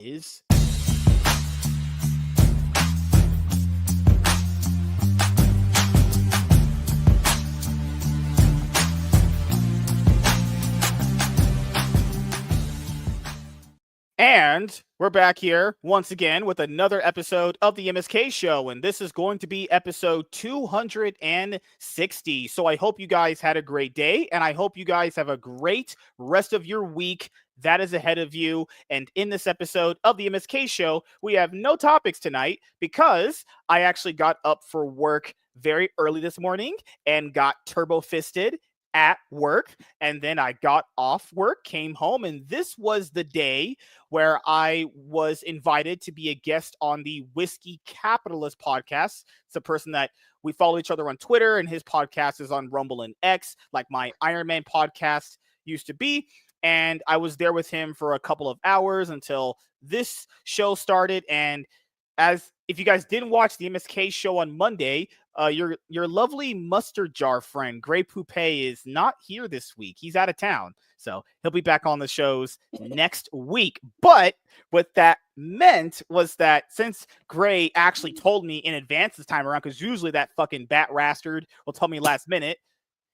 is. And we're back here once again with another episode of the MSK show, and this is going to be episode 260. So I hope you guys had a great day, and I hope you guys have a great rest of your week that is ahead of you. And in this episode of the MSK show, we have no topics tonight because I actually got up for work very early this morning and got turbo fisted at work, and then I got off work, came home, and this was the day where I was invited to be a guest on the Whiskey Capitalist podcast. It's a person that we follow each other on Twitter, and his podcast is on Rumble and X, like my Iron Man podcast used to be. And I was there with him for a couple of hours until this show started. And as if you guys didn't watch the MSK show on Monday, your lovely mustard jar friend, Grey Poupée, is not here this week. He's out of town. So he'll be back on the shows next week. But what that meant was that since Gray actually told me in advance this time around, because usually that fucking bat rastard will tell me last minute,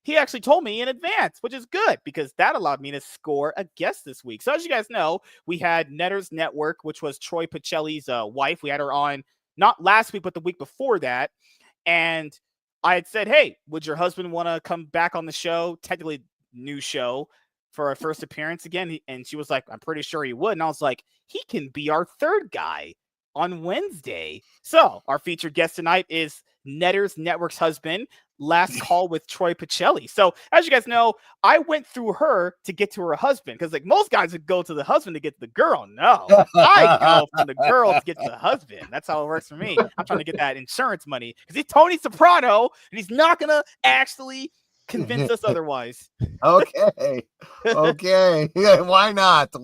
he actually told me in advance, which is good because that allowed me to score a guest this week. So as you guys know, we had Netters Network, which was Troy Pacelli's wife. We had her on not last week, but the week before that. And I had said, hey, would your husband want to come back on the show? Technically, new show for our first appearance again. And she was like, I'm pretty sure he would. And I was like, he can be our third guy on Wednesday. So our featured guest tonight is Netters Network's husband, Last Call with Troy Pacelli. So as you guys know, I went through her to get to her husband because like most guys would go to the husband to get to the girl. No, I go from the girl to get to the husband. That's how it works for me. I'm trying to get that insurance money because he's Tony Soprano and he's not gonna actually convince us otherwise. Okay. Yeah, why not?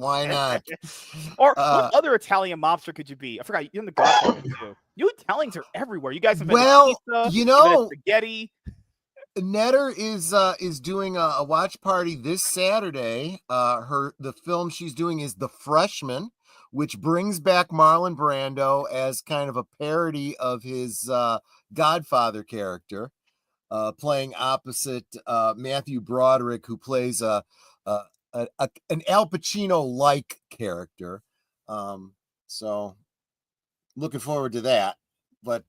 Or what other Italian mobster could you be? I forgot. You're in the Godfather too. You Italians are everywhere. You guys have pizza, spaghetti. Netter is doing a watch party this Saturday. The film she's doing is The Freshman, which brings back Marlon Brando as kind of a parody of his Godfather character, playing opposite Matthew Broderick, who plays an Al Pacino-like character. So looking forward to that. But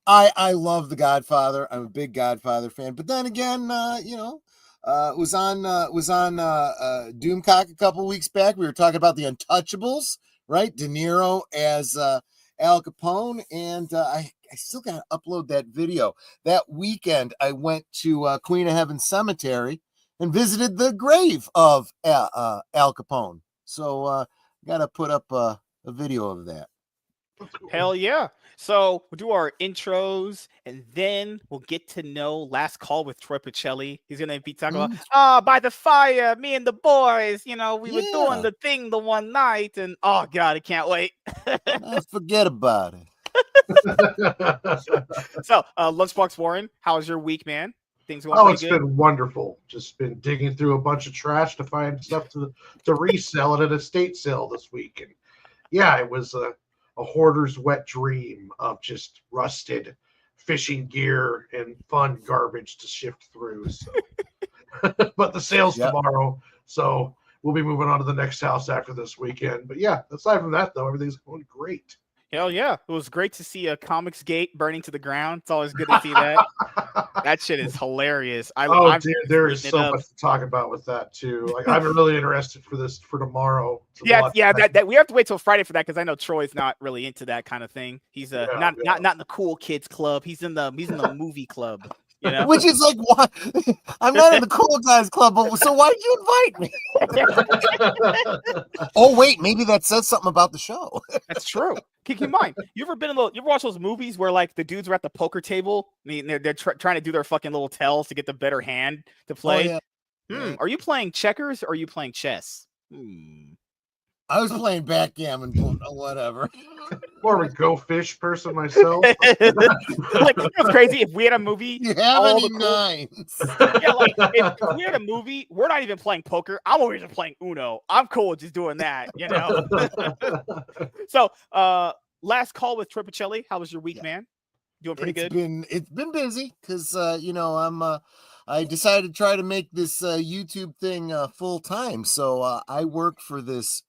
I love The Godfather. I'm a big Godfather fan. But then again, was on Doomcock a couple weeks back. We were talking about The Untouchables, right? De Niro as Al Capone, and I still got to upload that video. That weekend, I went to Queen of Heaven Cemetery and visited the grave of Al Capone. So got to put up a video of that. Hell yeah. So we'll do our intros and then we'll get to know Last Call with Troy Pacelli. He's going to be talking about, by the fire, me and the boys, we were doing the thing the one night. And oh, God, I can't wait. Forget about it. So, Lunchbox Warren, how's your week, man? Things going pretty good? It's been wonderful. Just been digging through a bunch of trash to find stuff to resell at an estate sale this week. And yeah, it was a hoarder's wet dream of just rusted fishing gear and fun garbage to shift through. So. But the sale's tomorrow, so we'll be moving on to the next house after this weekend. But yeah, aside from that, though, everything's going great. Hell yeah. It was great to see a Comics Gate burning to the ground. It's always good to see that. That shit is hilarious. Dude, there is so much to talk about with that too. Like, I'm really interested for tomorrow. That we have to wait till Friday for that because I know Troy's not really into that kind of thing. He's not in the cool kids club. He's in the movie club. Which is like, why? I'm not in the cool guys club, so why did you invite me? Oh wait, maybe that says something about the show. That's true. Keep in mind, you ever watch those movies where like the dudes are at the poker table? I mean, they're trying to do their fucking little tells to get the better hand to play. Oh, yeah. Are you playing checkers or are you playing chess? I was playing backgammon, whatever. More of a go fish person myself. Like, it was crazy if we had a movie. You have all any the cool- nines? Yeah, like if we had a movie, we're not even playing poker. I'm over here playing Uno. I'm cool with just doing that, you know. So, last call with Pacelli. How was your week, Yeah. man? Doing pretty It's good. been busy because I decided to try to make this YouTube thing full time. So I work for this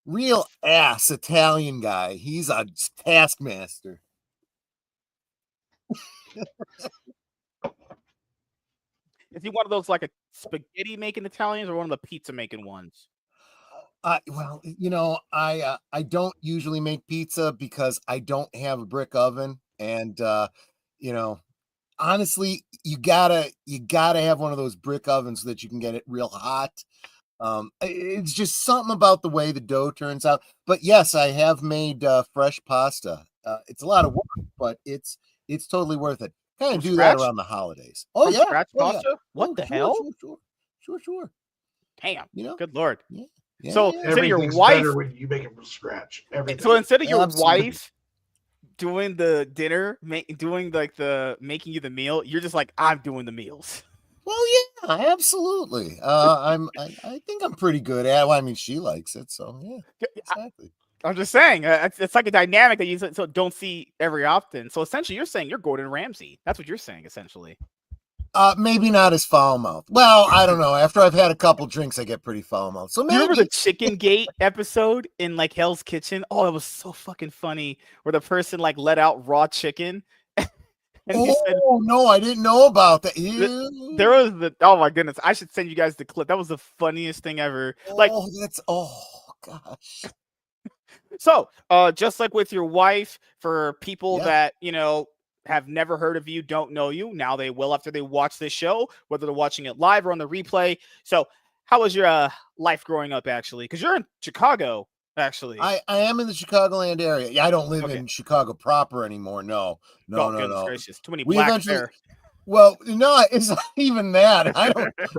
real ass Italian guy. He's a taskmaster. Is he one of those like a spaghetti making Italians or one of the pizza making ones? I don't usually make pizza because I don't have a brick oven, and you know, honestly, you gotta have one of those brick ovens so that you can get it real hot. It's just something about the way the dough turns out. But yes, I have made fresh pasta. It's a lot of work, but it's totally worth it. Kind From of do that scratch? around the holidays. Oh From yeah, scratch oh yeah. pasta? What Oh, the sure, hell? sure. Damn. You know, Good lord. yeah, So yeah. instead of your Everything's wife, better when you make it from scratch. Everything. so instead of your Absolutely. wife doing the dinner, doing like the making you the meal, you're just like, I'm doing the meals. Well, yeah, absolutely. I think I'm pretty good at it. Well, I mean, she likes it, so yeah, exactly. I'm just saying, it's like a dynamic that you don't see every often. So essentially, you're saying you're Gordon Ramsay. That's what you're saying, essentially. Maybe not as foul mouthed. Well, I don't know. After I've had a couple drinks, I get pretty foul mouthed. So Do you remember the maybe. Chicken Gate episode in like Hell's Kitchen? Oh, that was so fucking funny. Where the person like let out raw chicken, and he said, Oh no, I didn't know about that. there was oh my goodness, I should send you guys the clip. That was the funniest thing ever. Like, oh gosh. so just like with your wife, for people Yeah. that have never heard of you, don't know you, now they will after they watch this show, whether they're watching it live or on the replay. So how was your life growing up, actually? Because you're in Chicago, actually. I am in the Chicagoland area. Yeah, I don't live Okay. in Chicago proper anymore. No. Oh, goodness gracious. Too many We blacks eventually there. Well, no, it's not even that. I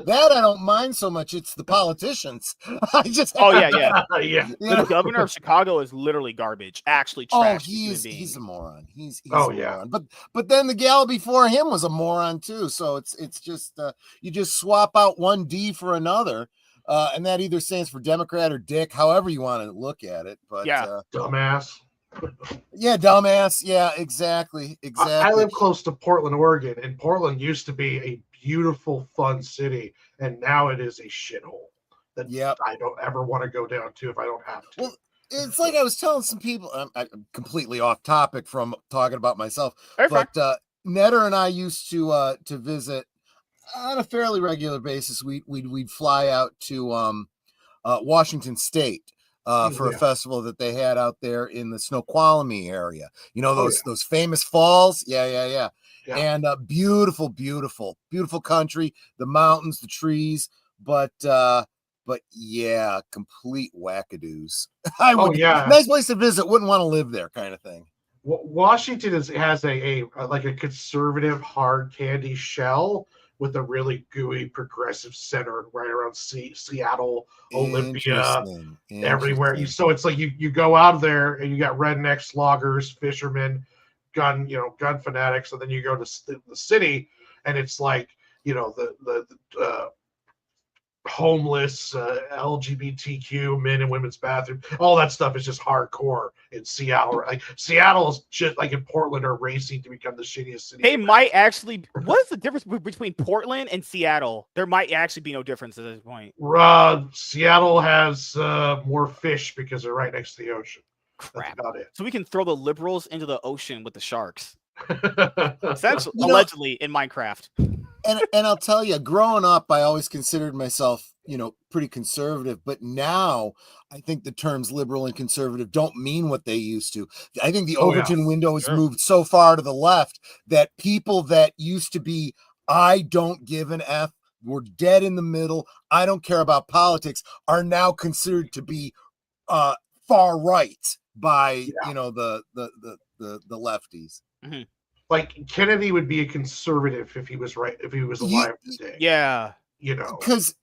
don't mind so much. It's the politicians. I just Oh, yeah. Yeah. The governor of Chicago is literally garbage. Actually trash. He's a moron. He's Oh, a yeah. moron. But then the gal before him was a moron too. So it's just you just swap out one D for another. And that either stands for Democrat or Dick, however you want to look at it. But Yeah. Dumbass. Yeah, dumbass. Yeah, exactly. I live close to Portland, Oregon, and Portland used to be a beautiful, fun city, and now it is a shithole that I don't ever want to go down to if I don't have to. Well, it's like I was telling some people, I'm completely off topic from talking about myself, but Netter and I used to visit on a fairly regular basis. We'd fly out to Washington State. For a festival that they had out there in the Snoqualmie area, those famous falls. Yeah. And beautiful country, the mountains, the trees, but yeah, complete wackadoos. Nice place to visit, wouldn't want to live there, kind of thing. Washington has a like a conservative hard candy shell with a really gooey progressive center right around Seattle, Olympia, everywhere. So it's like you go out there and you got rednecks, loggers, fishermen, gun fanatics, and then you go to the city and it's like the homeless, LGBTQ men and women's bathroom, all that stuff is just hardcore in Seattle. Like Seattle is just like in Portland are racing to become the shittiest city. They might actually. What is the difference between Portland and Seattle? There might actually be no difference at this point. Seattle has more fish because they're right next to the ocean. Crap. That's about it. So we can throw the liberals into the ocean with the sharks. Essentially, allegedly in Minecraft. And I'll tell you, growing up, I always considered myself, pretty conservative. But now I think the terms liberal and conservative don't mean what they used to. I think the Overton window has moved so far to the left that people that used to be, I don't give an F, we're dead in the middle, I don't care about politics, are now considered to be far right by, the lefties. Mm-hmm. Like Kennedy would be a conservative if he was alive today. Yeah. Because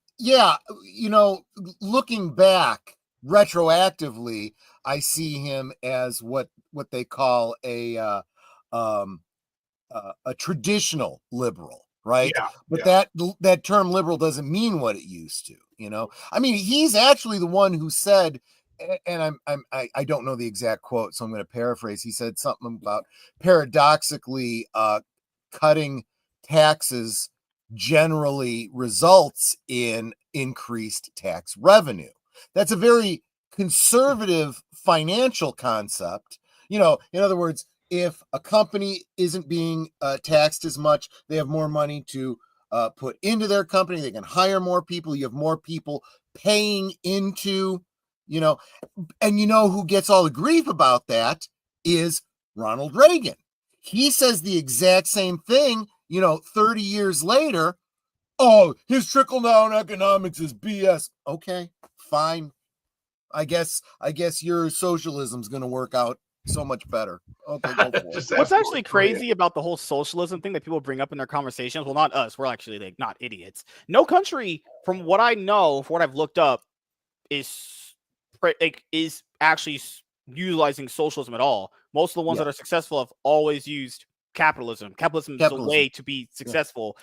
looking back, retroactively, I see him as what they call a traditional liberal, right? Yeah, But yeah. that term liberal doesn't mean what it used to, you know. I mean, he's actually the one who said, and I don't know the exact quote, so I'm going to paraphrase. He said something about paradoxically cutting taxes generally results in increased tax revenue. That's a very conservative financial concept. You know, in other words, if a company isn't being taxed as much, they have more money to put into their company. They can hire more people. You have more people paying into, you know, and you know who gets all the grief about that is Ronald Reagan. He says the exact same thing, 30 years later. Oh, his trickle down economics is BS. Okay, fine. I guess your socialism's going to work out so much better. Okay, go for it. Just What's absolutely actually brilliant. crazy about the whole socialism thing that people bring up in their conversations? Well, not us. We're actually like not idiots. No country, from what I know, from what I've looked up, is actually utilizing socialism at all. Most of the ones that are successful have always used capitalism. Capitalism is a way to be successful.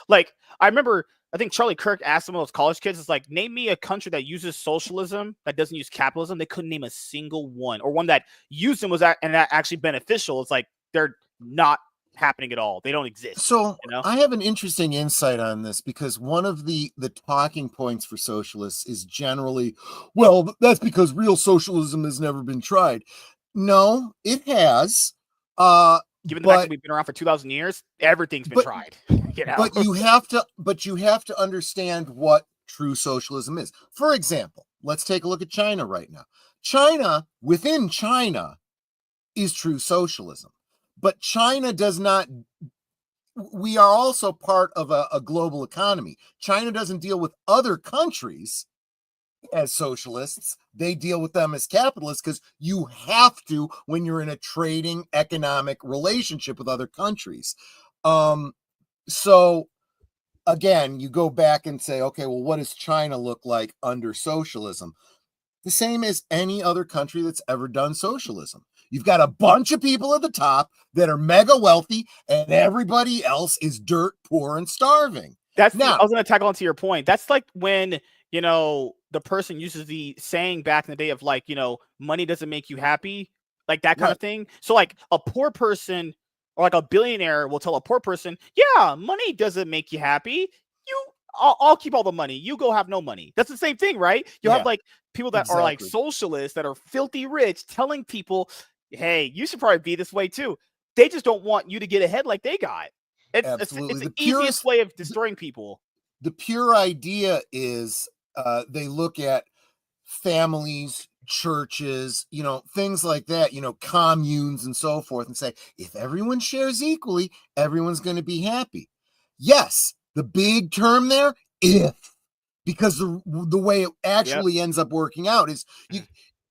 Like I remember, I think Charlie Kirk asked some of those college kids, it's like, name me a country that uses socialism that doesn't use capitalism. They couldn't name a single one, or one that used them that actually beneficial. It's like they're not happening at all. They don't exist. So I have an interesting insight on this, because one of the talking points for socialists is generally, well, that's because real socialism has never been tried. No, it has. Given the fact that we've been around for 2,000 years, everything's been tried. But you have to understand what true socialism is. For example, let's take a look at China right now. Within China is true socialism. But China does not. We are also part of a global economy. China doesn't deal with other countries as socialists. They deal with them as capitalists, because you have to when you're in a trading economic relationship with other countries. So again, you go back and say, okay, well, what does China look like under socialism? The same as any other country that's ever done socialism. You've got a bunch of people at the top that are mega wealthy, and everybody else is dirt poor and starving. I was going to tackle onto your point. That's like when, the person uses the saying back in the day of like, money doesn't make you happy, like that kind of thing. So like a poor person or like a billionaire will tell a poor person, yeah, money doesn't make you happy. I'll keep all the money. You go have no money. That's the same thing, right? You'll have like people that are like socialists that are filthy rich telling people, hey, you should probably be this way too. They just don't want you to get ahead like they got. It's the easiest way of destroying people. The pure idea is they look at families, churches, things like that, communes and so forth, and say, if everyone shares equally, everyone's going to be happy. Yes, the big term there, if, because the way it actually ends up working out is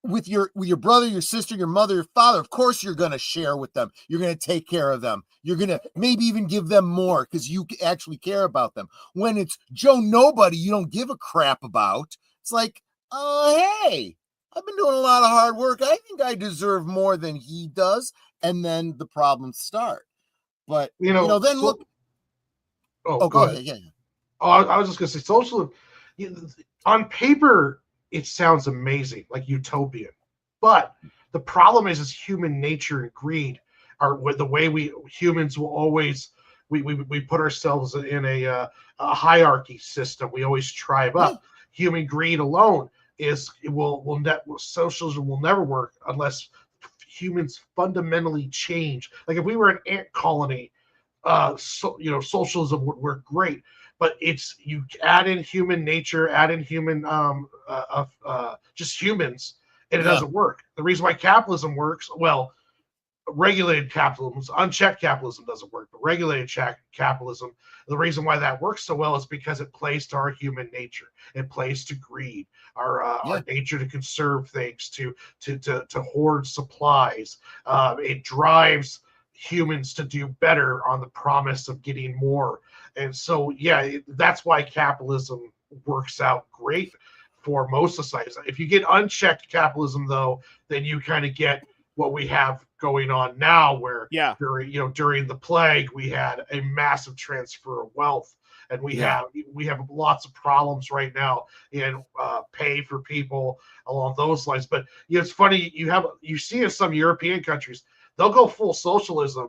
with your brother, your sister, your mother, your father, of course you're going to share with them. You're going to take care of them. You're going to maybe even give them more because you actually care about them. When it's Joe Nobody, you don't give a crap about. It's like, hey, I've been doing a lot of hard work. I think I deserve more than he does. And then the problems start. But, then look. Oh, go ahead. Yeah. Oh, I was just going to say, socialism, on paper, it sounds amazing, like utopian. But the problem is human nature and greed are the way we humans will always, we put ourselves in a hierarchy system. We always tribe up. Human greed alone socialism will never work unless humans fundamentally change. Like if we were an ant colony, socialism would work great. But it's you add in human nature, add in human just humans, and it doesn't work. The reason why capitalism works, well, regulated capitalism, unchecked capitalism doesn't work, but regulated capitalism, the reason why that works so well is because it plays to our human nature. It plays to greed, our nature to conserve things, to hoard supplies. It drives humans to do better on the promise of getting more. And so, that's why capitalism works out great for most societies. If you get unchecked capitalism, though, then you kind of get what we have going on now, where during the plague we had a massive transfer of wealth, and we have lots of problems right now in pay for people along those lines. But it's funny, you see in some European countries, they'll go full socialism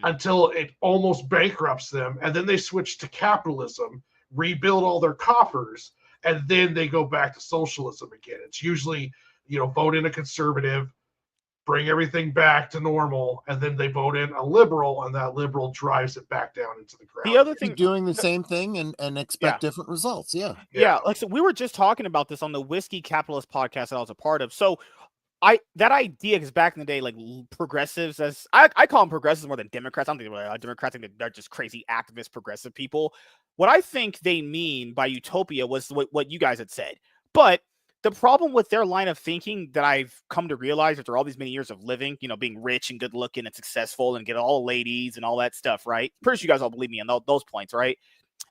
until it almost bankrupts them, and then they switch to capitalism, rebuild all their coffers, and then they go back to socialism again. It's usually, vote in a conservative, bring everything back to normal, and then they vote in a liberal, and that liberal drives it back down into the ground. The other thing, doing the same thing and expect different results. Yeah. Like so, we were just talking about this on the Whiskey Capitalist podcast that I was a part of. So that idea, because back in the day, like progressives, as I call them progressives more than Democrats. I don't think they're Democrats. I think they're just crazy activist progressive people. What I think they mean by utopia was what you guys had said. But the problem with their line of thinking that I've come to realize after all these many years of living, being rich and good looking and successful and get all the ladies and all that stuff, right? Pretty sure you guys all believe me on those points, right?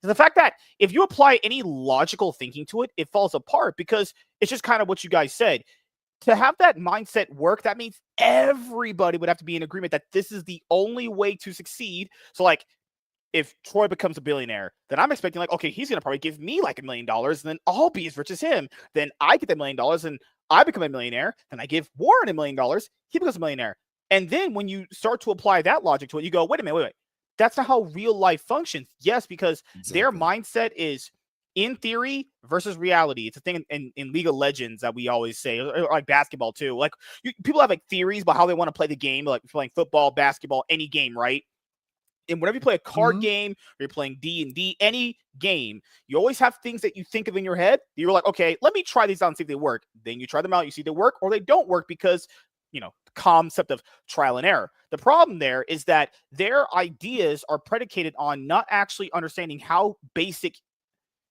Is the fact that if you apply any logical thinking to it, it falls apart, because it's just kind of what you guys said. To have that mindset work, that means everybody would have to be in agreement that this is the only way to succeed. So, like, if Troy becomes a billionaire, then I'm expecting, like, okay, he's going to probably give me like $1 million, and then I'll be as rich as him. Then I get that $1 million and I become a millionaire. Then I give Warren $1 million. He becomes a millionaire. And then when you start to apply that logic to it, you go, wait a minute, wait. That's not how real life functions. Yes, because their mindset is in theory versus reality. It's a thing in League of Legends that we always say, or like basketball too. Like people have like theories about how they want to play the game, like playing football, basketball, any game, right? And whenever you play a card game, or you're playing D&D, any game, you always have things that you think of in your head. You're like, okay, let me try these out and see if they work. Then you try them out, you see they work or they don't work, because the concept of trial and error. The problem there is that their ideas are predicated on not actually understanding how basic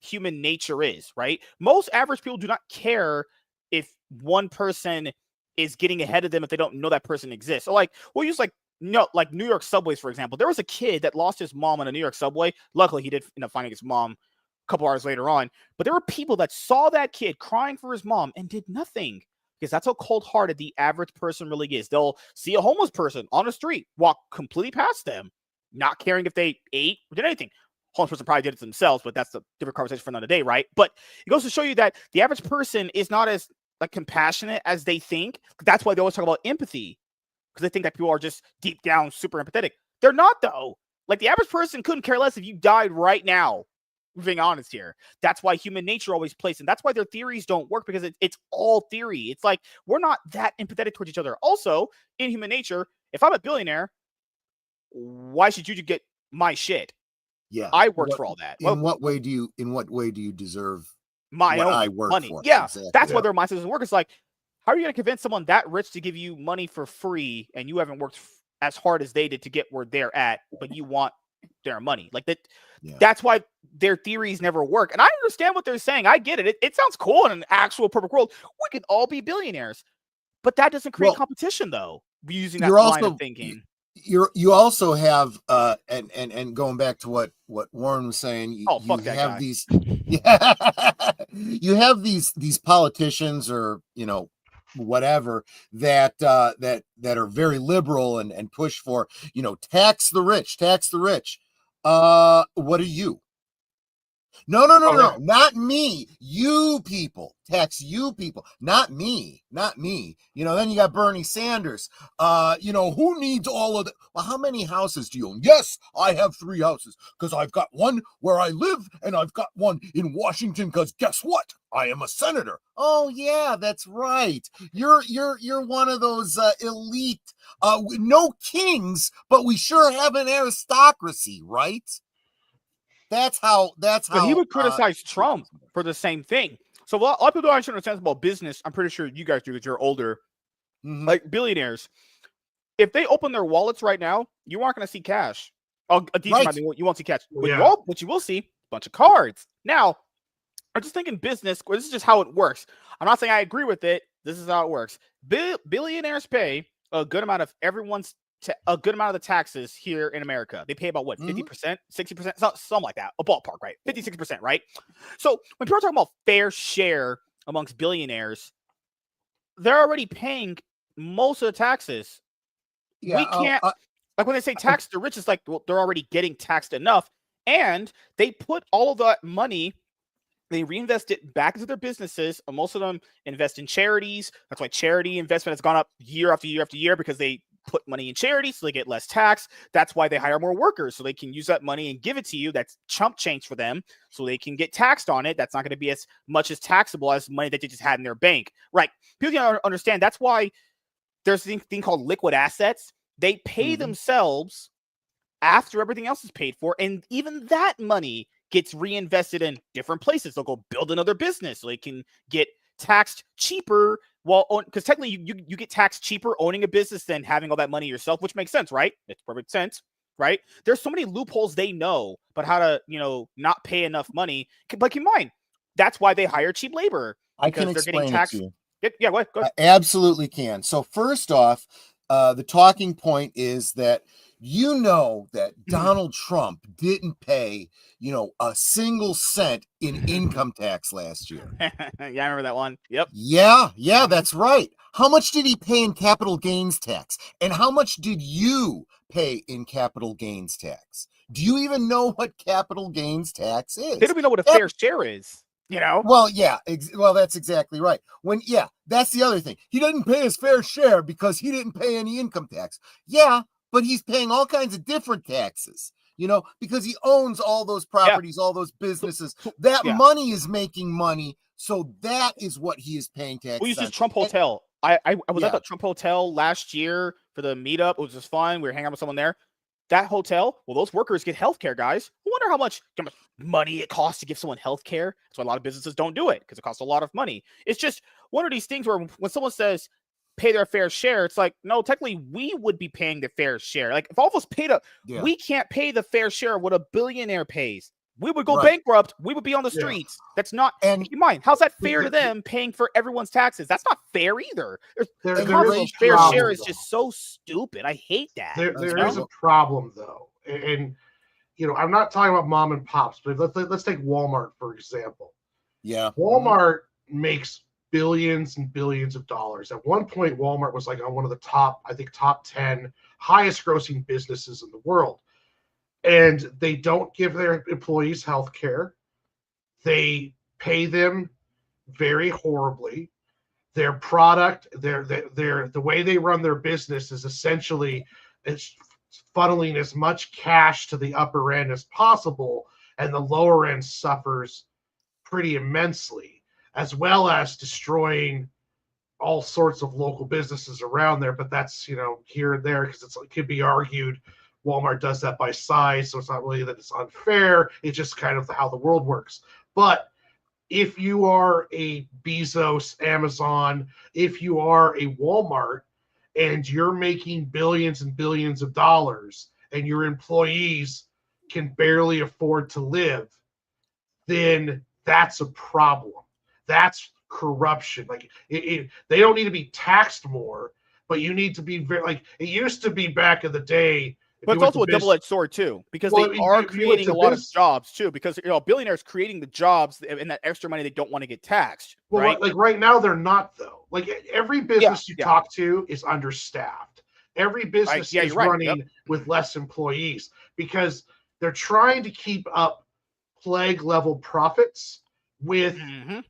human nature is, right? Most average people do not care if one person is getting ahead of them if they don't know that person exists. So like we'll use like New York subways, for example. There was a kid that lost his mom on a New York subway. Luckily he did end up finding his mom a couple hours later on, but there were people that saw that kid crying for his mom and did nothing, because that's how cold-hearted the average person really is. They'll see a homeless person on the street, walk completely past them, not caring if they ate or did anything. Homeless person probably did it themselves, but that's a different conversation for another day, right? But it goes to show you that the average person is not as like compassionate as they think. That's why they always talk about empathy, because they think that people are just deep down super empathetic. They're not, though. Like the average person couldn't care less if you died right now. We're being honest here. That's why human nature always plays, and that's why their theories don't work, because it's all theory. It's like we're not that empathetic towards each other. Also, in human nature, if I'm a billionaire, why should you get my shit? Yeah, I worked for all that. In what way do you deserve my own money? For? Yeah, exactly. That's why their mindset doesn't work. It's like, how are you going to convince someone that rich to give you money for free, and you haven't worked as hard as they did to get where they're at, but you want their money? Like that. Yeah. That's why their theories never work. And I understand what they're saying. I get it. It sounds cool in an actual perfect world. We could all be billionaires, but that doesn't create competition, though. Using that line of thinking. You also have and going back to what Warren was saying, you have these you have these politicians or whatever that are very liberal and push for tax the rich. What are you? No, not me. You people, tax you people, not me. Then you got Bernie Sanders. Who needs all of that? Well, how many houses do you own? Yes, I have 3 houses, because I've got one where I live and I've got one in Washington, because guess what? I am a senator. Oh yeah, that's right. You're one of those elite, no kings, but we sure have an aristocracy, right? That's how. But he would criticize Trump for the same thing. So a lot of people don't actually understand about business. I'm pretty sure you guys do, because you're older. Mm-hmm. Like billionaires, if they open their wallets right now, you aren't going to see cash. A decent amount, you won't see cash. What you will see, a bunch of cards. Now, I'm just thinking business. This is just how it works. I'm not saying I agree with it. This is how it works. Billionaires pay a good amount of a good amount of the taxes here in America. They pay about 50%, 60%, something like that. A ballpark, right? 50, 60%, right? So when people are talking about fair share amongst billionaires, they're already paying most of the taxes. Yeah, We can't, like when they say tax the rich, it's like, well, they're already getting taxed enough. And they put all of that money, they reinvest it back into their businesses. Most of them invest in charities. That's why charity investment has gone up year after year after year, because they put money in charity so they get less tax. That's why they hire more workers, so they can use that money and give it to you. That's chump change for them, so they can get taxed on it. That's not going to be as much as taxable as money that they just had in their bank. Right. People don't understand. That's why there's a thing called liquid assets. They pay themselves after everything else is paid for, and even that money gets reinvested in different places. They'll go build another business so they can get taxed cheaper. Well, because technically you get taxed cheaper owning a business than having all that money yourself, which makes sense, right? It's perfect sense, right? There's so many loopholes they know, but how to, not pay enough money. But keep in mind, that's why they hire cheap labor, I because can they're getting explain it taxed. to you. Yeah, go ahead. I absolutely can. So first off, the talking point is that that Donald Trump didn't pay, a single cent in income tax last year. Yeah, I remember that one. Yep. Yeah, that's right. How much did he pay in capital gains tax? And how much did you pay in capital gains tax? Do you even know what capital gains tax is? They don't even know what a fair share is. Well, yeah, that's exactly right. That's the other thing. He doesn't pay his fair share because he didn't pay any income tax. Yeah, but he's paying all kinds of different taxes, because he owns all those properties, all those businesses. That money is making money. So that is what he is paying taxes. We use this Trump Hotel. I was at the Trump Hotel last year for the meetup. It was just fun. We were hanging out with someone there. That hotel, well, those workers get health care, guys. I wonder how much money it costs to give someone health care. That's why a lot of businesses don't do it, because it costs a lot of money. It's just one of these things where when someone says pay their fair share, it's like, no, technically we would be paying the fair share. Like if all of us paid up, we can't pay the fair share of what a billionaire pays. We would go bankrupt. We would be on the streets. That's not, and keep in mind, how's that fair to them paying for everyone's taxes? That's not fair either. The concept of fair share is just so stupid. I hate that. There is a problem, though. And, I'm not talking about mom and pops, but let's take Walmart, for example. Yeah. Walmart makes billions and billions of dollars. At one point, Walmart was like on one of the top 10 highest grossing businesses in the world. And they don't give their employees health care. They pay them very horribly. Their product, the way they run their business is essentially it's funneling as much cash to the upper end as possible, and the lower end suffers pretty immensely, as well as destroying all sorts of local businesses around there. But that's here and there, because it could be argued Walmart does that by size, so it's not really that it's unfair. It's just kind of how the world works. But if you are a Bezos, Amazon, if you are a Walmart, and you're making billions and billions of dollars, and your employees can barely afford to live, then that's a problem. That's corruption. Like they don't need to be taxed more, but you need to be it used to be back in the day. But it's also a double-edged sword too, because they are creating a lot of jobs too. Because billionaires creating the jobs and that extra money they don't want to get taxed. Well, right? Like right now they're not, though. Like every business you talk to is understaffed. Every business is running with less employees because they're trying to keep up plague level profits with,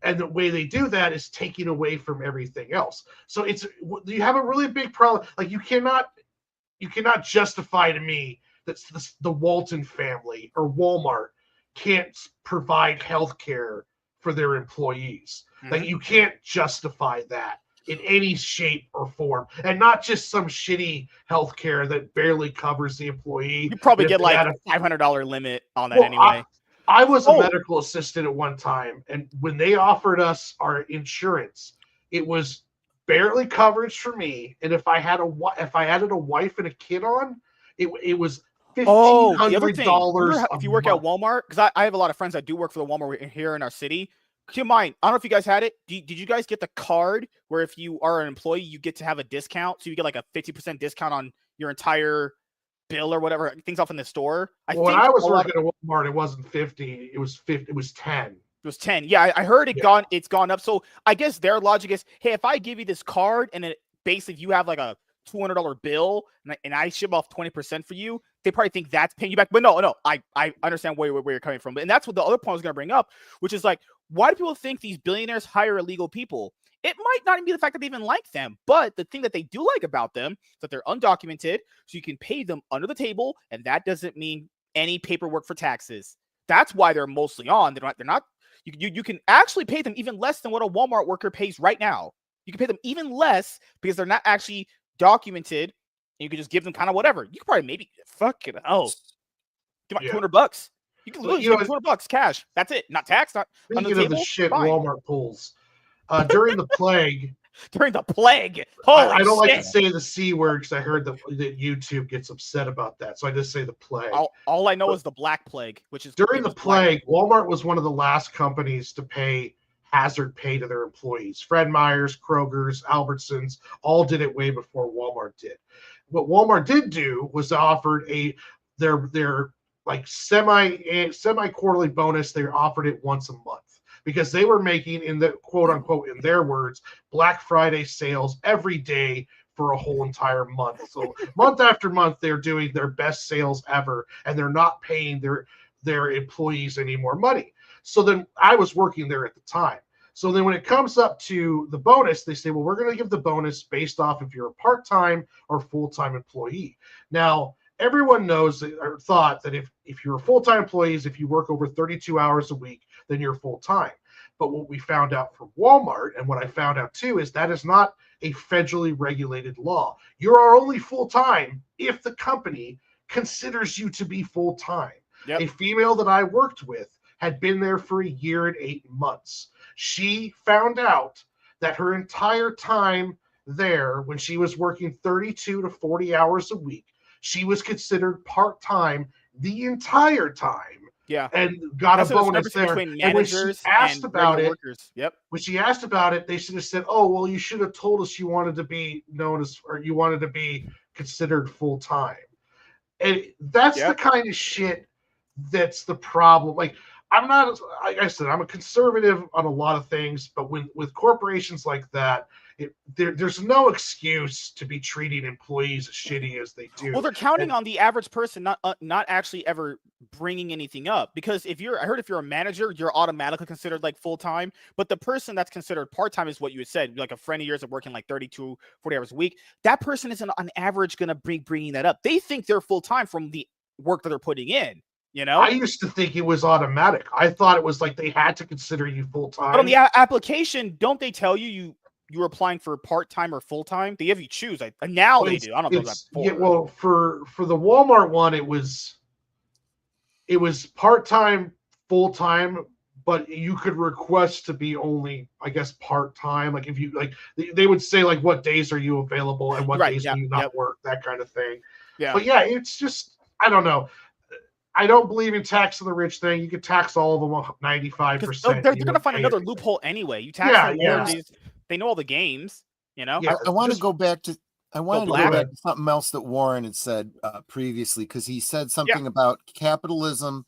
and the way they do that is taking away from everything else. So you have a really big problem. Like you cannot justify to me that the Walton family or Walmart can't provide health care for their employees. Like you can't justify that in any shape or form, and not just some shitty health care that barely covers the employee. You probably get like a $500 limit on that anyway. I was a medical assistant at one time, and when they offered us our insurance, it was barely coverage for me, and if I added a wife and a kid on, it was $1,500. If you work at Walmart, because I have a lot of friends that do work for the Walmart here in our city. Keep in mind, I don't know if you guys had it. Did you guys get the card where if you are an employee, you get to have a discount? So you get like a 50% discount on your entire bill or whatever, things off in the store. When I was working at Walmart, it wasn't 50. It was 50. It was 10. It was 10. Yeah, I heard Yeah. it's gone up. So I guess their logic is, hey, if I give you this card and it basically if you have like a $200 bill and I ship off 20% for you, they probably think that's paying you back. But no, I understand where you're coming from. And that's what the other point I was going to bring up, which is like, why do people think these billionaires hire illegal people? It might not even be the fact that they even like them, but the thing that they do like about them is that they're undocumented, so you can pay them under the table, and that doesn't mean any paperwork for taxes. That's why they're mostly on. They're not. You can actually pay them even less than what a Walmart worker pays right now. You can pay them even less because they're not actually documented, and you can just give them kind of whatever. You could probably maybe fuck it. Oh, give my $200. You can literally give $200 cash. That's it. Not tax. Not on the Speaking table. of the shit Fine. Walmart pulls, during the plague. During the plague. Holy I don't like to shit. say the C word because I heard that YouTube gets upset about that. So I just say the plague. All I know is the Black Plague, which is during the plague, Walmart was one of the last companies to pay hazard pay to their employees. Fred Meyer's, Kroger's, Albertsons all did it way before Walmart did. What Walmart did do was offered their like semi quarterly bonus. They offered it once a month because they were making, in the quote unquote, in their words, Black Friday sales every day for a whole entire month. So month after month, they're doing their best sales ever, and they're not paying their employees any more money. So then I was working there at the time. So then when it comes up to the bonus, they say, well, we're going to give the bonus based off if you're a part-time or full-time employee. Now, everyone knows or thought that if you're a full-time employee, if you work over 32 hours a week, then you're full-time. But what we found out from Walmart, and what I found out too, is that is not a federally regulated law. You are only full-time if the company considers you to be full-time. Yep. A female that I worked with had been there for a year and 8 months. She found out that her entire time there, when she was working 32 to 40 hours a week, she was considered part-time the entire time. Yeah, and got a bonus there. And when she asked about it, workers. Yep. When she asked about it, they should have said, "Oh, well, you should have told us you wanted to be known as, or you wanted to be considered full time." And that's the kind of shit that's the problem. Like, I'm not, like I said, I'm a conservative on a lot of things, but with corporations like that, there's no excuse to be treating employees as shitty as they do. Well, they're counting on the average person not actually ever bringing anything up, because if you're a manager, you're automatically considered like full time, but the person that's considered part time is what you had said, like a friend of yours that working like 32, 40 hours a week. That person isn't on average going to be bringing that up. They think they're full time from the work that they're putting in. You know, I used to think it was automatic. I thought it was like they had to consider you full time. But on the application, don't they tell you you're applying for part-time or full-time? They have you choose. Now they do. I don't know about before. Yeah, well, for the Walmart one, it was part-time, full-time, but you could request to be only, I guess, part-time. Like if you like, they would say like, what days are you available and what days do you not work, that kind of thing. Yeah. But yeah, it's just, I don't know. I don't believe in tax on the rich thing. You could tax all of them 95%. They're going to find another loophole anyway. You tax them more. They know all the games, you know? Yeah, I want to go back to something else that Warren had said previously, because he said something about capitalism.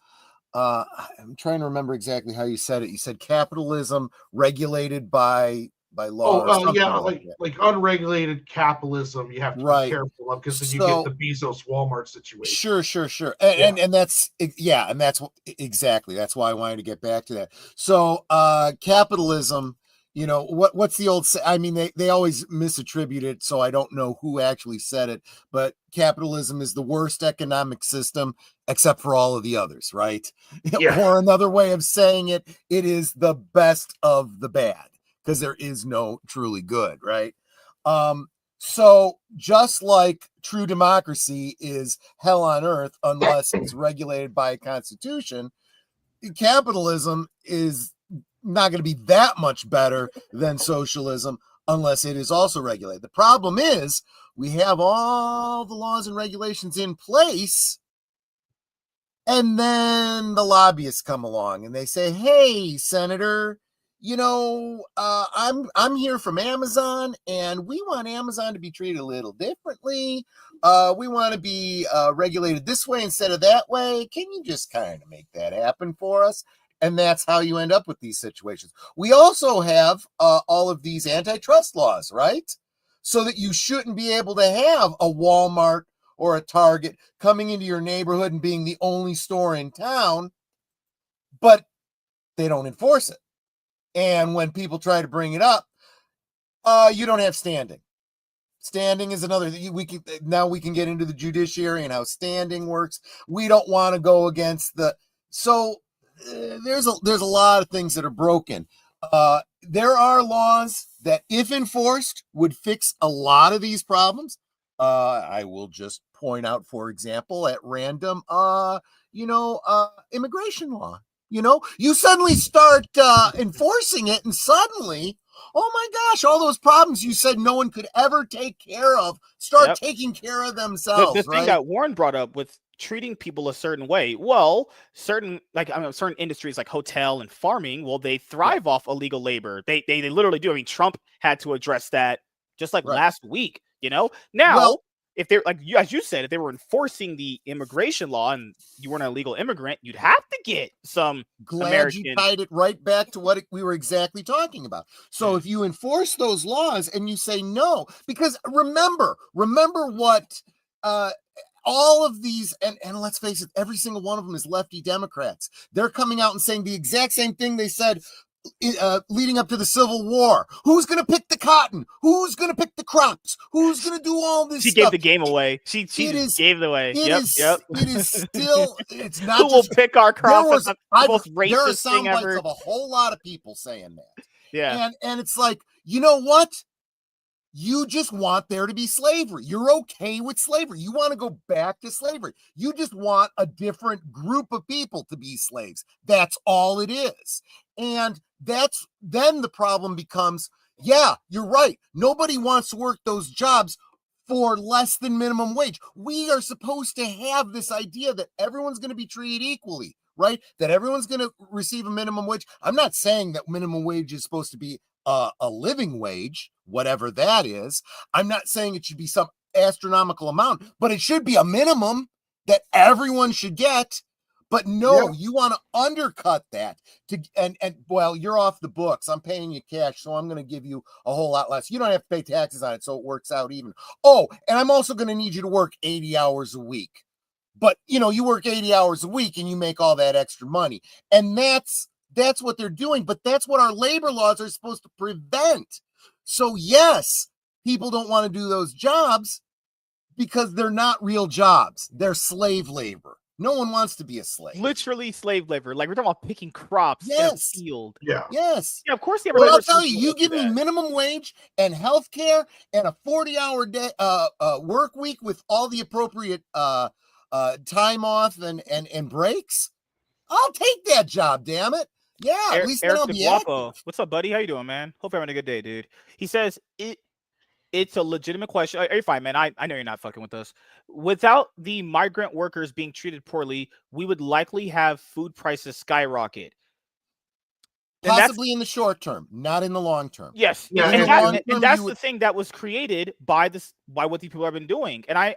I'm trying to remember exactly how you said it. You said capitalism regulated by law. Like unregulated capitalism. You have to be careful of, because then you get the Bezos Walmart situation. Sure. And that's exactly. That's why I wanted to get back to that. So capitalism. You know, what's the old, I mean, they always misattribute it, so I don't know who actually said it, but capitalism is the worst economic system except for all of the others, right? Yeah. Or another way of saying it, it is the best of the bad, because there is no truly good, right? So just like true democracy is hell on earth unless it's regulated by a constitution, capitalism is not going to be that much better than socialism unless it is also regulated. The problem is we have all the laws and regulations in place, and then the lobbyists come along and they say, "Hey, Senator, you know, I'm here from Amazon, and we want Amazon to be treated a little differently. We want to be regulated this way instead of that way. Can you just kind of make that happen for us?" And that's how you end up with these situations. We also have all of these antitrust laws, right? So that you shouldn't be able to have a Walmart or a Target coming into your neighborhood and being the only store in town, but they don't enforce it. And when people try to bring it up, you don't have standing. Standing is another. We can get into the judiciary and how standing works. We don't want to go against the. So there's a lot of things that are broken. There are laws that, if enforced, would fix a lot of these problems. I will just point out, for example, at random, immigration law. You suddenly start enforcing it, and suddenly, oh my gosh, all those problems you said no one could ever take care of start taking care of themselves. The thing that Warren brought up with treating people a certain way, well, certain industries like hotel and farming, well, they thrive off illegal labor. They literally do. I mean, Trump had to address that just like last week. Now, if they're as you said, if they were enforcing the immigration law and you weren't an illegal immigrant, you'd have to get some American. You tied it right back to what we were exactly talking about. So if you enforce those laws and you say no, because remember what all of these, and let's face it, every single one of them is lefty Democrats. They're coming out and saying the exact same thing they said leading up to the Civil War. Who's going to pick the cotton? Who's going to pick the crops? Who's going to do all this stuff? She gave the game away. She gave it away. It is still, it's not who will pick our crops. There are sound bites of a whole lot of people saying that. Yeah. And it's like, you know what? You just want there to be slavery. You're okay with slavery. You want to go back to slavery. You just want a different group of people to be slaves. That's all it is. And then the problem becomes, yeah, you're right. Nobody wants to work those jobs for less than minimum wage. We are supposed to have this idea that everyone's going to be treated equally, right? That everyone's going to receive a minimum wage. I'm not saying that minimum wage is supposed to be a living wage, whatever that is. I'm not saying it should be some astronomical amount, but it should be a minimum that everyone should get. But no, you want to undercut that and well, you're off the books. I'm paying you cash, so I'm going to give you a whole lot less. You don't have to pay taxes on it, so it works out even. Oh, and I'm also going to need you to work 80 hours a week. But you work 80 hours a week and you make all that extra money. And that's what they're doing, but that's what our labor laws are supposed to prevent. So yes, people don't want to do those jobs because they're not real jobs. They're slave labor. No one wants to be a slave. Literally slave labor. Like we're talking about picking crops in a field. Yeah. Yes. Yeah, of course. Well, I'll tell you, you give me minimum wage and health care and a 40-hour day work week with all the appropriate time off and breaks. I'll take that job, damn it. Yeah, at least then I'll be active. What's up, buddy? How you doing, man? Hope you're having a good day, dude. He says it's a legitimate question. Are you fine, man? I know you're not fucking with us. Without the migrant workers being treated poorly, we would likely have food prices skyrocket. Possibly in the short term, not in the long term. Yes, yeah, and that's the thing that was created by what these people have been doing. And I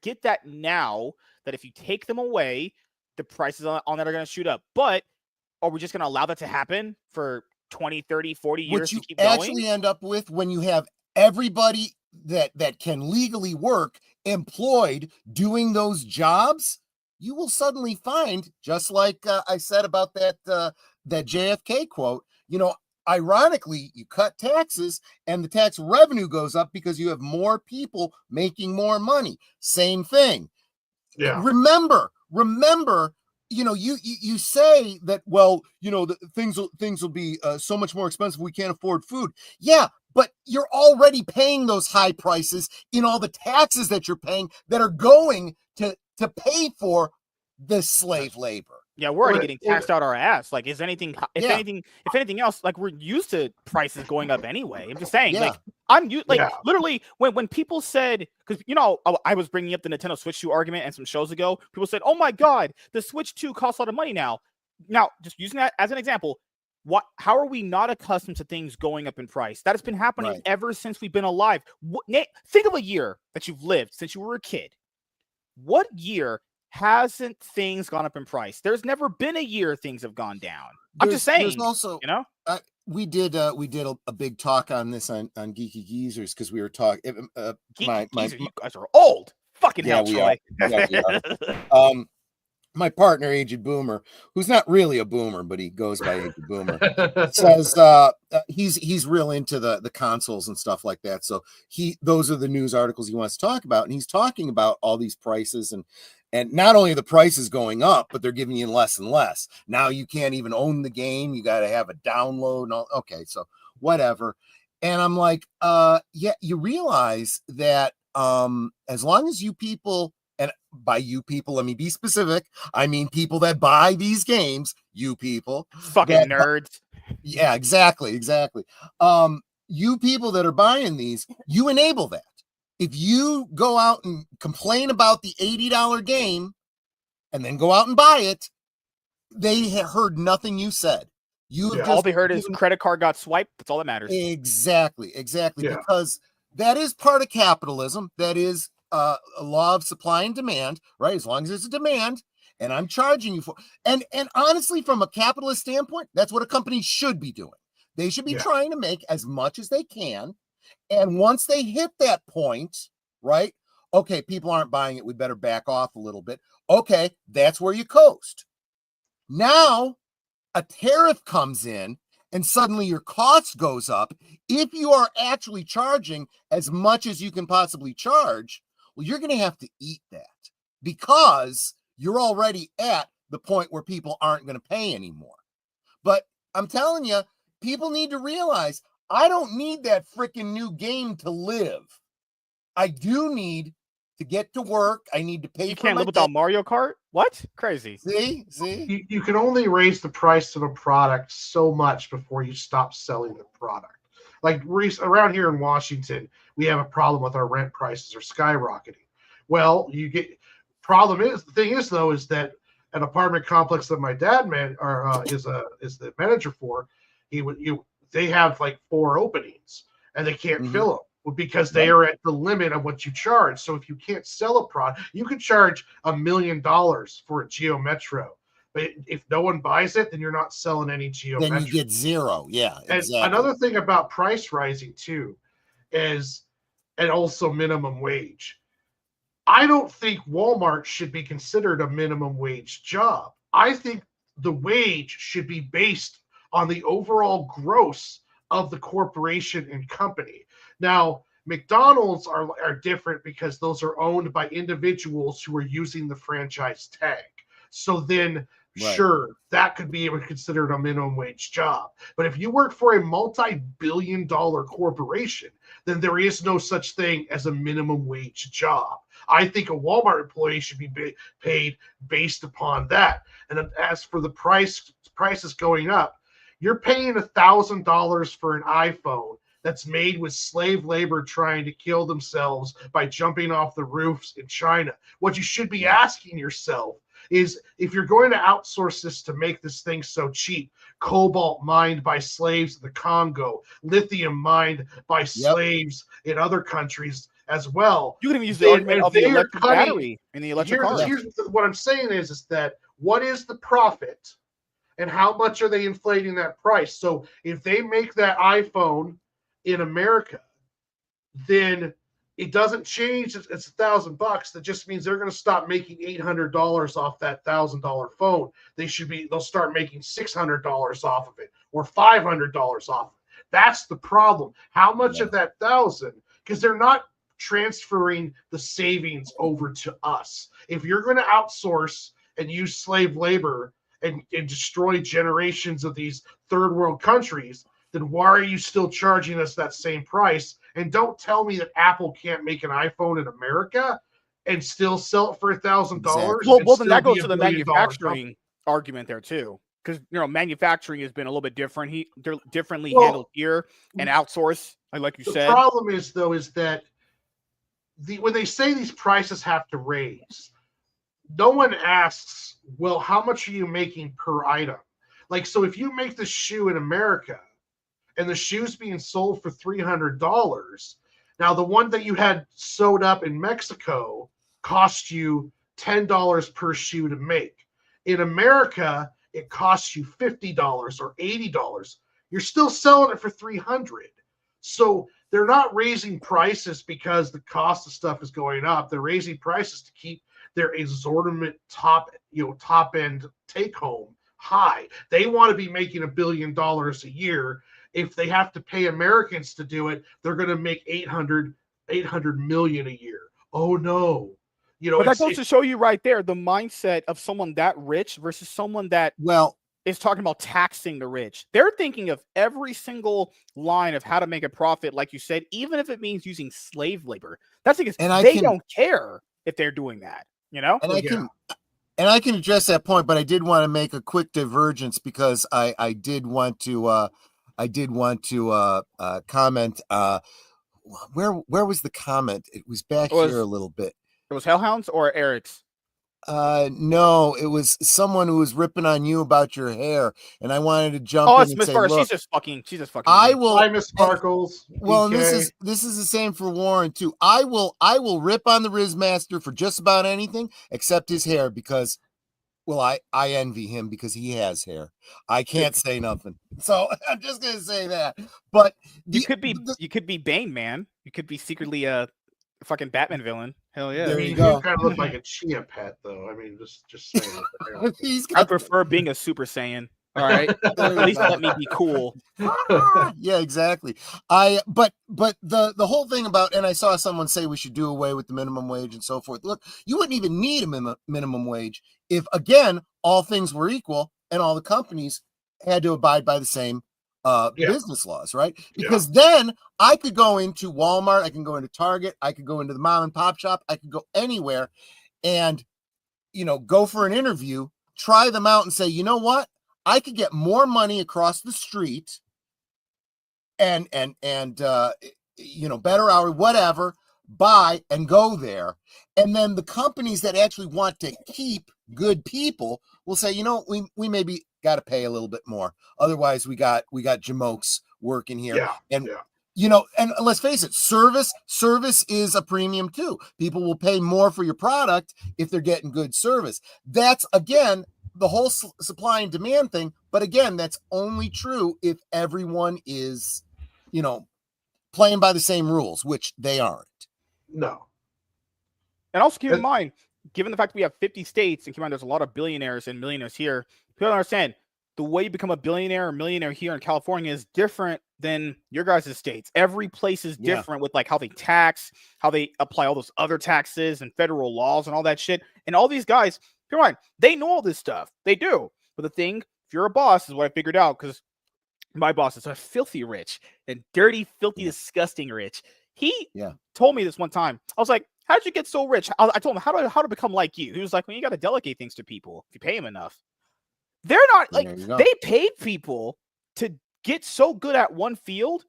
get that now, that if you take them away, the prices on that are going to shoot up. But are we just going to allow that to happen for 20, 30, 40 years? What you to keep going? actually end up with when you have everybody that can legally work employed doing those jobs, you will suddenly find, just like I said about that JFK quote, ironically, you cut taxes and the tax revenue goes up because you have more people making more money. Same thing. Yeah. Remember, you say that, well, the things will be so much more expensive. We can't afford food. Yeah, but you're already paying those high prices in all the taxes that you're paying that are going to pay for this slave labor. Yeah, we're already getting taxed out our ass. Like, if anything else, like we're used to prices going up anyway. I'm just saying, literally when people said, because I was bringing up the Nintendo Switch 2 argument and some shows ago, people said, "Oh my God, the Switch 2 costs a lot of money now." Now, just using that as an example, how are we not accustomed to things going up in price? That has been happening ever since we've been alive. Think of a year that you've lived since you were a kid. What year hasn't things gone up in price? There's never been a year things have gone down. I'm just There's saying, also, you know, we did a big talk on this on Geeky Geezers because we were talking. Geeky Geezer, you guys are old. Fucking Yeah, hell, we Troy. are. Yeah, we are. My partner, Aged Boomer, who's not really a boomer, but he goes by Aged Boomer, says he's real into the consoles and stuff like that. So those are the news articles he wants to talk about, and he's talking about all these prices and not only the prices going up, but they're giving you less and less. Now you can't even own the game; you got to have a download. And all. Okay, so whatever. And I'm like, yeah, you realize that as long as you people. And by you people, let me be specific. I mean people that buy these games, you people. Fucking nerds. Yeah, exactly. You people that are buying these, you enable that. If you go out and complain about the $80 game and then go out and buy it, they heard nothing you said. All they heard is credit card got swiped. That's all that matters. Exactly. Yeah. Because that is part of capitalism. That is a law of supply and demand, right? As long as there's a demand and I'm charging you for, and honestly, from a capitalist standpoint, that's what a company should be doing. They should be trying to make as much as they can. And once they hit that point, right? Okay, people aren't buying it. We better back off a little bit. Okay, that's where you coast. Now a tariff comes in and suddenly your cost goes up. If you are actually charging as much as you can possibly charge, well, you're going to have to eat that because you're already at the point where people aren't going to pay anymore. But I'm telling you, people need to realize I don't need that freaking new game to live. I do need to get to work. I need to pay. You can't live without Mario Kart? What? Crazy. See? You can only raise the price of a product so much before you stop selling the product. Like around here in Washington, we have a problem with our rent prices are skyrocketing. Well, the thing is though, is that an apartment complex that my dad is the manager for, they have like 4 openings and they can't fill them. Because they are at the limit of what you charge. So if you can't sell a product, you could charge $1 million for a Geo Metro. But if no one buys it, then you're not selling any Geo Metro. Then you get zero. Yeah, exactly. And another thing about price rising too is, and also minimum wage. I don't think Walmart should be considered a minimum wage job. I think the wage should be based on the overall gross of the corporation and company. Now, McDonald's are different because those are owned by individuals who are using the franchise tag. So then, sure, that could be considered a minimum wage job. But if you work for a multi-billion-dollar corporation, then there is no such thing as a minimum wage job. I think a Walmart employee should be paid based upon that. And as for the prices going up, you're paying $1,000 for an iPhone that's made with slave labor trying to kill themselves by jumping off the roofs in China. What you should be asking yourself is, if you're going to outsource this to make this thing so cheap, cobalt mined by slaves in the Congo, lithium mined by slaves in other countries as well. You can even use the argument of the electric battery in the electric car. Here's what I'm saying is that what is the profit and how much are they inflating that price? So if they make that iPhone in America, then it doesn't change. It's $1,000. That just means they're going to stop making $800 off that $1,000 phone. They'll start making $600 off of it or $500 off of it. That's the problem. How much of that 1,000? Because they're not transferring the savings over to us. If you're going to outsource and use slave labor and destroy generations of these third world countries, then why are you still charging us that same price? And don't tell me that Apple can't make an iPhone in America and still sell it for $1,000. Exactly. Well, then that goes to the manufacturing argument there too, because manufacturing has been a little bit different. They're differently handled here and outsourced, like you said. The problem is though, is that when they say these prices have to raise, no one asks, well, how much are you making per item? Like, so if you make the shoe in America, and the shoe's being sold for $300. Now, the one that you had sewed up in Mexico cost you $10 per shoe to make. In America, it costs you $50 or $80. You're still selling it for $300. So they're not raising prices because the cost of stuff is going up. They're raising prices to keep their exorbitant top end take home high. They want to be making $1 billion a year. If they have to pay Americans to do it, they're going to make 800 million a year. Oh no. But that goes to show you right there the mindset of someone that rich versus someone that is talking about taxing the rich. They're thinking of every single line of how to make a profit, like you said, even if it means using slave labor. That's because they don't care if they're doing that, And I can address that point, but I did want to make a quick divergence because I did want to comment. Where was the comment? It was back here a little bit. It was Hellhounds or Eric's? No, it was someone who was ripping on you about your hair, and I wanted to jump in and Miss say, Sparkles. look, She's just fucking. I will. Hi, Miss Sparkles. Well, and this is the same for Warren too. I will rip on the Riz Master for just about anything except his hair because, well, I envy him because he has hair. I can't say nothing, so I'm just gonna say that. But you could be Bane, man. You could be secretly a fucking Batman villain. Hell yeah. There you go. You kind of look like a chia pet, though. I mean, just saying. I prefer being a Super Saiyan. All right. At least let me be cool. Yeah, exactly. But the whole thing about, and I saw someone say we should do away with the minimum wage and so forth. Look, you wouldn't even need a minimum wage if, again, all things were equal and all the companies had to abide by the same business laws, right? Because then I could go into Walmart, I can go into Target, I could go into the mom and pop shop, I could go anywhere and, go for an interview, try them out and say, you know what? I could get more money across the street and better hour, whatever, buy and go there. And then the companies that actually want to keep good people will say, we maybe got to pay a little bit more. Otherwise we got jamokes working here. And let's face it, service is a premium too. People will pay more for your product if they're getting good service. That's, again, the whole supply and demand thing. But again, that's only true if everyone is, playing by the same rules, which they aren't. No. And also keep in mind, given the fact that we have 50 states, and keep in mind there's a lot of billionaires and millionaires here, people don't understand the way you become a billionaire or millionaire here in California is different than your guys' states. Every place is different with like how they tax, how they apply all those other taxes and federal laws and all that shit. And all these guys, keep in mind, they know all this stuff. They do. But the thing, if you're a boss, is what I figured out, because my boss is a filthy rich and dirty, filthy, disgusting rich. He told me this one time. I was like, how did you get so rich? I told him, how to become like you? He was like, well, you got to delegate things to people if you pay them enough. They're not like, they paid people to get so good at one field.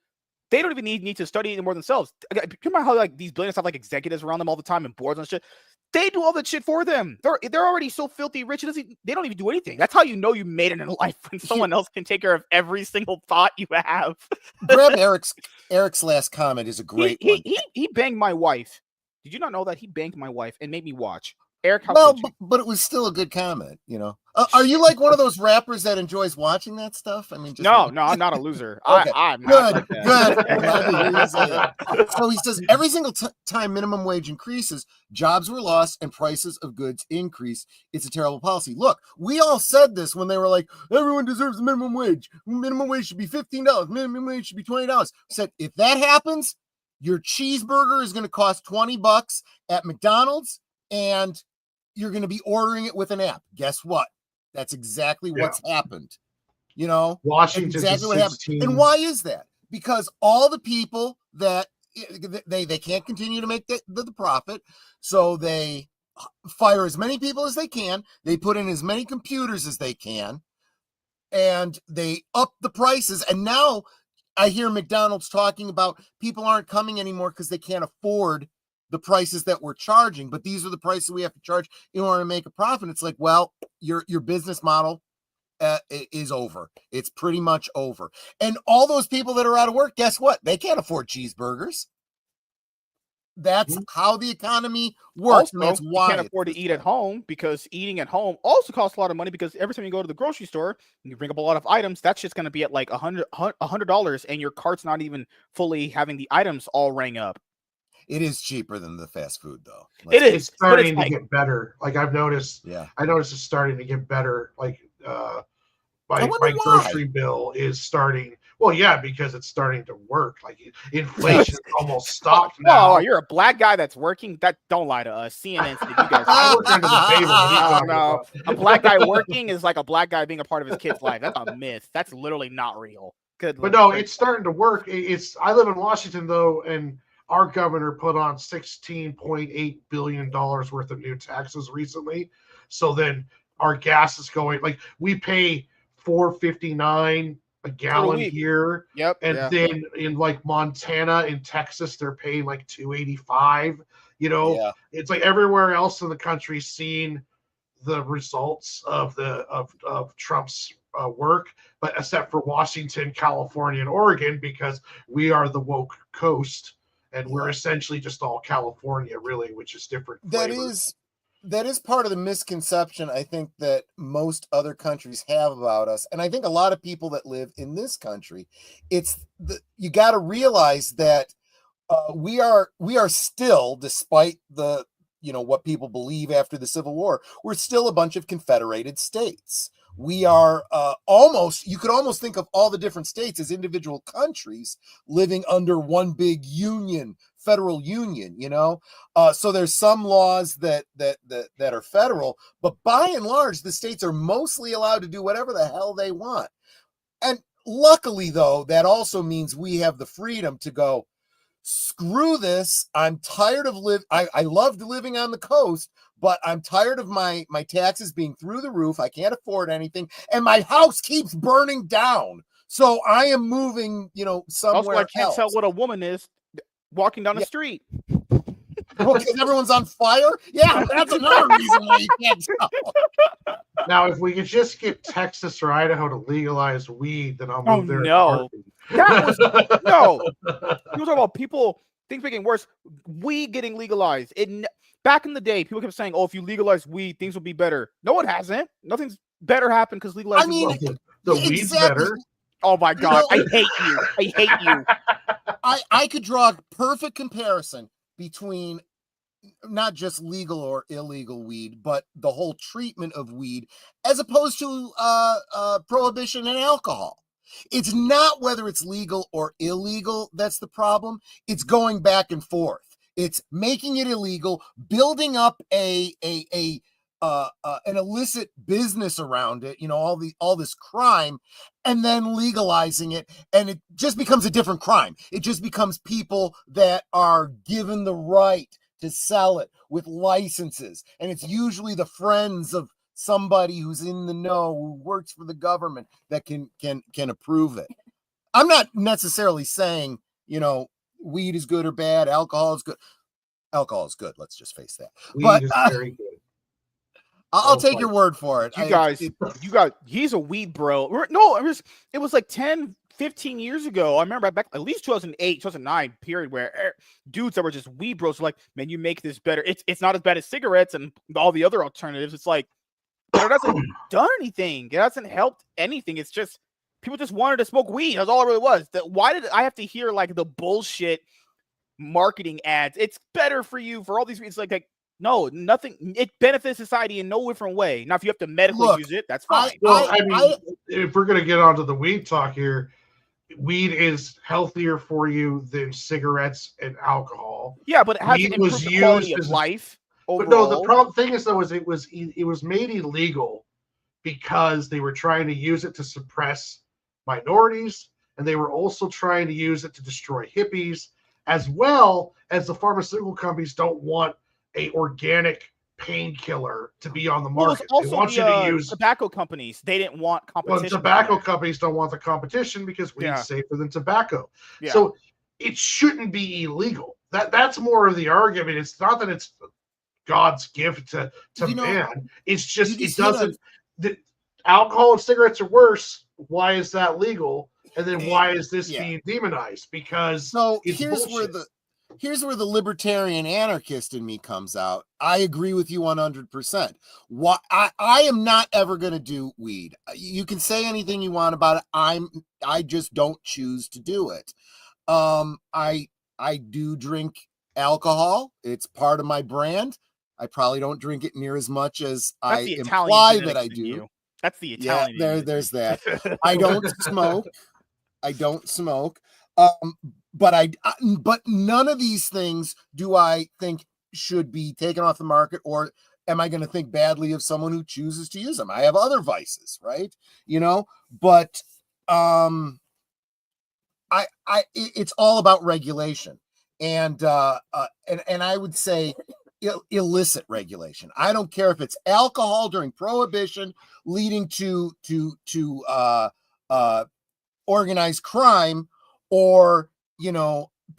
They don't even need to study it more themselves. Remember how like these billionaires have like executives around them all the time and boards and shit? They do all that shit for them. They're already so filthy rich. They don't even do anything. That's how you know you made it in life, when someone else can take care of every single thought you have. Grab Eric's last comment is a great one. He banged my wife. Did you not know that he banged my wife and made me watch? Eric, how well, but it was still a good comment, Are you like one of those rappers that enjoys watching that stuff? I mean, no, I'm not a loser. Okay. I'm not like that. Good. So he says every single time minimum wage increases, jobs were lost and prices of goods increase. It's a terrible policy. Look, we all said this when they were like, everyone deserves a minimum wage. Minimum wage should be $15. Minimum wage should be $20. Said if that happens, your cheeseburger is going to cost $20 at McDonald's, and you're going to be ordering it with an app. Guess what? That's exactly what's happened. Washington, exactly what happened. And why is that? Because all the people that they can't continue to make the profit, so they fire as many people as they can. They put in as many computers as they can, and they up the prices. And now I hear McDonald's talking about people aren't coming anymore because they can't afford the prices that we're charging, but these are the prices we have to charge in order to make a profit. It's like, well, your business model is over. It's pretty much over. And all those people that are out of work, guess what? They can't afford cheeseburgers. that's how the economy works. And that's Also, you why can't afford to eat at home because eating at home also costs a lot of money because every time you go to the grocery store and you bring up a lot of items, that's just going to be at like $100 and your cart's not even fully having the items all rang up. It is cheaper than the fast food, though. It is, It's but it's starting to get better. Like I've noticed. Yeah. I noticed it's starting to get better. Like I my wonder why. grocery bill is starting. Well, yeah, because it's starting to work. Like inflation almost stopped now. Oh, you're a black guy that's working. That don't lie to us. CNN said you guys. I work under the table. What are you talking no, about? a black guy working is like a black guy being a part of his kid's life. That's a myth. That's literally not real. Good. But no, it's starting to work. It's. I live in Washington though, and our governor put on $16.8 billion worth of new taxes recently. So then our gas is going, like we pay $4.59 a gallon here. Yep. And then in like Montana and Texas, they're paying like $2.85. It's like everywhere else in the country seeing the results of Trump's work, but except for Washington, California, and Oregon, because we are the woke coast. And we're essentially just all California, really, which is different flavors. That is part of the misconception I think that most other countries have about us. And I think a lot of people that live in this country, you got to realize that we are still, despite the, what people believe after the Civil War, we're still a bunch of confederated states. We are you could almost think of all the different states as individual countries living under one big union, federal union, so there's some laws that are federal, but by and large, the states are mostly allowed to do whatever the hell they want. And luckily, though, that also means we have the freedom to go, screw this. I'm tired of I loved living on the coast, but I'm tired of my taxes being through the roof. I can't afford anything, and my house keeps burning down. So I am moving, somewhere also, I can't tell else. what a woman is walking down the street. Well, because everyone's on fire? Yeah, that's another reason why you can't tell. Now, if we could just get Texas or Idaho to legalize weed, then I'll move there. No. That was no. You talk about things making worse. Weed getting legalized. Back in the day, people kept saying, "Oh, if you legalize weed, things will be better." No, it hasn't. Nothing's better happened because legalizing. The weed's better. Oh my god, I hate you. I hate you. I could draw a perfect comparison between not just legal or illegal weed, but the whole treatment of weed as opposed to prohibition and alcohol. It's not whether it's legal or illegal that's the problem. It's going back and forth. It's making it illegal, building up an illicit business around it, all this crime, and then legalizing it, and it just becomes a different crime. It just becomes people that are given the right to sell it with licenses, and it's usually the friends of somebody who's in the know, who works for the government, that can approve it. I'm not necessarily saying, weed is good or bad, alcohol is good. Alcohol is good, let's just face that. Weed is very good. I'll take your word for it. You guys, he's a weed bro. No, it was like 10, 15 years ago. I remember back at least 2008, 2009 period where dudes that were just weed bros were like, man, you make this better. It's not as bad as cigarettes and all the other alternatives. It's like, but it hasn't done anything. It hasn't helped anything. It's just people just wanted to smoke weed. That's all it really was. Why did I have to hear like the bullshit marketing ads? It's better for you for all these reasons. Like no, nothing. It benefits society in no different way. Now, if you have to medically use it, that's fine. If we're gonna get onto the weed talk here, weed is healthier for you than cigarettes and alcohol. Yeah, but it hasn't improved the quality of life. Overall. But no, the problem thing is though, it was made illegal because they were trying to use it to suppress minorities, and they were also trying to use it to destroy hippies, as well as the pharmaceutical companies don't want a organic painkiller to be on the market. Also, they want you to use tobacco companies. They didn't want competition. Well, tobacco companies don't want the competition because weed's safer than tobacco. Yeah. So it shouldn't be illegal. That's more of the argument. It's not that it's God's gift to man. It's just it doesn't. Alcohol and cigarettes are worse. Why is that legal? And then why is this being demonized? Because so it's here's bullshit. here's where the libertarian anarchist in me comes out. I agree with you 100%. What I am not ever going to do weed. You can say anything you want about it. I just don't choose to do it. I do drink alcohol. It's part of my brand. I probably don't drink it near as much as That's I the imply Italian that I genetics in do. you. That's the Italian. Yeah, in you. there's that. I don't smoke. I don't smoke. But none of these things do I think should be taken off the market, or am I going to think badly of someone who chooses to use them? I have other vices, right? You know, but it's all about regulation, and I would say illicit regulation. I don't care if it's alcohol during Prohibition, leading to organized crime, or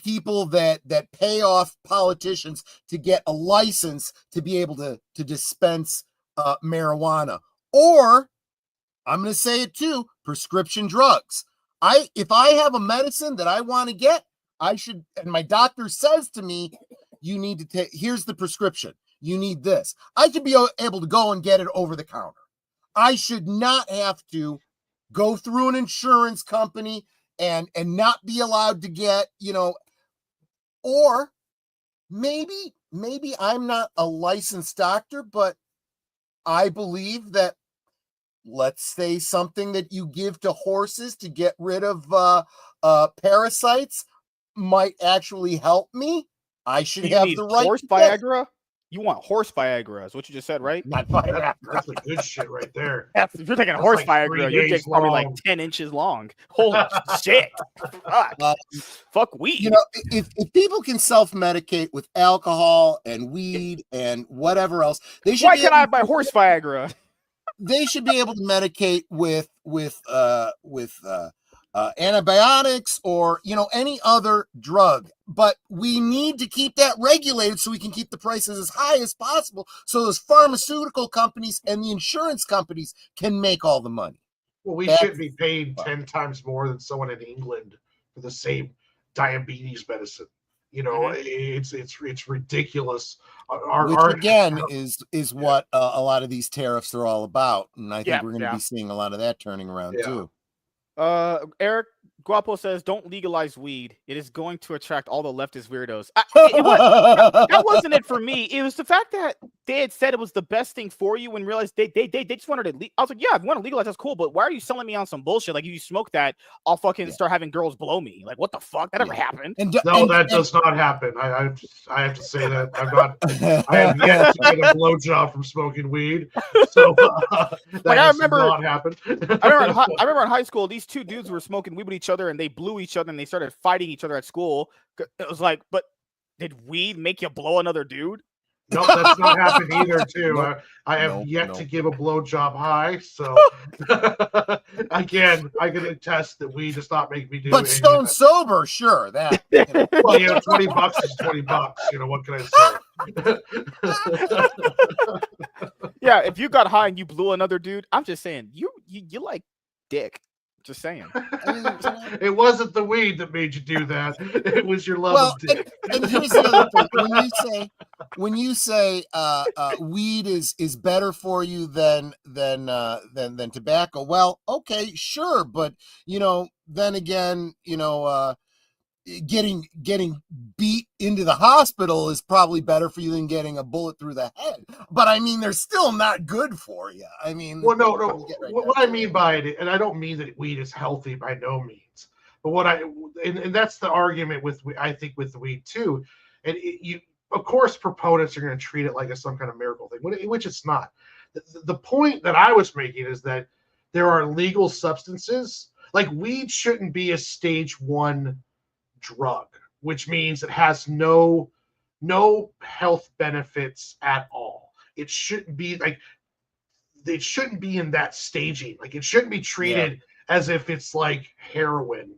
people that pay off politicians to get a license to be able to dispense marijuana, or I'm going to say it too, prescription drugs. If I have a medicine that I want to get, I should, and my doctor says to me, you need to take, here's the prescription. You need this. I should be able to go and get it over the counter. I should not have to go through an insurance company and not be allowed to get, or maybe I'm not a licensed doctor, but I believe that, let's say, something that you give to horses to get rid of parasites might actually help me. I should have the right horse Viagra. You want horse Viagra, is what you just said, right? Not Viagra. That's the good shit right there. If you're taking horse like Viagra, your dick's probably like 10 inches long. Holy shit. Fuck weed. If people can self-medicate with alcohol and weed and whatever else, they should. Why can't I buy horse Viagra? They should be able to medicate with antibiotics, or any other drug. But we need to keep that regulated so we can keep the prices as high as possible, so those pharmaceutical companies and the insurance companies can make all the money. Well, we shouldn't be paid 10 times more than someone in England for the same diabetes medicine. It's ridiculous. Which again is what a lot of these tariffs are all about, and I think we're going to be seeing a lot of that turning around too. Eric Guapo says, "Don't legalize weed. It is going to attract all the leftist weirdos." That wasn't it for me. It was the fact that they had said it was the best thing for you, and realized they just wanted to. I was like, yeah, if you want to legalize, that's cool. But why are you selling me on some bullshit? Like, if you smoke that, I'll fucking start having girls blow me. Like, what the fuck? That never happened. That does not happen. I have to say that I have yet to get a blowjob from smoking weed. So that I remember not happened. I remember in high school, these two dudes were smoking weed with each other, and they blew each other, and they started fighting each other at school. It was like, but did weed make you blow another dude? No, that's not happened either, too. Nope. I have yet to give a blowjob high, so again, I can attest that weed does not make me do. But stone sober, sure, that. Well, $20 is $20. What can I say? Yeah, if you got high and you blew another dude, I'm just saying, you like dick. Just saying. It wasn't the weed that made you do that. It was your love of dick. And here's the other thing. When you say weed is better for you than tobacco, well, okay, sure, but then again, getting beat into the hospital is probably better for you than getting a bullet through the head. But I mean, they're still not good for you. I mean, well, no. What I mean by it, and I don't mean that weed is healthy by no means, but and that's the argument with weed too. And of course, proponents are going to treat it like it's some kind of miracle thing, which it's not. The point that I was making is that there are legal substances, like weed shouldn't be a stage 1 drug, which means it has no health benefits at all. It shouldn't be in that staging. Like, it shouldn't be treated as if it's like heroin,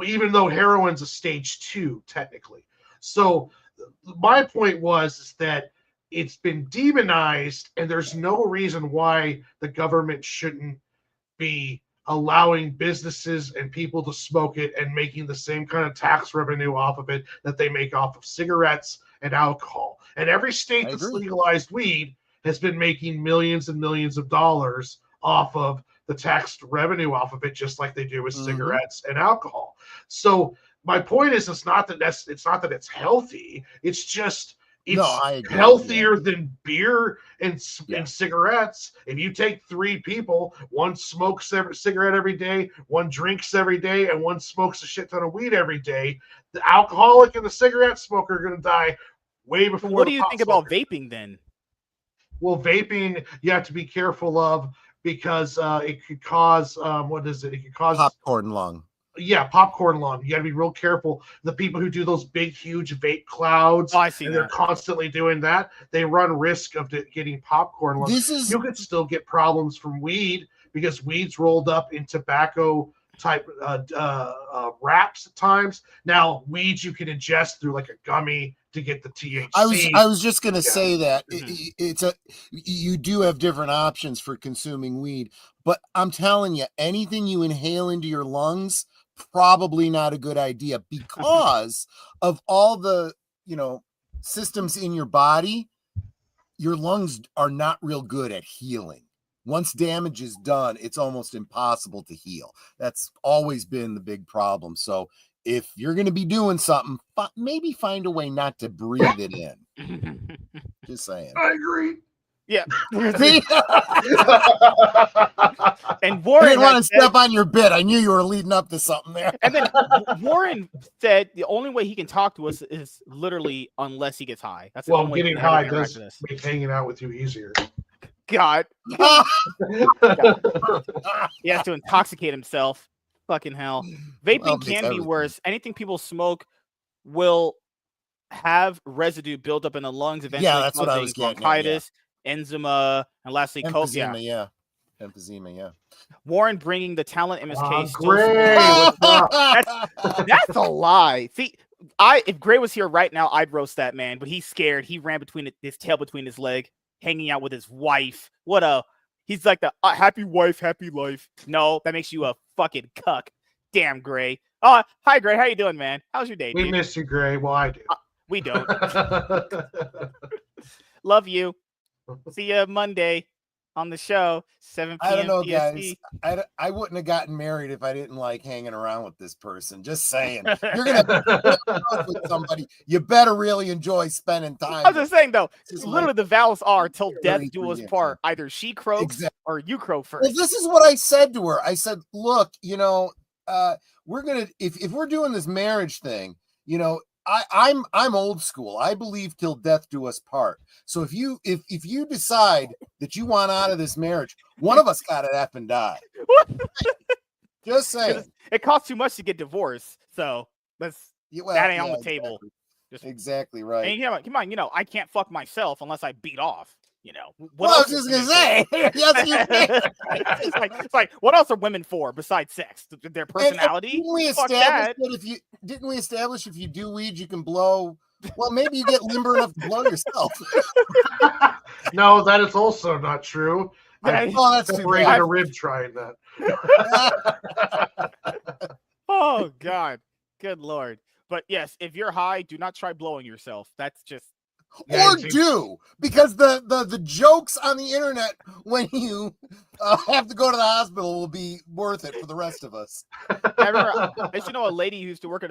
even though heroin's a stage 2 technically. So my point is that it's been demonized, and there's no reason why the government shouldn't be allowing businesses and people to smoke it and making the same kind of tax revenue off of it that they make off of cigarettes and alcohol. And every state I that's agree. legalized weed has been making millions and millions of dollars off of the tax revenue off of it, just like they do with cigarettes and alcohol. So my point is, it's not that it's healthy. It's just I agree. healthier than beer and Yeah. cigarettes. If you take 3 people, one smokes every cigarette every day, one drinks every day, and one smokes a shit ton of weed every day, the alcoholic and the cigarette smoker are going to die way before. What do you pot think about smoker. vaping then? Well, vaping you have to be careful of because it could cause what is it? It could cause Popcorn lung. Yeah, popcorn lung. You got to be real careful. The people who do those big, huge vape clouds, I see and that. they're constantly doing that, they run risk of getting popcorn lung. You could still get problems from weed because weed's rolled up in tobacco type wraps at times. Now, weeds you can ingest through like a gummy to get the THC. I was just gonna say that you do have different options for consuming weed, but I'm telling you, anything you inhale into your lungs, probably not a good idea because of all the systems in your body. Your lungs are not real good at healing. Once damage is done, it's almost impossible to heal. That's always been the big problem. So if you're going to be doing something, maybe find a way not to breathe it in. Just saying. I agree. Yeah. And I Warren didn't want to step on your bit. I knew you were leading up to something there. And then Warren said the only way he can talk to us is literally unless he gets high. That's the only way getting he can ever high interact does with us. make hanging out with you easier. God. He has to intoxicate himself. Fucking hell. Vaping can be worse. Anything people smoke will have residue built up in the lungs, eventually that's what I was causing getting bronchitis, eczema, and lastly, emphysema. Emphysema. Yeah. Warren bringing the talent MSK. Gray. That's a lie. See, if Gray was here right now, I'd roast that man, but he's scared. He ran between his tail between his leg, hanging out with his wife. He's like the happy wife, happy life. No, that makes you a fucking cuck. Damn, Gray. Oh, hi, Gray. How you doing, man? How's your day, We dude? miss you, Gray. Well, I do. We don't. Love you. See you Monday on the show, 7 p.m. I don't know, PST. guys. I wouldn't have gotten married if I didn't like hanging around with this person. Just saying. You're going to with somebody. You better really enjoy spending time. I was just saying, though, Just literally the vows are till death Really do us for you. part. Either she croaks or you croak first. Well, this is what I said to her. I said, look, we're going to, if we're doing this marriage thing, I'm old school. I believe till death do us part. So if you decide that you want out of this marriage, one of us got to F and die. Just saying. It costs too much to get divorced, so that ain't on the table. Exactly right. And come on, I can't fuck myself unless I beat off. What I was just gonna say. Yes, you can. It's like, what else are women for besides sex? Their personality. Didn't we establish if you do weed, you can blow? Well, maybe you get limber enough to blow yourself. No, that is also not true. That's too bad. A rib trying that. Oh God, good Lord! But yes, if you're high, do not try blowing yourself. That's just. Or do, because the jokes on the internet when you have to go to the hospital will be worth it for the rest of us. I used to know a lady who used to work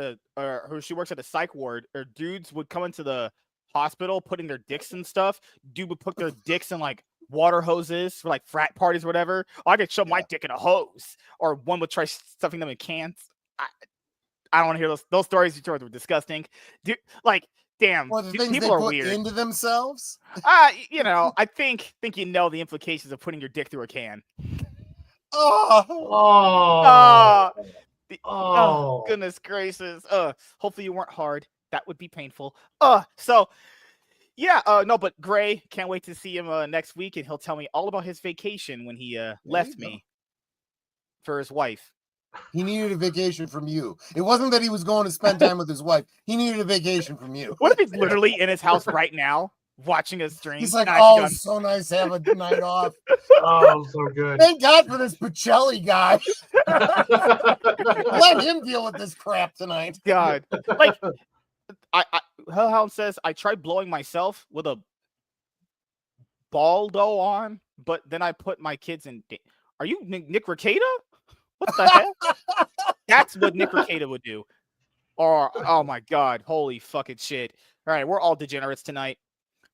she works at a psych ward, or dudes would come into the hospital putting their dicks and stuff. Dude would put their dicks in like water hoses for like frat parties or whatever. I could shove my dick in a hose, or one would try stuffing them in cans. I don't want to hear those stories. You were disgusting. Dude, damn, the things people they are put weird into themselves. I think the implications of putting your dick through a can. Oh, goodness gracious. Hopefully you weren't hard. That would be painful. So yeah, no, but Gray, can't wait to see him next week, and he'll tell me all about his vacation when he left me for his wife. He needed a vacation from you. It wasn't that he was going to spend time with his wife. He needed a vacation from you. What if he's literally in his house right now? watching a stream. He's like, Nicely oh, done. it's so nice to have a night off. Oh, so good. Thank God for this Pacelli guy. Let him deal with this crap tonight. God, like Hellhound says, I tried blowing myself with a Baldo on, but then I put my kids in. Are you Nick Rekieta? What the hell? That's what Nick Rekieta would do. Or oh my God, holy fucking shit! All right, we're all degenerates tonight,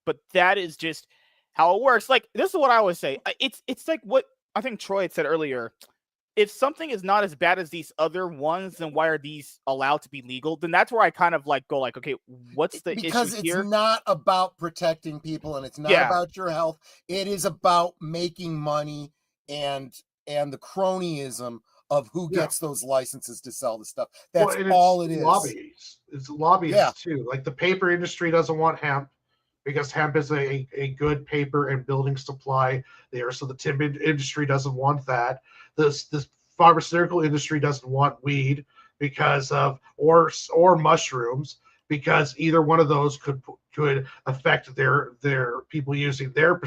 but that is just how it works. Like this is what I always say. It's like what I think Troy had said earlier. If something is not as bad as these other ones, then why are these allowed to be legal? Then that's where I kind of like go like, okay, what's the because issue here? It's not about protecting people and it's not about your health. It is about making money and the cronyism of who gets those licenses to sell the stuff. That's all it is. Lobbyists. It's lobbyists too. Like the paper industry doesn't want hemp because hemp is a good paper and building supply there. So the timber industry doesn't want that. This pharmaceutical industry doesn't want weed because of or mushrooms because either one of those could affect their people using their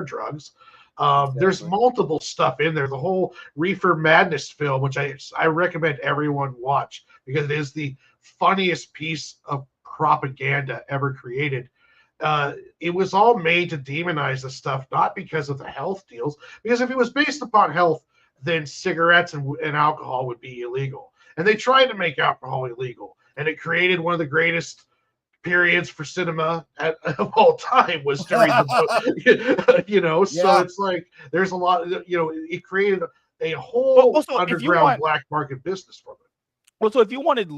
drugs. Exactly. There's multiple stuff in there. The whole Reefer Madness film, which I recommend everyone watch because it is the funniest piece of propaganda ever created. It was all made to demonize the stuff, not because of the health deals, because if it was based upon health, then cigarettes and alcohol would be illegal. And they tried to make alcohol illegal, and it created one of the greatest periods for cinema of all time was during the so it's like there's a lot of, it created a whole underground black market business from it. Well, so if you wanted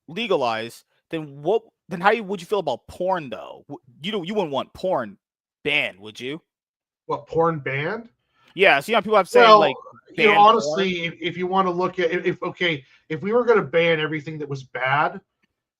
legalize, then how would you feel about porn though? You wouldn't want porn banned, would you? What, porn banned? Yeah, so people have saying like honestly, if you want to look at if we were going to ban everything that was bad,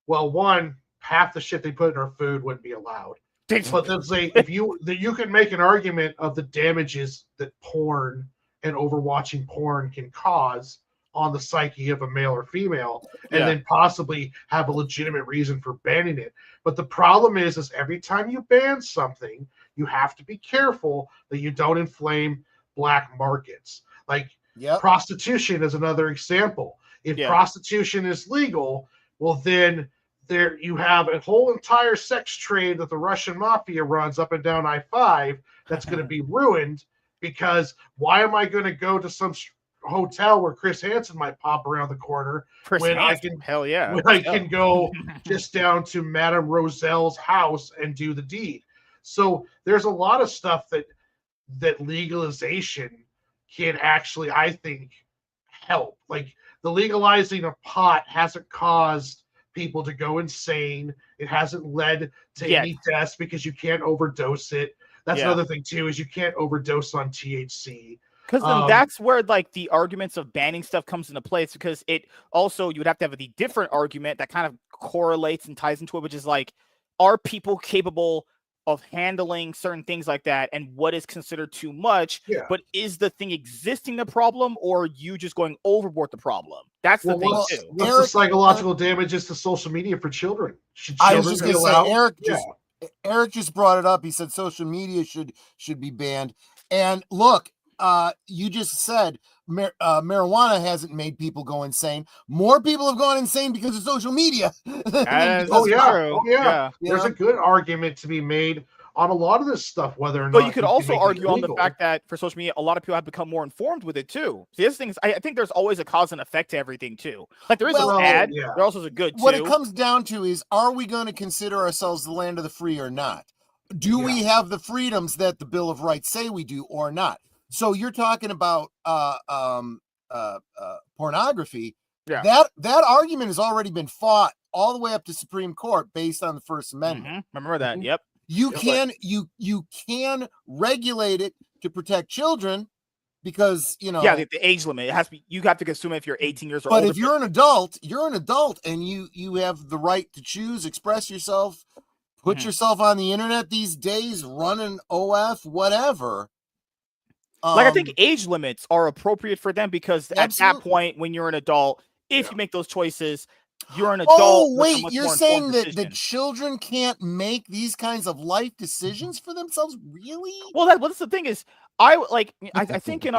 well, one, half the shit they put in our food wouldn't be allowed. But then say you can make an argument of the damages that porn and overwatching porn can cause on the psyche of a male or female, and then possibly have a legitimate reason for banning it. But the problem is every time you ban something, you have to be careful that you don't inflame black markets. Like prostitution is another example. If prostitution is legal, well then there you have a whole entire sex trade that the Russian mafia runs up and down I-5 that's going to be ruined because why am I going to go to some hotel where Chris Hansen might pop around the corner when I can go just down to Madame Roselle's house and do the deed. So there's a lot of stuff that legalization can actually, I think, help. Like the legalizing of pot hasn't caused people to go insane. It hasn't led to any deaths because you can't overdose it. That's another thing too, is you can't overdose on THC. Because then that's where like the arguments of banning stuff comes into place, because it also, you would have to have the different argument that kind of correlates and ties into it, which is like, are people capable of handling certain things like that, and what is considered too much? But is the thing existing the problem, or are you just going overboard the problem? That's the thing too. What's the psychological damages to social media for children? I was just going to say, Eric just brought it up. He said social media should be banned. And look, you just said marijuana hasn't made people go insane. More people have gone insane because of social media. There's a good argument to be made on a lot of this stuff, whether or not. But you could also argue on the fact that for social media, a lot of people have become more informed with it too. So this thing is, I think there's always a cause and effect to everything too. Like there is a bad, there also is a good too. What it comes down to is, are we going to consider ourselves the land of the free or not? Do we have the freedoms that the Bill of Rights say we do or not? So you're talking about pornography. That argument has already been fought all the way up to Supreme Court based on the First Amendment. Remember that? Yep. You can regulate it to protect children because the age limit, it has to be, you have to consume it if you're 18 years old. But if you're an adult, and you have the right to choose, express yourself, put yourself on the internet these days, run an OF, whatever. Like I think age limits are appropriate for them because at that point, when you're an adult, if you make those choices, You're an adult. Oh, with a wait, much you're more saying informed that the decision. children can't make these kinds of life decisions for themselves? Really? Well, that's the thing is, I think in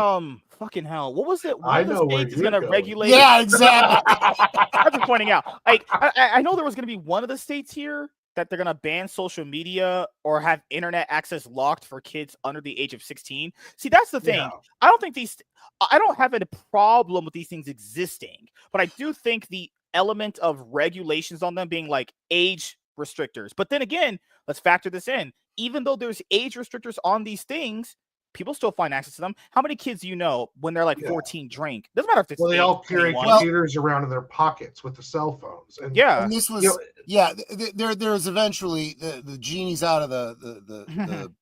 fucking hell, what was it? One I of the know where states is you're gonna going. regulate. Yeah, exactly. I'm just pointing out. Like, I know there was gonna be one of the states here that they're gonna ban social media or have internet access locked for kids under the age of 16. See, that's the thing. Yeah. I don't have a problem with these things existing, but I do think the element of regulations on them being like age restrictors. But then again, let's factor this in. Even though there's age restrictors on these things, people still find access to them. How many kids do you know when they're like 14 drink? Doesn't matter if it's Well, they all carry 21. computers around in their pockets with the cell phones. And Yeah. And this was there's eventually the genie's out of the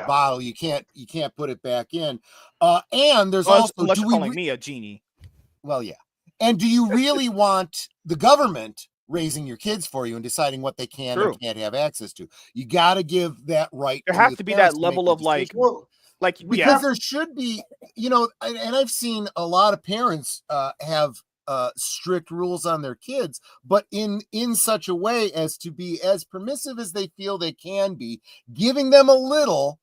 bottle. You can't put it back in. And there's also unless you're calling me a genie. Well, yeah. And do you really want the government raising your kids for you and deciding what they can and can't have access to? You got to give that right. There has to be that level of because there should be, and I've seen a lot of parents have strict rules on their kids, but in such a way as to be as permissive as they feel they can be, giving them a little,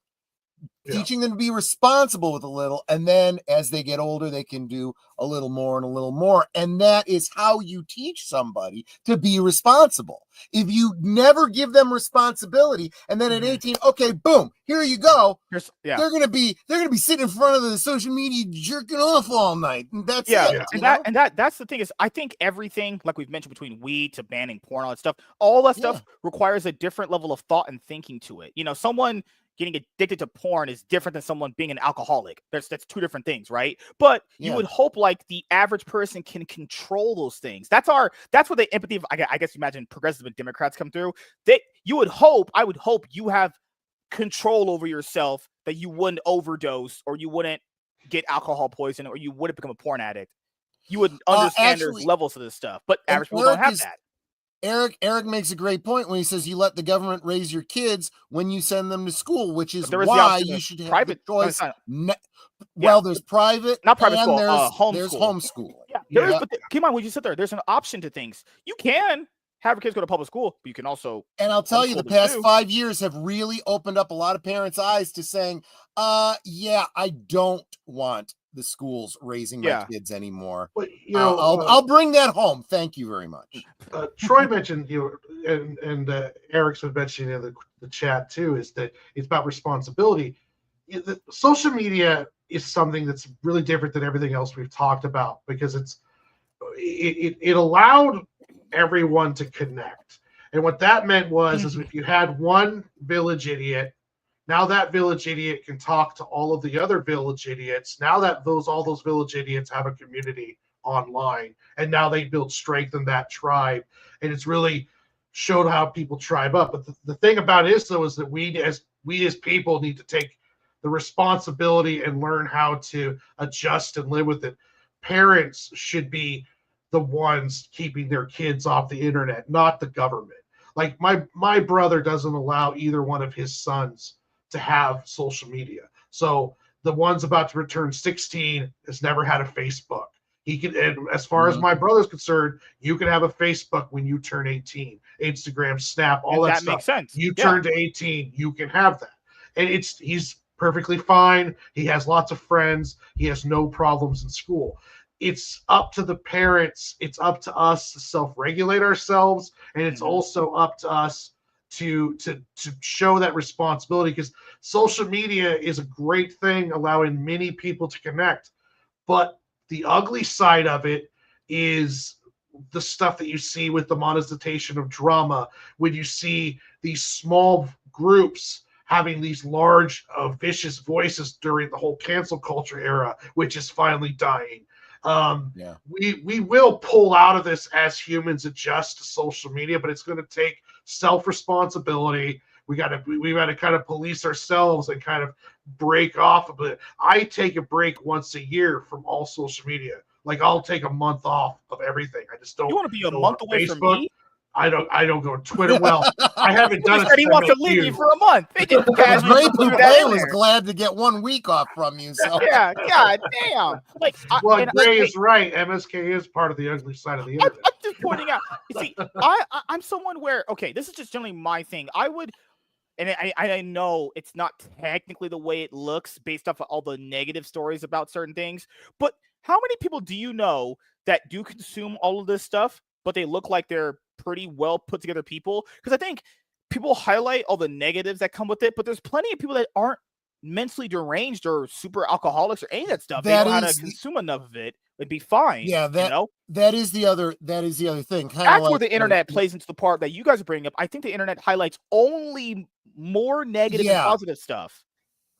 teaching them to be responsible with a little, and then as they get older, they can do a little more and a little more. And that is how you teach somebody to be responsible. If you never give them responsibility, and then at 18, okay, boom, here you go. They're gonna be sitting in front of the social media jerking off all night. And that's it. That's the thing is, I think everything, like we've mentioned, between weed to banning porn, all that stuff requires a different level of thought and thinking to it. Someone getting addicted to porn is different than someone being an alcoholic. That's two different things, right? But you would hope like the average person can control those things. That's where the empathy of, I guess, imagine progressives and Democrats come through. I would hope you have control over yourself, that you wouldn't overdose or you wouldn't get alcohol poisoning or you wouldn't become a porn addict. You would understand there's levels of this stuff, but average people don't have that. Eric makes a great point when he says you let the government raise your kids when you send them to school, which is why you should have private choice. There's private, not private school, there's homeschooling. There is, but keep in mind when you sit there, there's an option to things. You can have your kids go to public school, but you can also. And I'll tell you, the past 5 years have really opened up a lot of parents' eyes to saying, I don't want the schools raising my kids anymore. But, I'll bring that home. Thank you very much. Troy mentioned, and Eric's been mentioning in the chat too, is that it's about responsibility. The social media is something that's really different than everything else we've talked about, because it allowed everyone to connect. And what that meant was is if you had one village idiot, now that village idiot can talk to all of the other village idiots. Now that all those village idiots have a community online, and now they build strength in that tribe, and it's really showed how people tribe up. But the thing about it is, though, is that we as people need to take the responsibility and learn how to adjust and live with it. Parents should be the ones keeping their kids off the internet, not the government. Like my brother doesn't allow either one of his sons to have social media. So the one's about to return 16 has never had a Facebook. He can, and as far as my brother's concerned, you can have a Facebook when you turn 18, Instagram, Snap, all that stuff. Makes sense. You turn to 18, you can have that. And he's perfectly fine. He has lots of friends. He has no problems in school. It's up to the parents. It's up to us to self-regulate ourselves. And it's also up to us to show that responsibility, because social media is a great thing, allowing many people to connect. But the ugly side of it is the stuff that you see with the monetization of drama, when you see these small groups having these large, vicious voices during the whole cancel culture era, which is finally dying. We will pull out of this as humans, adjust to social media, but it's going to take self-responsibility. We got to kind of police ourselves and kind of break off of it. I take a break once a year from all social media. Like, I'll take a month off of everything. I just don't. You want to be a month away from me? I don't go to Twitter. Well, I haven't done He it said he since I wants to met leave you you. for a month. They just Great casually threw that in Poupée was there. glad to get 1 week off from you. So Yeah, god damn. Like, Well, and Gray hey, is right. MSK is part of the ugly side of the internet. I'm just pointing out. You see, I'm someone where, okay, this is just generally my thing. I would, and I know it's not technically the way it looks based off of all the negative stories about certain things, but how many people do you know that do consume all of this stuff, but they look like they're pretty well put together people? Because I think people highlight all the negatives that come with it, but there's plenty of people that aren't mentally deranged or super alcoholics or any of that stuff. They that know how to is consume enough of it and be fine. yeah, You know, that is the other thing. Kind of that's where like the internet plays into the part that you guys are bringing up. I think the internet highlights only more negative and Yeah. positive stuff.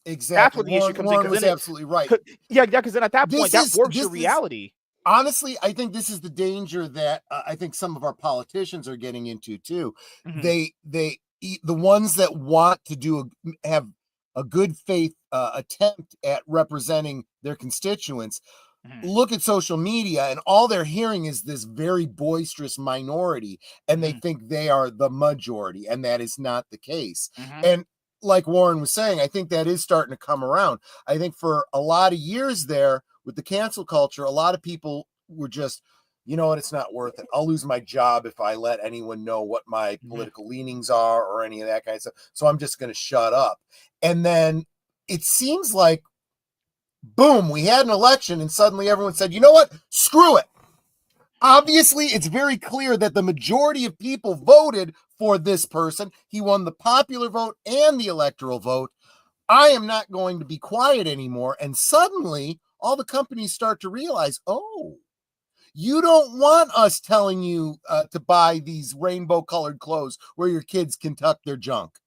That's exactly. where the issue comes in. Warren Because was then absolutely right. yeah, because then at that point, that warps your this is reality. honestly, I think this is the danger that I think some of our politicians are getting into too. Mhm. The ones that want to have a good faith attempt at representing their constituents Mhm. look at social media, and all they're hearing is this very boisterous minority, and they Mhm. think they are the majority, and that is not the case. Mhm. And like Warren was saying, I think that is starting to come around. I think for a lot of years there with the cancel culture, a lot of people were just, you know what, it's not worth it. I'll lose my job if I let anyone know what my Mhm. political leanings are or any of that kind of stuff. So I'm just going to shut up. And then it seems like, boom, we had an election and suddenly everyone said, you know what, screw it. Obviously, it's very clear that the majority of people voted for this person. He won the popular vote and the electoral vote. I am not going to be quiet anymore. And suddenly, all the companies start to realize, oh, you don't want us telling you to buy these rainbow colored clothes where your kids can tuck their junk.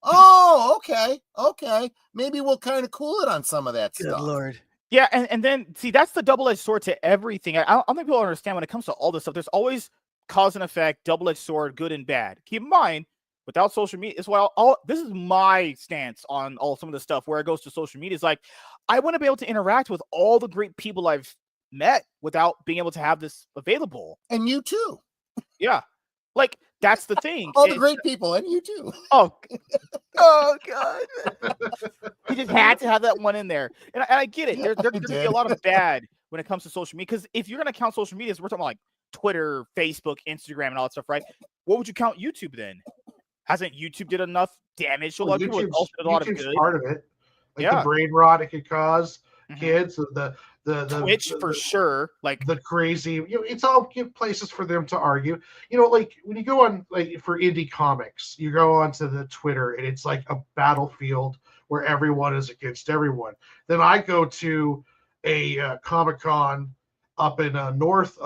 Oh, okay. Maybe we'll kind of cool it on some of that Good stuff. lord. Yeah, and then see, that's the double-edged sword to everything. I don't think people understand when it comes to all this stuff. There's always cause and effect, double-edged sword, good and bad. Keep in mind, without social media, it's why all this is my stance on all some of the stuff where it goes to social media. Is like, I want to be able to interact with all the great people I've met without being able to have this available. And you too. Yeah, like that's the thing. All the great people, and you too. Oh, oh god. He just had to have that one in there. And I get it. There's going to be a lot of bad when it comes to social media. Because if you're going to count social media, we're talking about like Twitter, Facebook, Instagram, and all that stuff, right? What would you count YouTube then? Hasn't YouTube did enough damage to a lot of people? It's also did a lot of YouTube's good. part of it. Like Yeah. the brain rot it could cause Mhm. kids, the Twitch for sure. Like the crazy, it's all places for them to argue. Like when you go on, like for indie comics, you go onto the Twitter and it's like a battlefield where everyone is against everyone. Then I go to a Comic-Con up in North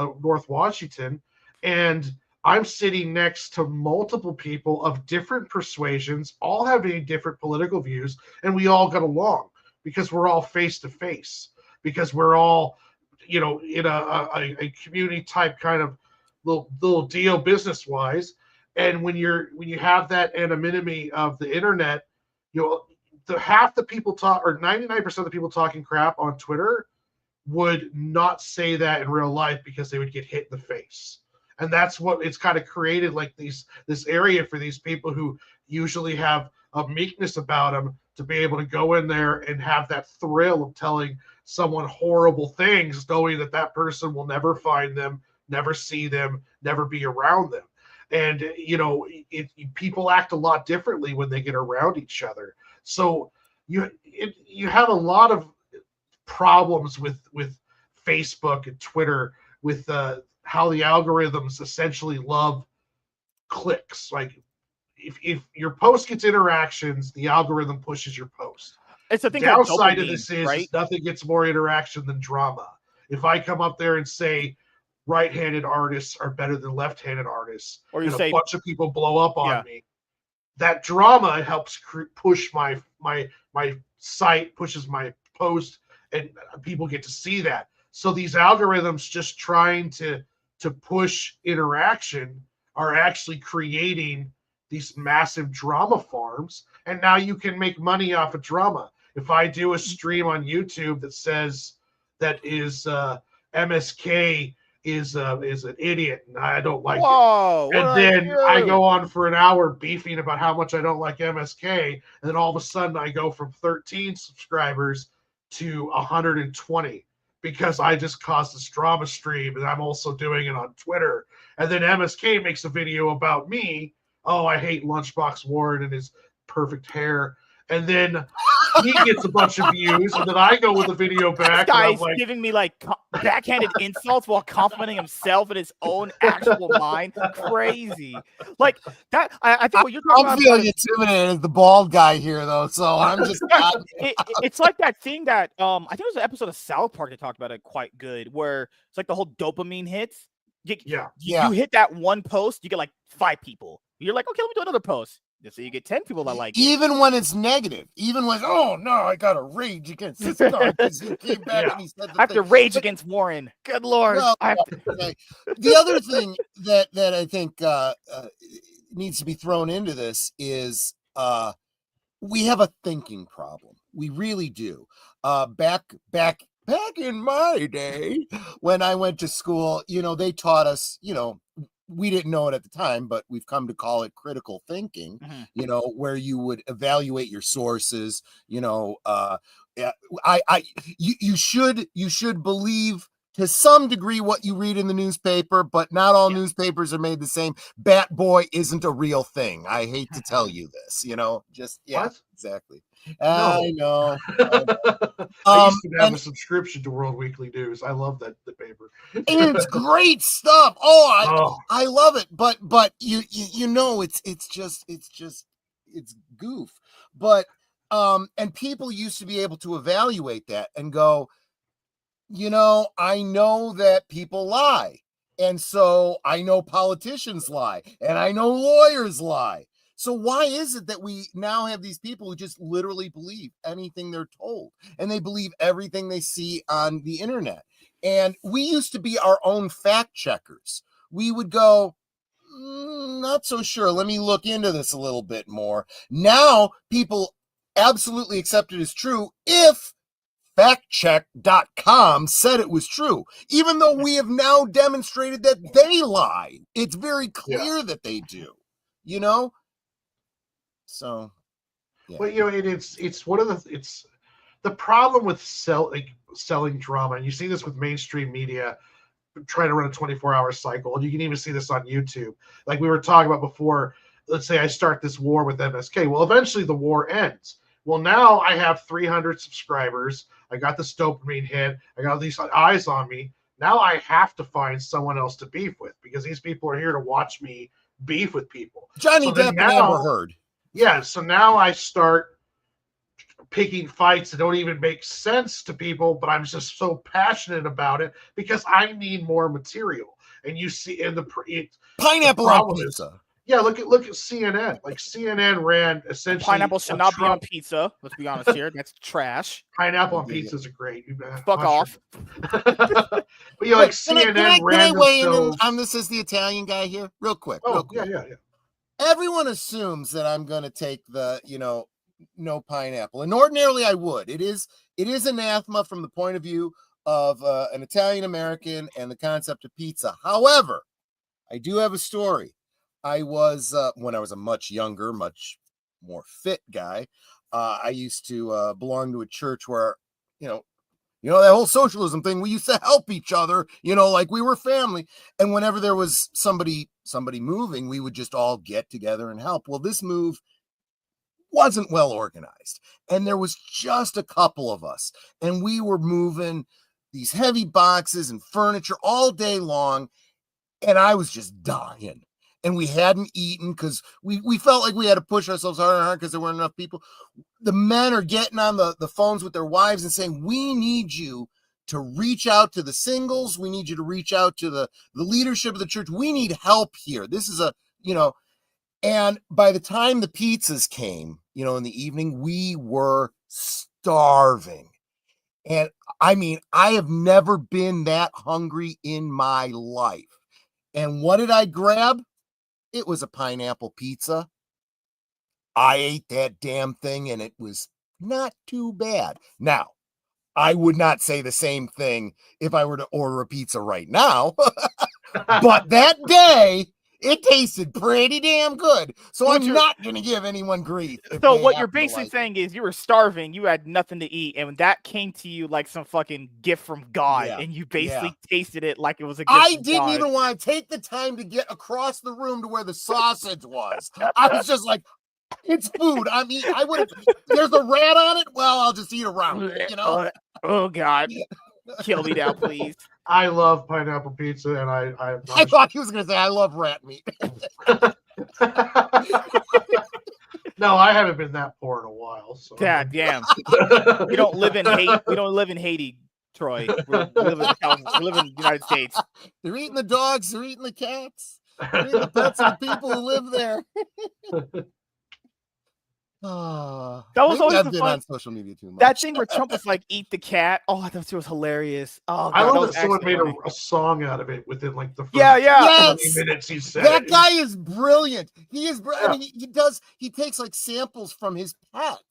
Washington, and I'm sitting next to multiple people of different persuasions, all having different political views, and we all get along because we're all face to face, because we're all, in a community type kind of little deal business wise. And when you have that anonymity of the internet, half the people talk, or 99% of the people talking crap on Twitter would not say that in real life because they would get hit in the face. And that's what it's kind of created, like this area for these people who usually have a meekness about them to be able to go in there and have that thrill of telling someone horrible things, knowing that that person will never find them, never see them, never be around them. And people act a lot differently when they get around each other. So you have a lot of problems with Facebook and Twitter with how the algorithms essentially love clicks. Like if your post gets interactions, the algorithm pushes your post. it's a The thing called downside of dopamine, this is right? nothing gets more interaction than drama. If I come up there and say right-handed artists are better than left-handed artists, Or you and a say, bunch of people blow up on yeah, me, that drama helps push my site, pushes my post, and people get to see that. So these algorithms just trying to push interaction are actually creating these massive drama farms, and now you can make money off of drama. If I do a stream on YouTube that says that is MSK is an idiot and I don't like it. Whoa! And then I go on for an hour beefing about how much I don't like MSK, and then all of a sudden I go from 13 subscribers to 120 because I just caused this drama stream, and I'm also doing it on Twitter. And then MSK makes a video about me. Oh, I hate Lunchbox Warren and his perfect hair. And then he gets a bunch of views, and then I go with a video back. This and I'm guy's like, giving me like backhanded insults while complimenting himself in his own actual mind. Crazy, like that. I think what you're talking I'm about. feeling intimidated as the bald guy here, though. So I'm just. It's like that thing that I think it was an episode of South Park that talked about it quite good, where it's like the whole dopamine hits. You hit that one post, you get like 5 people. You're like, okay, let me do another post. So you get 10 people that like even when it's negative, even when, oh no, I got to rage against this guy because he came back and he said I have to rage against Warren. Good Lord. Well, the other thing that I think needs to be thrown into this is we have a thinking problem. We really do. Back in my day when I went to school, they taught us, we didn't know it at the time, but we've come to call it critical thinking, where you would evaluate your sources, you should believe to some degree what you read in the newspaper, but not all newspapers are made the same. Bat Boy isn't a real thing. I hate to tell you this, what? Exactly. No. I know. I used to have a subscription to World Weekly News. I love the paper. It's great stuff. I love it. But it's goof. But and people used to be able to evaluate that and go, I know that people lie. And so I know politicians lie and I know lawyers lie. So why is it that we now have these people who just literally believe anything they're told and they believe everything they see on the internet? And we used to be our own fact checkers. We would go, not so sure. Let me look into this a little bit more. Now people absolutely accept it as true if factcheck.com said it was true, even though we have now demonstrated that they lie. It's very clear that they do, So, Well, it's one of it's the problem with selling drama, and you see this with mainstream media trying to run a 24-hour cycle, and you can even see this on YouTube. Like we were talking about before, let's say I start this war with MSK. Well, eventually the war ends. Well, now I have 300 subscribers. I got this dopamine hit. I got these eyes on me. Now I have to find someone else to beef with because these people are here to watch me beef with people. Johnny Depp never heard. Yeah, so now I start picking fights that don't even make sense to people, but I'm just so passionate about it because I need more material. And you see in pineapple on pizza. Look at CNN. Like CNN ran essentially pineapple should not be on pizza. Let's be honest here. That's trash. Pineapple on pizzas are great. Fuck off. But like CNN ran. Can I weigh in on this as the Italian guy here, real quick? Yeah. Everyone assumes that I'm going to take the, no pineapple, and ordinarily I would. It is anathema from the point of view of an Italian American and the concept of pizza. However, I do have a story. I was when I was a much younger, much more fit guy. I used to belong to a church where, that whole socialism thing. We used to help each other, like we were family. And whenever there was somebody moving, we would just all get together and help. Well, this move wasn't well organized, and there was just a couple of us, and we were moving these heavy boxes and furniture all day long, and I was just dying. And we hadn't eaten because we felt like we had to push ourselves harder and harder because there weren't enough people. The men are getting on the phones with their wives and saying, we need you to reach out to the singles. We need you to reach out to the leadership of the church. We need help here. This is and by the time the pizzas came, in the evening, we were starving. And I mean, I have never been that hungry in my life. And what did I grab? It was a pineapple pizza. I ate that damn thing and it was not too bad. Now, I would not say the same thing if I were to order a pizza right now. But that day, it tasted pretty damn good. So I'm not going to give anyone grief. So what you're basically saying is you were starving, you had nothing to eat, and that came to you like some fucking gift from God, and you basically tasted it like it was a gift I from didn't God. even want to take the time to get across the room to where the sausage was. I was just like, it's food. I mean, I would have. There's a rat on it. Well, I'll just eat around it, you know? Oh God. Kill me now, please. I love pineapple pizza, and I thought he was going to say I love rat meat. No, I haven't been that poor in a while. So. God damn. We don't live in Haiti. We don't live in Haiti, Troy. We live in the United States. They're eating the dogs. They're eating the cats. They're eating the pets of the people who live there. That was always been on social media too much. That thing where Trump was like, "Eat the cat." Oh, I thought it was hilarious. Oh, God, I love that someone made a song out of it within like the first 20 minutes he said that guy is brilliant. He is brilliant. I mean, he takes like samples from his pets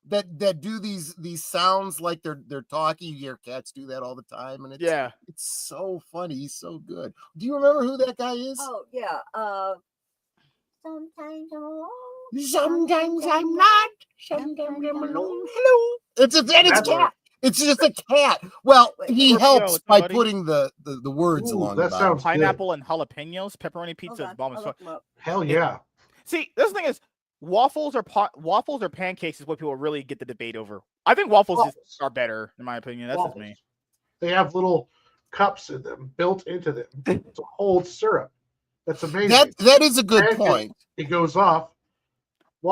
that do these sounds like they're talking. You hear cats do that all the time, and it's so funny. He's so good. Do you remember who that guy is? Oh yeah. Sometimes I'm alone. Sometimes I'm not. Sometimes I'm alone. Hello. It's a cat. It's just a cat. Well, he helps by putting the words along. That sounds pineapple and jalapenos, pepperoni pizza. Hell yeah. See, this thing is waffles or pancakes is what people really get the debate over. I think waffles are better, in my opinion. That's just me. They have little cups in them built into them to hold syrup. That's amazing. That is a good point. It goes off.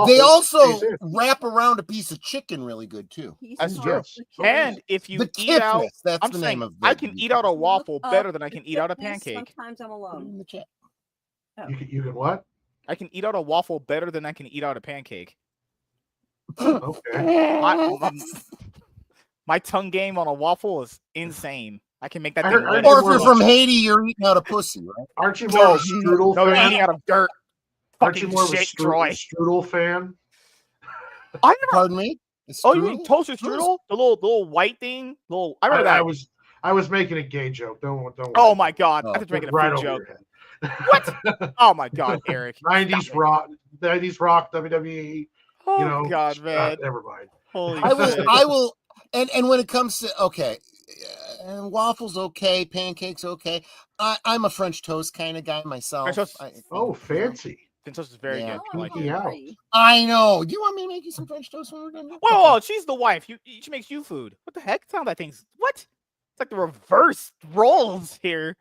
They also wrap around a piece of chicken really good too. That's true. And if you eat out, that's the name of it. I can eat out a waffle better than I can eat out a pancake. Sometimes I'm alone. You can what? I can eat out a waffle better than I can eat out a pancake. Okay. My tongue game on a waffle is insane. I can make that thing. Or if you're from Haiti, you're eating out of pussy, right? Aren't you more of a strudel fan? No, you're eating out of dirt. Aren't you more of a strudel fan? Pardon me? Oh, you mean toaster strudel? The little white thing? I remember that. I was making a gay joke. Don't. Oh my God! I was making a food joke. What? Oh my God, Eric! 90s rock, WWE. Oh God, man! Never mind. Holy I will. And when it comes to and waffles okay, pancakes okay. I'm a French toast kind of guy myself. Fancy. French toast is very good. I know. Do you want me to make you some French toast when we're done? Whoa, she's the wife. She makes you food. What the heck? It's not that thing's what? It's like the reverse roles here.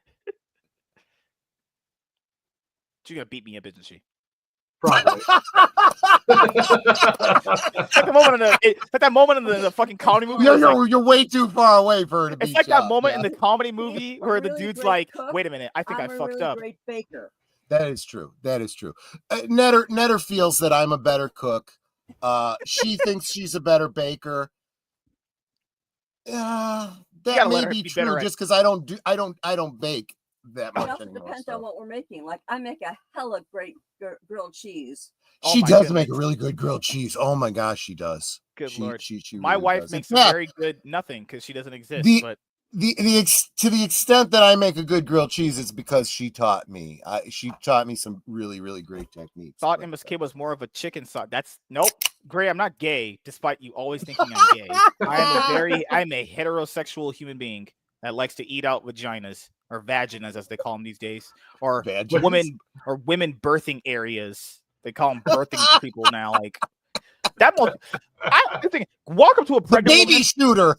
She's gonna beat me up, isn't she? Probably. It's like that moment in the fucking comedy movie. You're way too far away for her to beat you. It's like that moment in the comedy movie where the dude's like, "Wait a minute, I think I fucked up." Great baker. That is true. Netter feels that I'm a better cook. She thinks she's a better baker. That may be true just because I don't bake that much anymore. It depends on what we're making. Like I make a hella great grilled cheese. She does make a really good grilled cheese. Oh my gosh, she does. Good Lord. She my really wife does. makes a very good nothing because she doesn't exist. But to the extent that I make a good grilled cheese, it's because she taught me. She taught me some really, really great techniques. Thought MSK was more of a chicken sauce. That's nope. Gray, I'm not gay, despite you always thinking I'm gay. I'm a heterosexual human being that likes to eat out vaginas or vaginas, as they call them these days, or women birthing areas. They call them birthing people now. Like that. I think walk up to a pregnant baby shooter.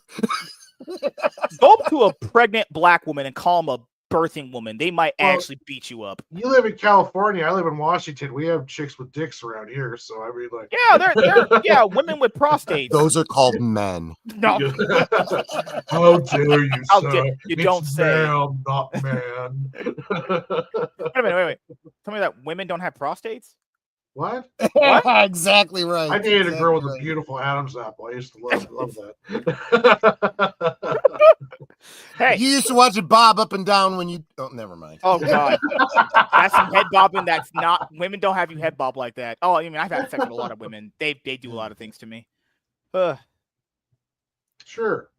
Go up to a pregnant black woman and call them a birthing woman. They might actually beat you up. You live in California. I live in Washington. We have chicks with dicks around here. So I mean, like, they're women with prostates. Those are called men. No. How dare you? How dare you? Don't say. Man, not man. Wait. Tell me that women don't have prostates. What? Exactly right. I dated a girl with a beautiful Adam's apple. I used to love that. Hey, you used to watch it bob up and down when you. Oh, never mind. Oh God, that's some head bobbing. That's not. Women don't have you head bob like that. Oh, I mean, I've had sex with a lot of women. They do a lot of things to me. Sure.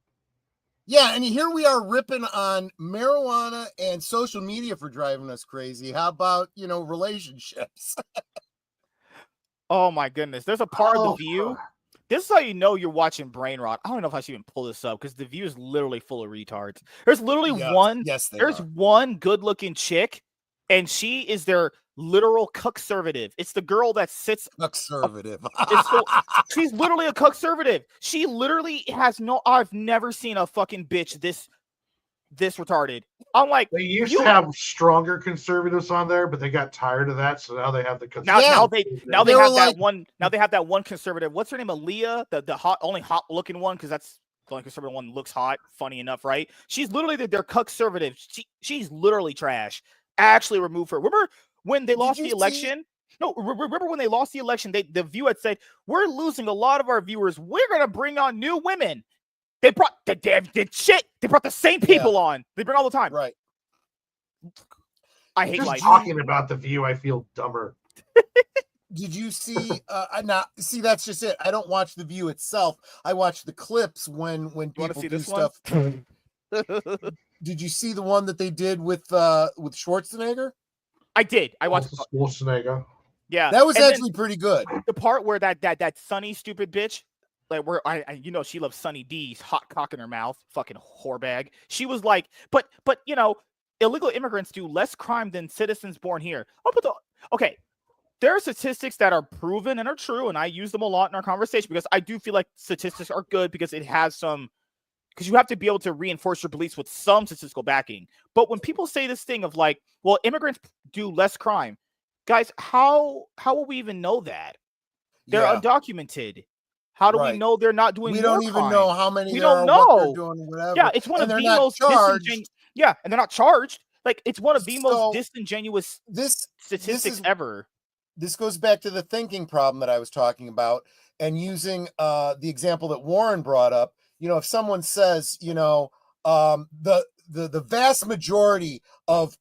Yeah, and here we are ripping on marijuana and social media for driving us crazy. How about, relationships? Oh my goodness. There's a part of The Oh, View. This is how you know you're watching Brain Rot. I don't know if I should even pull this up because The View is literally full of retards. There's literally Yes, they there's are. one good-looking chick, and she is their literal conservative. It's the girl that sits Conservative. she's literally a conservative. She literally has I've never seen a fucking bitch this retarded. I'm like, they used to have stronger conservatives on there, but they got tired of that, so now they have the now they They have were that like- one. Now they have that one conservative. What's her name? Aaliyah, the only hot looking one, because that's the only conservative one that looks hot. Funny enough, right? She's literally their conservative. She's literally trash. Actually, remove her. Remember when they lost the election? No, remember when they lost the election? The View had said, "We're losing a lot of our viewers. We're gonna bring on new women." They brought the shit. They brought the same people on. They bring all the time. Right. I hate just life. talking about The View. I feel dumber. Did you see? See, that's just it. I don't watch The View itself. I watch the clips when people see do this one? stuff. Did you see the one that they did with Schwarzenegger? I did. I watched. Schwarzenegger. Yeah, That was and then actually pretty good. the part where that Sunny stupid bitch, like where I she loves Sunny D's hot cock in her mouth, fucking whorebag. She was like, but illegal immigrants do less crime than citizens born here. Okay. There are statistics that are proven and are true, and I use them a lot in our conversation because I do feel like statistics are good because it has because you have to be able to reinforce your beliefs with some statistical backing. But when people say this thing of like, well, immigrants do less crime, guys, how will we even know that? They're undocumented. How do we know they're not doing? We more don't even crime? know how many. We there don't are, what know. they're doing, whatever. Yeah, it's one of the most disingenuous. Yeah, and they're not charged. Like it's one of the most disingenuous statistics ever. This goes back to the thinking problem that I was talking about, and using the example that Warren brought up. If someone says, the vast majority of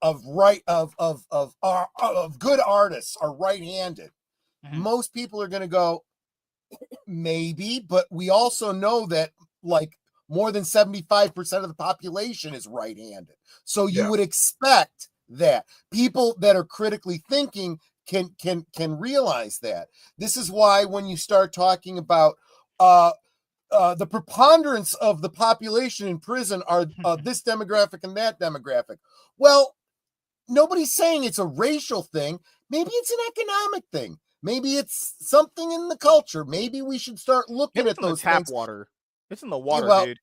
good artists are right-handed, most people are going to go, maybe, but we also know that like more than 75% of the population is right-handed. So you would expect that people that are critically thinking can realize that. This is why when you start talking about the preponderance of the population in prison are this demographic and that demographic. Well, nobody's saying it's a racial thing. Maybe it's an economic thing. Maybe it's something in the culture. Maybe we should start looking at those tap things. water. It's in the water, dude.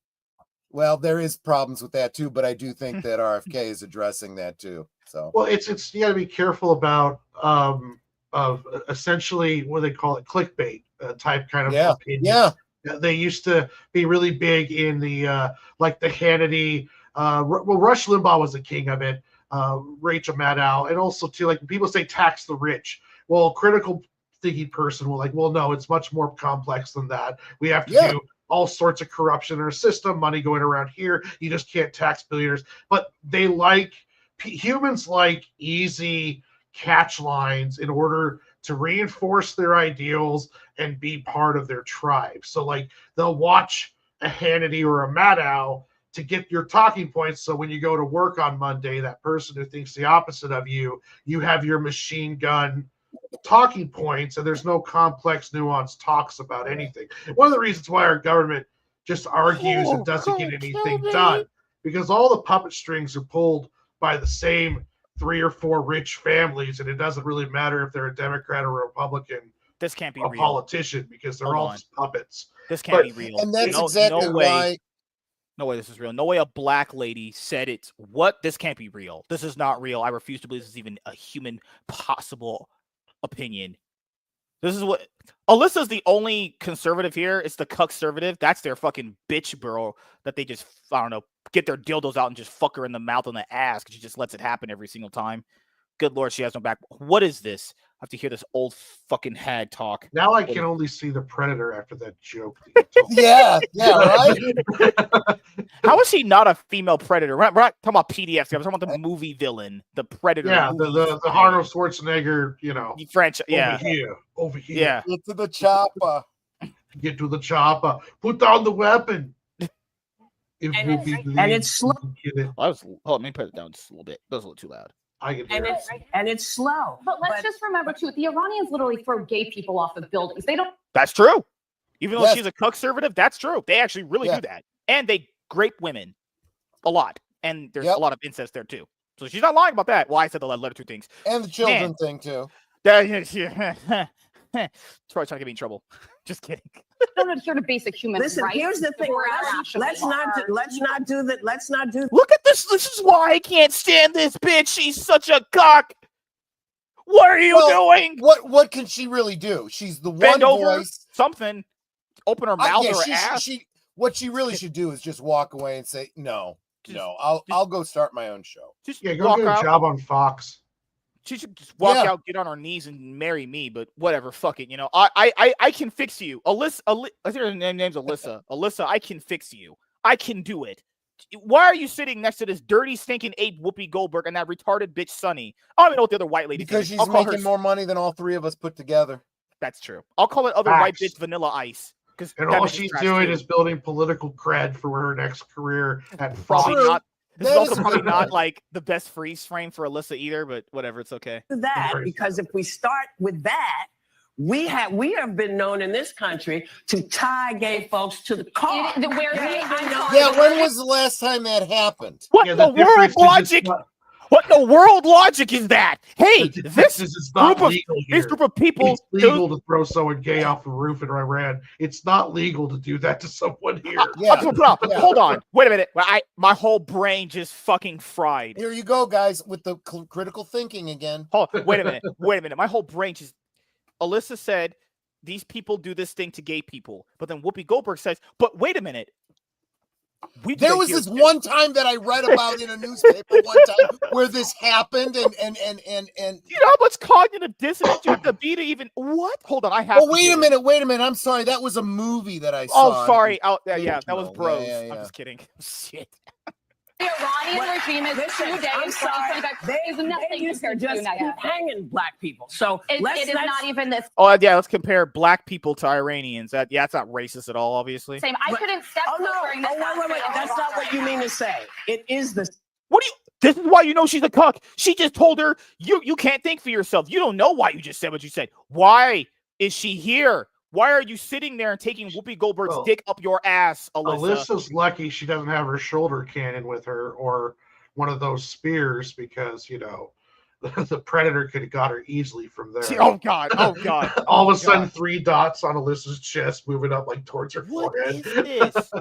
Well, there is problems with that too, but I do think that RFK is addressing that too. So, well, it's you got to be careful about of essentially what they call it, clickbait type kind of opinion. Yeah, they used to be really big in the like the Hannity. Well, Rush Limbaugh was the king of it. Rachel Maddow, and also too, like people say tax the rich. Well, critical thinking person will like, well, no, it's much more complex than that. We have to do all sorts of corruption in our system, money going around here. You just can't tax billionaires. But they humans like easy catch lines in order to reinforce their ideals and be part of their tribe. So like they'll watch a Hannity or a Maddow to get your talking points. So when you go to work on Monday, that person who thinks the opposite of you, you have your machine gun talking points, and there's no complex, nuanced talks about anything. One of the reasons why our government just argues and doesn't get anything done, because all the puppet strings are pulled by the same 3 or 4 rich families, and it doesn't really matter if they're a Democrat or a Republican. This can't be a real. Politician, because they're all just puppets. This can't be real. And that's exactly why. No way this is real. No way a black lady said it's what? This can't be real. This is not real. I refuse to believe this is even a human possible opinion. This is what Alyssa's the only conservative here. It's the conservative. That's their fucking bitch bro that they just, I don't know, get their dildos out and just fuck her in the mouth and the ass because she just lets it happen every single time. Good Lord, she has no back. What is this? I have to hear this old fucking hag talk. Now I can only see the Predator after that joke. Yeah, right. How is she not a female Predator? We're not talking about PDFs. I'm talking about the movie villain, the Predator. Yeah, the Arnold Schwarzenegger, French. Yeah, over here. Yeah, get to the chopper. Get to the chopper. Put down the weapon. It And will it's- be and believed it's slow. you can get it. Let me put it down just a little bit. That was a little too loud. I can hear And it. it's slow. But let's just remember too, the Iranians literally throw gay people off of buildings. They don't. That's true. Even though Yes. she's a conservative, that's true. They actually really Yeah. do that. And they grape women a lot. And there's Yep. a lot of incest there too. So she's not lying about that. Well, I said the letter two things. And the children thing too. Troy's trying to get me in trouble. Just kidding. Don't adhere to basic human Listen, rights. here's the thing. We're Let's actually not are. do that. Let's not do. Look at this. This is why I can't stand this bitch. She's such a cock. What are you doing? What can she really do? She's the Bend one over, voice. something. Open her mouth or her ass. What she really should do is just walk away and say, no, Just- I'll go start my own show. Just Yeah, go walk get a out. job on Fox. She should just walk Yeah. out, get on her knees, and marry me. But whatever, fuck it. You know, I can fix you, Alyssa. I think her name's Alyssa. Alyssa, I can fix you. I can do it. Why are you sitting next to this dirty, stinking ape Whoopi Goldberg and that retarded bitch Sunny? I don't even know what the other white lady. Because she's making more money than all three of us put together. That's true. I'll call it other white Facts. bitch Vanilla Ice. Because And all she's doing is building political cred for her next career at probably Fox. not. This is That also is probably true. not like the best freeze frame for Alyssa either. But whatever, it's okay. that, because if we start with that, we have been known in this country to tie gay folks to the car. Yeah, when was the last time that happened? What Yeah, the the difference world is logic? it's not- What the world logic is that? Hey, the difference this is it's not group of legal this here. group of people. It's legal to throw someone gay off a roof in Iran. It's not legal to do that to someone here. Yeah. Yeah. Hold on. Wait a minute. My whole brain just fucking fried. Here you go, guys, with the critical thinking again. Wait a minute. Wait a minute. My whole brain just. Alyssa said these people do this thing to gay people, but then Whoopi Goldberg says, "But wait a minute." There was this one time that I read about in a newspaper one time where this happened, and you know how much cognitive dissonance you have to be to even what? Hold on, I have. Oh, wait a minute. I'm sorry. That was a movie that I saw. Oh, sorry. Yeah, that was Yeah, Bros. yeah, I'm yeah. just kidding. Shit. The Iranian regime is Listen, 2 days. I'm sorry. Is nothing They used to compared to the just United keep States. hanging black people. So It is let's not even this Oh yeah, let's compare black people to Iranians. That's not racist at all, obviously. same. I couldn't step Oh no! during this. Wait! That's not what you mean to say. It is the. What do you? This is why you know she's a cuck. She just told her you can't think for yourself. You don't know why you just said what you said. Why is she here? Why are you sitting there and taking Whoopi Goldberg's dick up your ass, Alyssa? Alyssa's lucky she doesn't have her shoulder cannon with her or one of those spears because, you know, the Predator could have got her easily from there. Oh God! Oh God! All of a God. sudden, 3 dots on Alyssa's chest moving up like towards her What forehead. is this?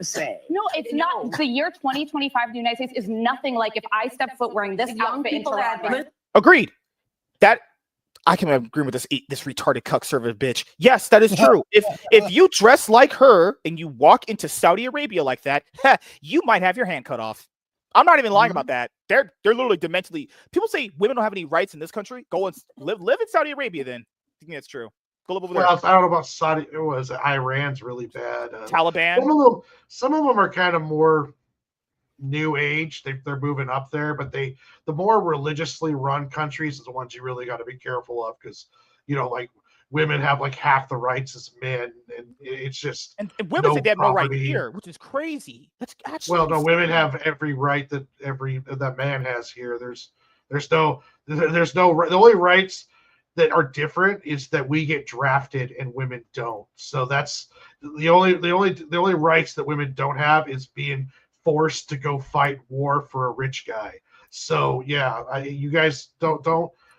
Say. No, it's not. The year 2025 in the United States is nothing like if I step foot wearing this outfit into Radford. Agreed. That I can agree with this retarded cuck conservative bitch. Yes, that is true. If you dress like her and you walk into Saudi Arabia like that, you might have your hand cut off. I'm not even lying about that. They're literally dementally. People say women don't have any rights in this country. Go and live in Saudi Arabia. Then I think that's true. Go live over there. Well, I don't know about Saudi. It was Iran's really bad. Taliban. Some of them are kind of more new age. They're moving up there, but the more religiously run countries is the ones you really got to be careful of because, you know, like women have like half the rights as men, and it's just and women say they have no right property. here, which is crazy. That's actually women have every right that man has here. The only rights that are different is that we get drafted and women don't. So that's the only rights that women don't have is being forced to go fight war for a rich guy. So yeah, you guys don't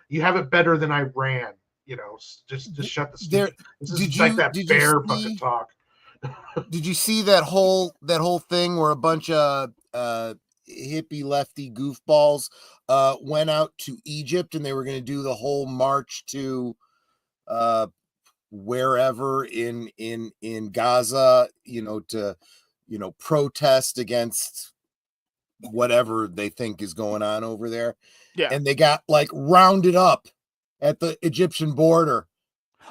you have it better than Iran. You know, just shut the stupid. This is like that bear fucking talk. Did you see that whole thing where a bunch of hippie lefty goofballs went out to Egypt and they were going to do the whole march to wherever in Gaza, to protest against whatever they think is going on over there. Yeah. And they got like rounded up at the Egyptian border,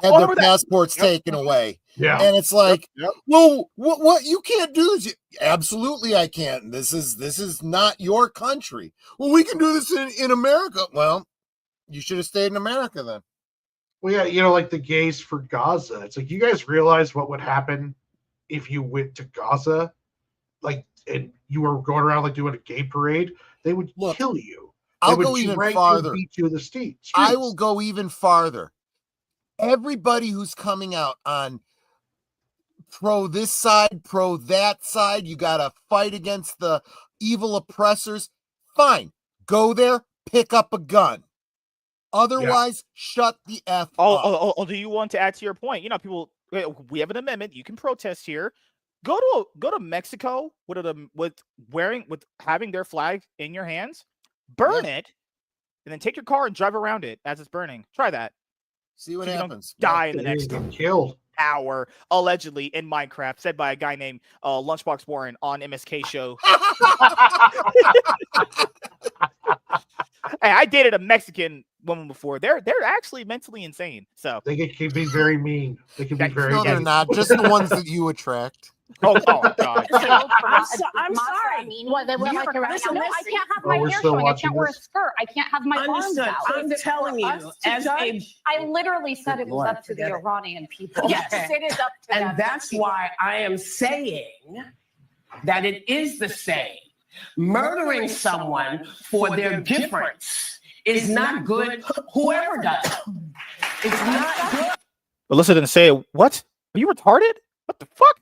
had their passports taken away. Yeah. And it's like, well, what you can't do this. Absolutely, I can't. This is not your country. Well, we can do this in America. Well, you should have stayed in America then. Well, yeah, like the gays for Gaza. It's like, you guys realize what would happen if you went to Gaza like, and you were going around like doing a gay parade, they would Look, kill you. I'll They go would even drag you and farther. beat you in the streets. I will go even farther. Everybody who's coming out on pro this side, pro that side, you got to fight against the evil oppressors. Fine. Go there, pick up a gun. Otherwise, shut the F up. Oh, do you want to add to your point? You know, people, we have an amendment. You can protest here. Go to Mexico with having their flag in your hands, burn it, and then take your car and drive around it as it's burning. Try that. See what So happens. You don't die in the next killed hour, allegedly in Minecraft, said by a guy named Lunchbox Warren on MSK show. Hey, I dated a Mexican woman before. They're actually mentally insane. So they can be very mean. They can be very. No, they're not. Just the ones that you attract. Oh my God! I'm sorry. What, they wear like around? Listen, No, I can't have my we're hair still showing. I can't watching wear a this? skirt. I can't have my arms Understood. out. I'm telling you, as a I literally said it was up to the Iranian people. Yes. It is up to them. and that's why I am saying that it is the same. Murdering someone for their difference is not good. Whoever does it. It's not good. Alyssa didn't say what? Are you retarded? What the fuck?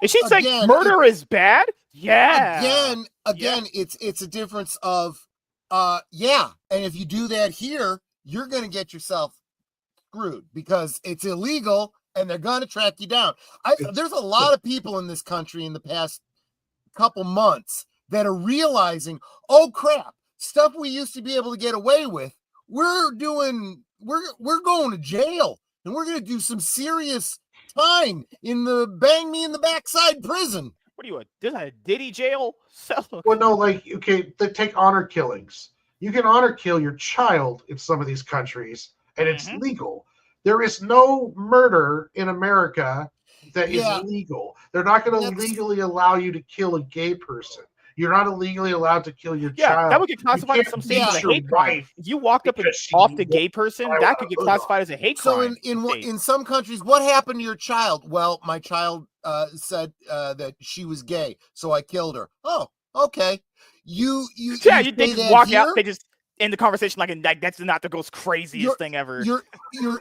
Is she saying murder is bad? Yeah. Again, it's a difference of and if you do that here, you're gonna get yourself screwed because it's illegal and they're gonna track you down. There's a lot of people in this country in the past couple months that are realizing, oh crap, stuff we used to be able to get away with, we're going to jail and we're gonna do some serious time in the bang me in the backside prison. What are you, a Diddy jail cell? Well, no, like, okay, they take honor killings. You can honor kill your child in some of these countries, and it's legal. There is no murder in America that is legal. They're not going to legally allow you to kill a gay person. You're not illegally allowed to kill your child. That would get classified in some states as a hate crime. If you walked up and off the gay person, that could get classified as a hate crime. So in some countries, what happened to your child? Well, my child said that she was gay, so I killed her. Oh, okay. They just walk out. They just end the conversation like that's not the most craziest thing ever.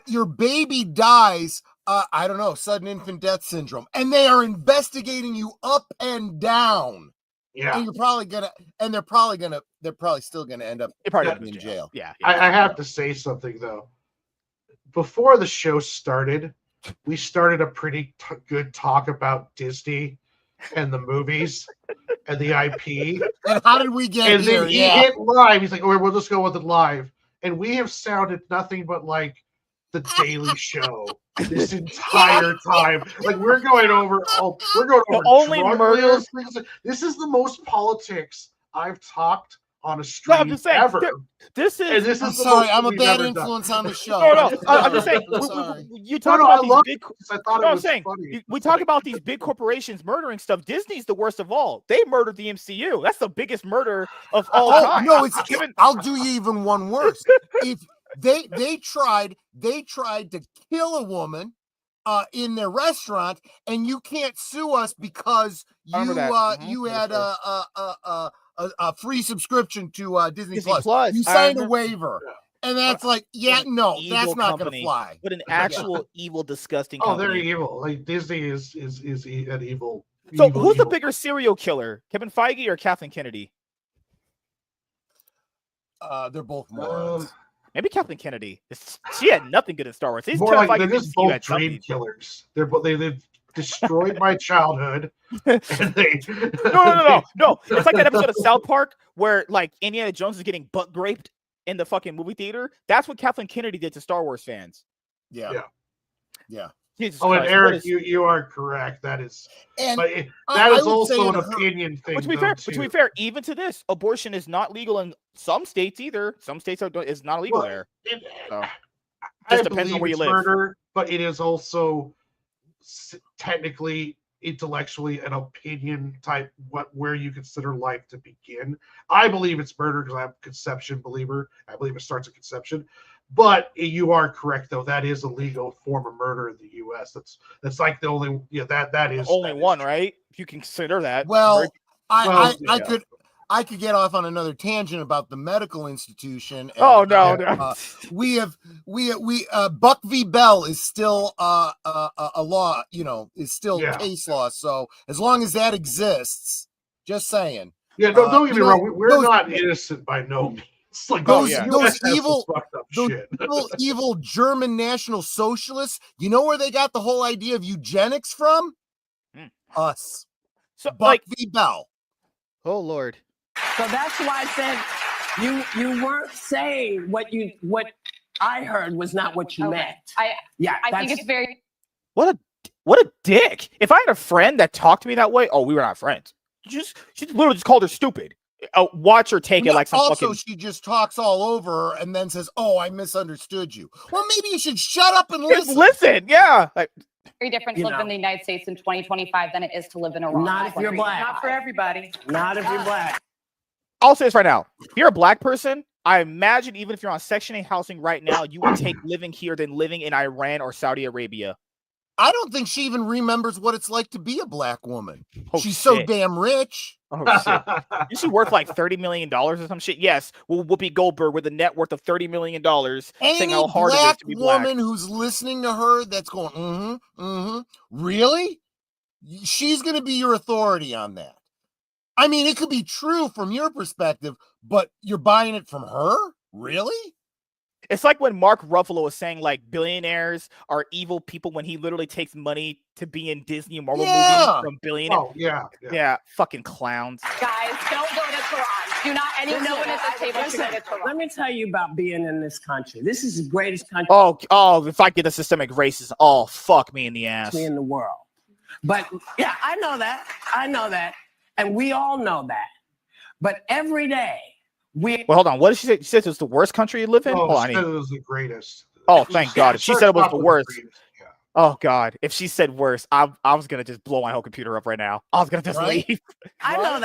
Your baby dies. I don't know, sudden infant death syndrome, and they are investigating you up and down. Yeah, and they're probably still gonna end up in jail. Yeah. I have to say something though. Before the show started, we started a pretty good talk about Disney and the movies and the IP. And how did we get and here? Then he hit live. He's like, "Oh, we'll just go with it live." And we have sounded nothing but like the Daily Show this entire time. Like we're going over the only murder. This is the most politics I've talked on a stream ever. I'm sorry, I'm a bad influence on the show. I'm just saying. You talk about these big. I'm saying we talk about these big corporations murdering stuff. Disney's the worst of all. They murdered the MCU. That's the biggest murder of all time. No, I'll do you even one worse. If they tried to kill a woman in their restaurant, and you can't sue us because you had a free subscription to Disney Plus. You signed a waiver. And that's that's not going to fly. But an actual evil, disgusting company. Oh, they're evil. Like Disney is an evil. So who's the bigger serial killer, Kevin Feige or Kathleen Kennedy? They're both morons. Maybe Kathleen Kennedy. She had nothing good in Star Wars. More like they're just both dream killers. They've destroyed my childhood. And they No. It's like that episode of South Park where like Indiana Jones is getting butt raped in the fucking movie theater. That's what Kathleen Kennedy did to Star Wars fans. Yeah. Jesus and Christ, Eric, you are correct. That is, that is also an opinion thing. But to be fair, even to this, abortion is not legal in some states either. Some states is not illegal there. Just depends on where you live. Murder, but it is also technically, intellectually, an opinion type. Where you consider life to begin. I believe it's murder because I'm a conception believer. I believe it starts at conception. But you are correct, though. That is a legal form of murder in the U.S. That's like the only that is only that is one, true. right? If you consider that. Well, Well, I could get off on another tangent about the medical institution. And, Oh no. we Buck v. Bell is still a law, is still Yeah. case law. So as long as that exists, just saying. Yeah, don't get me wrong. We're those- not innocent by no means. Like Those yeah. the those US has evil some fucked up those shit. evil German National Socialists. You know where they got the whole idea of eugenics from? Us. So Buck like, v. Bell. oh Lord. So that's why I said you weren't saying what I heard was not what you meant. I think that's- it's very. What a dick. If I had a friend that talked to me that way, oh, we were not friends. She literally just called her stupid. Watch her take it like some also, fucking. she just talks all over her and then says, "Oh, I misunderstood you." Well, maybe you should shut up and Just listen. listen, yeah. Like, very different You to live know. in the United States in 2025 than it is to live in Iran. Not if you're black. Not for everybody. Not if you're black. I'll say this right now. If you're a black person, I imagine even if you're on Section 8 housing right now, you would take living here than living in Iran or Saudi Arabia. I don't think she even remembers what it's like to be a black woman. Oh, She's so shit. damn rich. Oh shit. Is she worth like $30 million or some shit? Yes. Well, Whoopi Goldberg with a net worth of $30 million saying Any how hard it is black to be black. woman who's listening to her that's going, really? She's going to be your authority on that. I mean, it could be true from your perspective, but you're buying it from her? Really? It's like when Mark Ruffalo was saying like billionaires are evil people when he literally takes money to be in Disney and Marvel movies from billionaires. Oh yeah. Yeah, fucking clowns. Guys, don't go to Tehran. Do not anyone at the table should go to Listen, Tehran. let me tell you about being in this country. This is the greatest country Oh, if I get the systemic racism, oh fuck me in the ass. in the world. But yeah, I know that. And we all know that. But every day, Well, hold on. What did she say? She said it was the worst country you live in? Oh, Hold on, she said it was the greatest. Oh, thank God. If she said it was the worst. Yeah. Oh God. If she said worse, I was gonna just blow my whole computer up right now. I was gonna just Right? leave. I know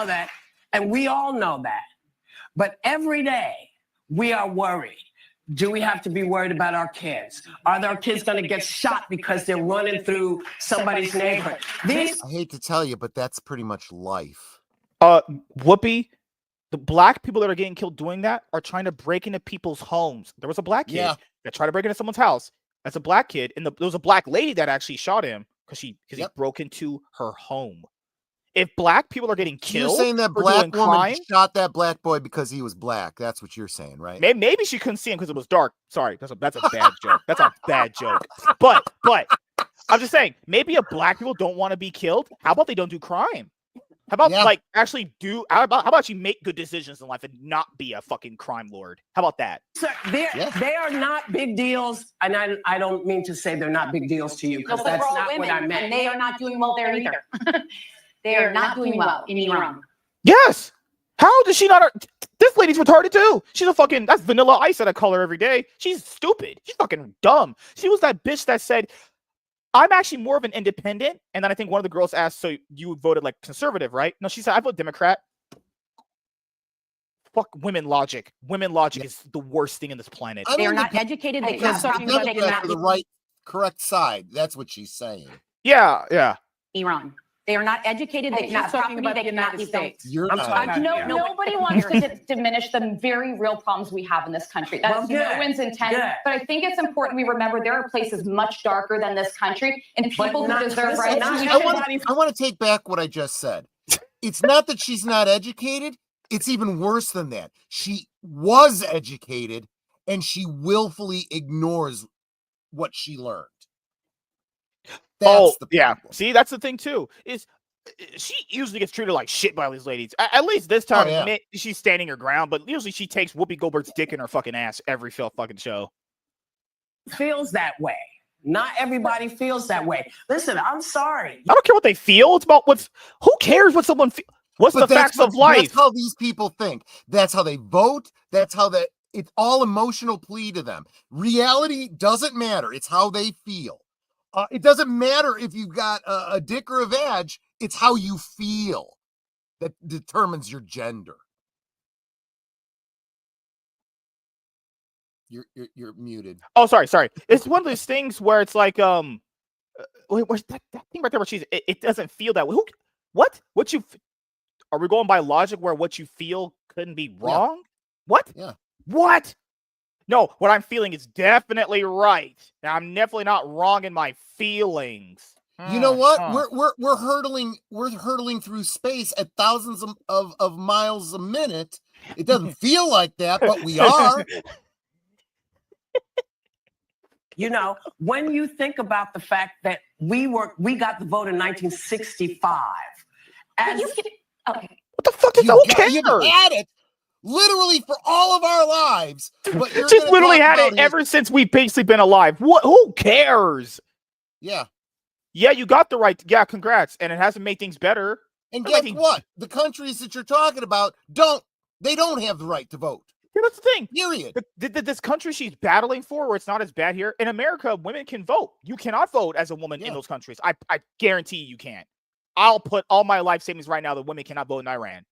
that. And we all know that. But every day, we are worried. Do we have to be worried about our kids? Are our kids going to get shot because they're running through somebody's neighborhood? These I hate to tell you, but that's pretty much life. Whoopi, the black people that are getting killed doing that are trying to break into people's homes. There was a black kid Yeah. that tried to break into someone's house. That's a black kid, and there was a black lady that actually shot him because he broke into her home. If black people are getting You're killed, saying that for black doing woman crime, shot that black boy because he was black. That's what you're saying, right? maybe she couldn't see him because it was dark. Sorry, that's a bad joke. That's a bad joke. But I'm just saying, maybe if black people don't want to be killed, how about they don't do crime? How about Yeah. like actually do? How about you make good decisions in life and not be a fucking crime lord? How about that? Sir, they are not big deals, and I don't mean to say they're not big deals to you, because No, but that's we're all not what I women, meant. and they are not doing well there either. They are not doing well in Iran. Yes. How does she not? This lady's retarded too. She's a fucking. That's Vanilla Ice that I call her every day. She's stupid. She's fucking dumb. She was that bitch that said, "I'm actually more of an independent." And then I think one of the girls asked, "So you voted like conservative, right?" No, she said, "I vote Democrat." Fuck women logic. Women logic is the worst thing in this planet. They are not educated. They Because cannot the talk about they Democrats are the cannot right, correct side. That's what she's saying. Yeah. Iran. They are not educated. They cannot property. They cannot leave them. You're I'm not. talking No, nobody wants to diminish the very real problems we have in this country. That's Well, no good, one's intent. good. But I think it's important we remember there are places much darker than this country and But people who not- deserve listen, rights. not We everybody- should- I want to take back what I just said. It's not that she's not educated. It's even worse than that. She was educated and she willfully ignores what she learned. That's the yeah. problem. See, that's the thing too. Is she usually gets treated like shit by these ladies. At least this time, yeah. she's standing her ground. But usually, she takes Whoopi Goldberg's dick in her fucking ass every fucking show. Feels that way. Not everybody feels that way. Listen, I'm sorry. I don't care what they feel. It's about who cares what someone feels. What's But the facts of life? That's how these people think. That's how they vote. That's how it's all emotional plea to them. Reality doesn't matter. It's how they feel. It doesn't matter if you've got a dick or a vag. It's how you feel that determines your gender. You're muted. Oh, sorry. It's one of those things where it's like where's that thing right there where it doesn't feel that way. What you are we going by logic where what you feel couldn't be wrong? Yeah. What? Yeah. What? No, what I'm feeling is definitely right. Now, I'm definitely not wrong in my feelings. You know what? We're hurtling through space at thousands of miles a minute. It doesn't feel like that, but we are. You know, when you think about the fact that we got the vote in 1965, as okay. What the fuck is okay? You've had it literally for all of our lives. But you're just literally had it ever since we've basically been alive. What? Who cares? Yeah. Yeah, you got the right. Yeah, congrats. And it hasn't made things better. And guess what? The countries that you're talking about don't have the right to vote. Yeah, that's the thing. Period. This country she's battling for, where it's not as bad here. In America, women can vote. You cannot vote as a woman in those countries. I guarantee you can't. I'll put all my life savings right now that women cannot vote in Iran.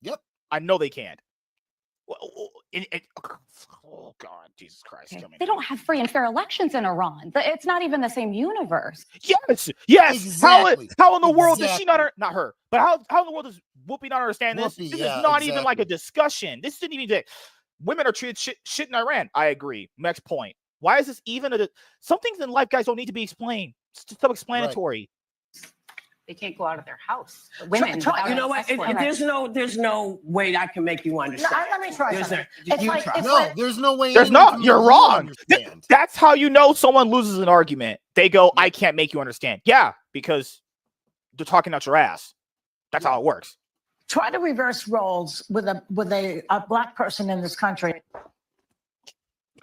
Yep. I know they can't. Oh God, Jesus Christ! Okay. They don't have free and fair elections in Iran. It's not even the same universe. Yes. Exactly. How in the world does she not her? But how in the world does Whoopi not understand this? This is not even like a discussion. This didn't even. Women are treated shit in Iran. I agree. Next point. Why is this even some things in life, guys, don't need to be explained. It's just self-explanatory. Right. They can't go out of their house. Women, you know what? There's no way I can make you understand. No, let me try something. There's no way. There's not. You're wrong. That's how you know someone loses an argument. They go, "I can't make you understand." Yeah, because they're talking out your ass. That's how it works. Try to reverse roles with a black person in this country.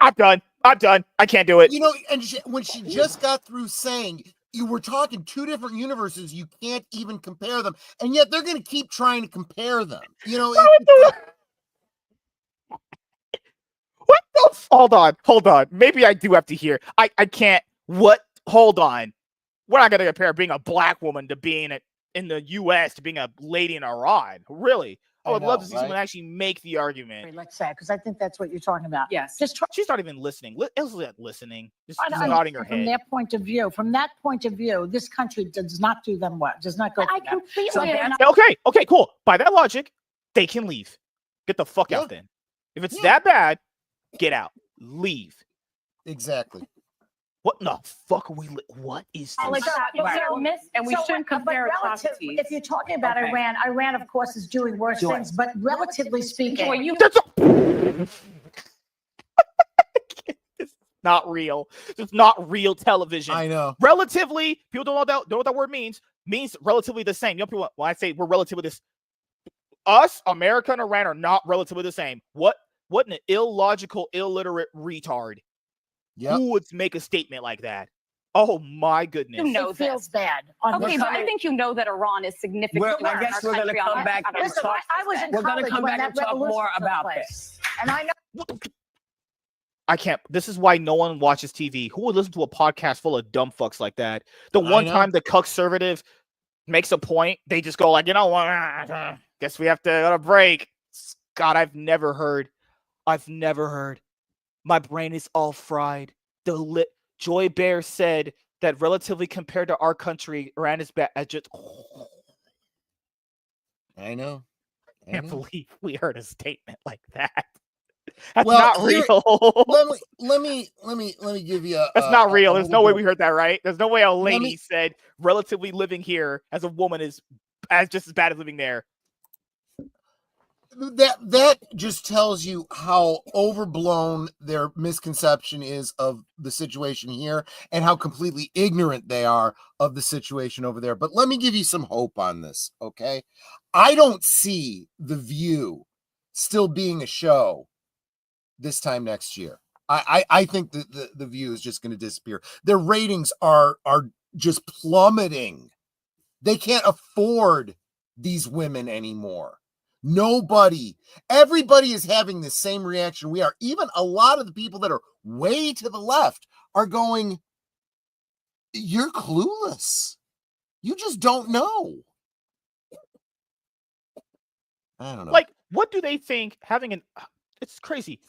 I'm done. I can't do it. You know, and when she just got through saying. You were talking two different universes. You can't even compare them. And yet they're going to keep trying to compare them. You know, what the hold on. Maybe I do have to hear. I can't. What? Hold on. We're not going to compare being a black woman to being in the U.S. to being a lady in Iran. Really? I would love to see someone actually make the argument. Let's say, because I think that's what you're talking about. Yes. She's not even listening. Listening. Just nodding her head. From their point of view, this country does not do them well. Does not go. I completely. Okay, cool. By that logic, they can leave. Get the fuck out then. If it's that bad, get out. Leave. Exactly. What in the fuck are we? What is this? And we shouldn't compare atrocities. If you're talking about Iran, of course, is doing worse things. But relatively speaking, it's not real. It's not real television. I know. Relatively, people don't know what that word means. Means relatively the same. You know, people when I say we're relatively this, us, America, and Iran are not relatively the same. What an illogical, illiterate retard. Yep. Who would make a statement like that? Oh my goodness! You know it feels bad. Okay, but I think you know that Iran is significantly. I guess we're going to come back and talk. We're going to come back and talk more about this. And I know. I can't. This is why no one watches TV. Who would listen to a podcast full of dumb fucks like that? The one time the conservative makes a point, they just go like, you know what? Guess we have to go to break. God, I've never heard. My brain is all fried. Joy Bear said that relatively compared to our country, Iran is bad. I know. I can't believe we heard a statement like that. That's not real. let me give you. That's not real. There's no way we heard that, right? There's no way a lady said relatively living here as a woman is just as bad as living there. That just tells you how overblown their misconception is of the situation here and how completely ignorant they are of the situation over there. But let me give you some hope on this, okay? I don't see The View still being a show this time next year. I think the View is just going to disappear. Their ratings are just plummeting. They can't afford these women anymore. Everybody is having the same reaction we are. Even a lot of the people that are way to the left are going, you're clueless. You just don't know. I don't know. Like, what do they think having it's crazy.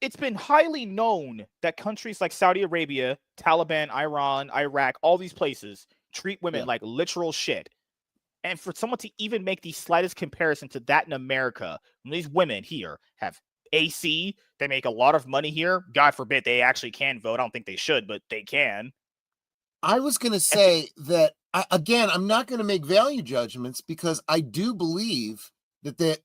it's been highly known that countries like Saudi Arabia, Taliban, Iran, Iraq, all these places treat women like literal shit. And for someone to even make the slightest comparison to that in America, when these women here have AC, they make a lot of money here. God forbid they actually can vote. I don't think they should, but they can. I was going to say that, again, I'm not going to make value judgments because I do believe that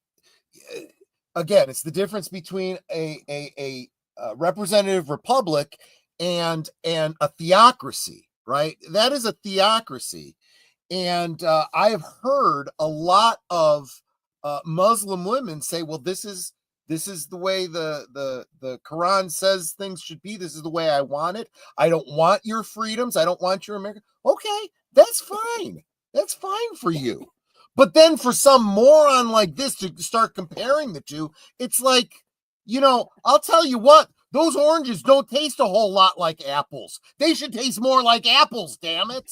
again, it's the difference between a representative republic and a theocracy, right? That is a theocracy. And I have heard a lot of Muslim women say, well, this is the way the Quran says things should be. This is the way I want it. I don't want your freedoms. I don't want your America. Okay, that's fine. That's fine for you. But then for some moron like this to start comparing the two, it's like, I'll tell you what, those oranges don't taste a whole lot like apples. They should taste more like apples, damn it.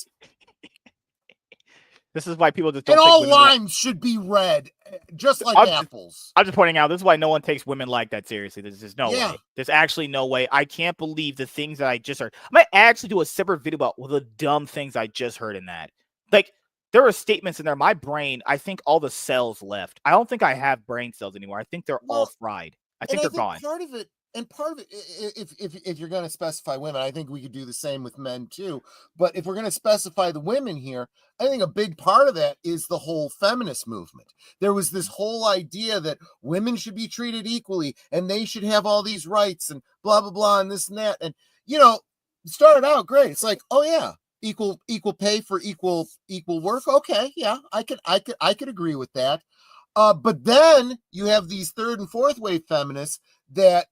This is why people just don't. And all limes should be red, just like apples. I'm just pointing out, this is why no one takes women like that seriously. There's just no way. There's actually no way. I can't believe the things that I just heard. I might actually do a separate video about the dumb things I just heard in that. Like, there were statements in there. My brain, I think all the cells left. I don't think I have brain cells anymore. I think they're all fried. I think they're gone. Part of it, if you're going to specify women, I think we could do the same with men too. But if we're going to specify the women here, I think a big part of that is the whole feminist movement. There was this whole idea that women should be treated equally and they should have all these rights and blah, blah, blah, and this and that. And, it started out great. It's like, oh yeah, equal pay for equal work. Okay. Yeah, I could agree with that. But then you have these third and fourth wave feminists that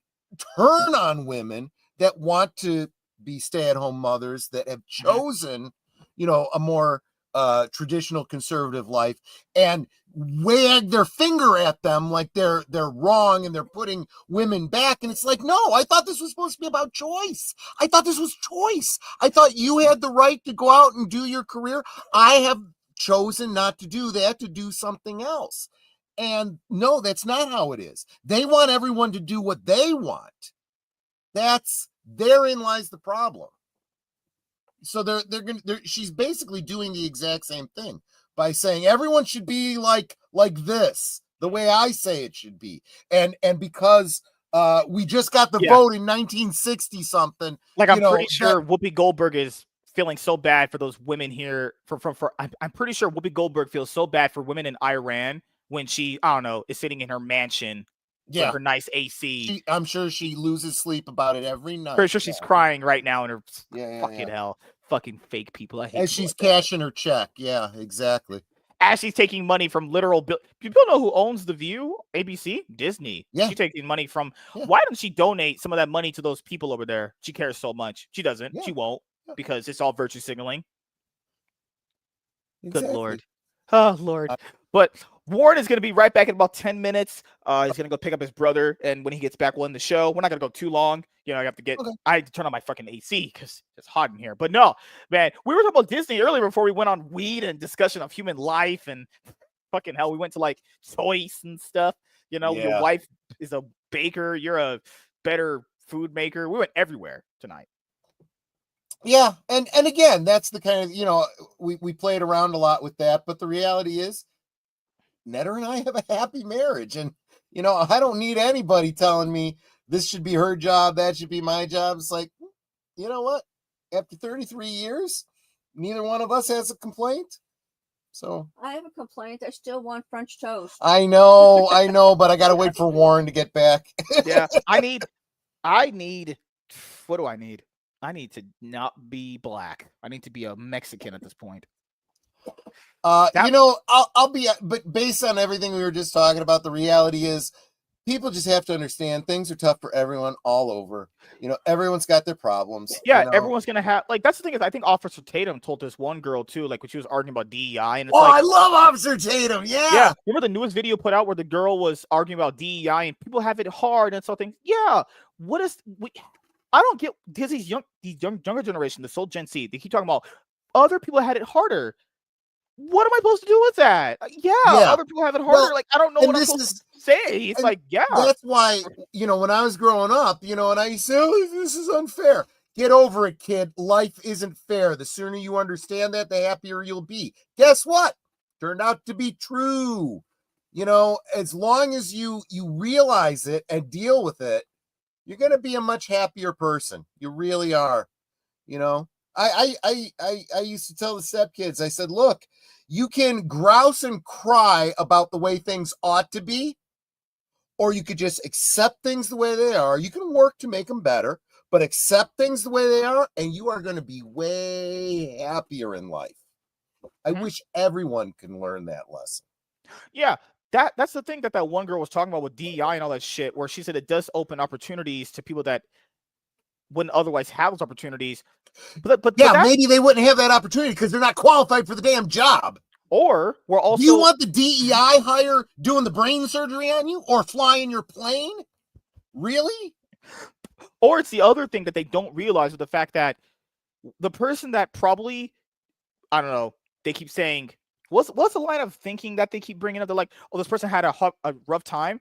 turn on women, that want to be stay-at-home mothers, that have chosen, a more traditional conservative life, and wag their finger at them like they're wrong and they're putting women back. And it's like, no, I thought this was supposed to be about choice. I thought this was choice. I thought you had the right to go out and do your career. I have chosen not to do that, to do something else. And no, that's not how it is. They want everyone to do what they want. Therein lies the problem. So she's basically doing the exact same thing by saying everyone should be like this, the way I say it should be. And because we just got the vote in 1960 something. Like, I'm pretty sure Whoopi Goldberg is feeling so bad for those women here. I'm pretty sure Whoopi Goldberg feels so bad for women in Iran when she, I don't know, is sitting in her mansion with her nice AC. I'm sure she loses sleep about it every night. Pretty sure she's crying right now in her fucking hell. Fucking fake people. I hate as she's cashing her check. Yeah, exactly. As she's taking money from literal people know who owns The View? ABC? Disney. Yeah. She's taking money from. Why doesn't she donate some of that money to those people over there? She cares so much. She doesn't. She won't, because it's all virtue signaling. Exactly. Good Lord. Oh, Lord. But Warren is going to be right back in about 10 minutes. He's going to go pick up his brother. And when he gets back, we'll end the show. We're not going to go too long. I have to get, I had to turn on my fucking AC because it's hot in here. But no, man, we were talking about Disney earlier before we went on weed and discussion of human life and fucking hell. We went to like choice and stuff. Your wife is a baker. You're a better food maker. We went everywhere tonight. Yeah. And again, that's the kind of, we played around a lot with that. But the reality is, Netter and I have a happy marriage. And, I don't need anybody telling me this should be her job, that should be my job. It's like, you know what? After 33 years, neither one of us has a complaint. So I have a complaint. I still want French toast. I know, but I got to wait for Warren to get back. Yeah, I need, what do I need? I need to not be black. I need to be a Mexican at this point. I'll be, but based on everything we were just talking about, the reality is people just have to understand things are tough for everyone all over. Everyone's got their problems. Yeah, everyone's going to have, like, that's the thing is, I think Officer Tatum told this one girl too, like when she was arguing about DEI. And it's I love Officer Tatum. Yeah. Yeah. Remember the newest video put out where the girl was arguing about DEI and people have it hard and something. Yeah. I don't get, because these younger generation, the soul Gen Z, they keep talking about other people had it harder. what am I supposed to do with that? Yeah, other people have it harder. Well, like, I don't know and what I'm this supposed is- to say. It's and like, yeah. That's why, when I was growing up, and I used to say, oh, this is unfair. Get over it, kid. Life isn't fair. The sooner you understand that, the happier you'll be. Guess what? Turned out to be true. As long as you realize it and deal with it, you're going to be a much happier person. You really are. I used to tell the step kids, I said, look, you can grouse and cry about the way things ought to be, or you could just accept things the way they are. You can work to make them better, but accept things the way they are, and you are going to be way happier in life. I wish everyone can learn that lesson. Yeah, that's the thing that one girl was talking about with DEI and all that shit, where she said it does open opportunities to people that wouldn't otherwise have those opportunities. But maybe they wouldn't have that opportunity because they're not qualified for the damn job. Or we're also. Do you want the DEI hire doing the brain surgery on you or flying your plane? Really? Or it's the other thing that they don't realize, with the fact that the person that probably, I don't know, they keep saying, what's the line of thinking that they keep bringing up? They're like, oh, this person had a rough time.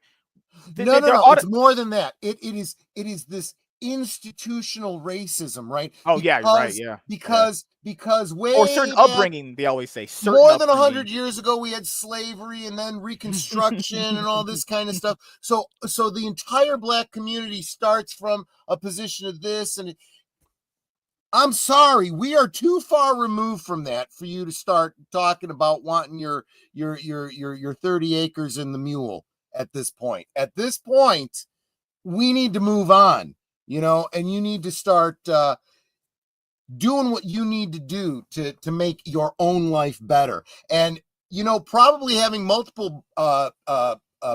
No. It's more than that. It is this institutional racism, right? Oh, yeah, you're right. Yeah. Because way or certain back, upbringing, they always say. More than 100 years ago, we had slavery and then Reconstruction and all this kind of stuff. So the entire Black community starts from a position of this, and I'm sorry, we are too far removed from that for you to start talking about wanting your 30 acres in the mule at this point. At this point, we need to move on, and you need to start doing what you need to do to make your own life better. And, probably having multiple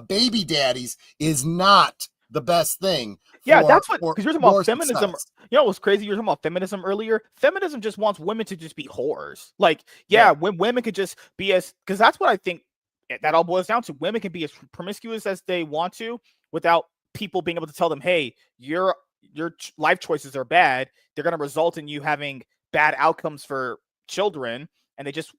baby daddies is not the best thing. That's what, because you're talking about feminism. Success. You know what's crazy? You're talking about feminism earlier. Feminism just wants women to just be whores. When women could just be because that's what I think that all boils down to. Women can be as promiscuous as they want to without people being able to tell them, hey, your life choices are bad. They're going to result in you having bad outcomes for children, and they just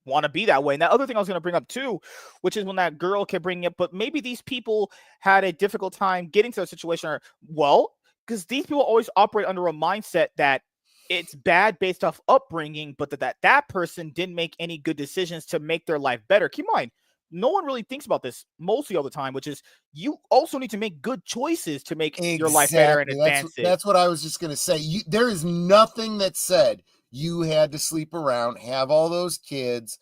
want to be that way. And that other thing I was going to bring up too, which is when that girl kept bringing up, but maybe these people had a difficult time getting to a situation, because these people always operate under a mindset that it's bad based off upbringing, but that person didn't make any good decisions to make their life better. Keep in mind, no one really thinks about this mostly all the time, which is you also need to make good choices to make your life better and advance it. That's what I was just going to say. There is nothing that said you had to sleep around, have all those kids,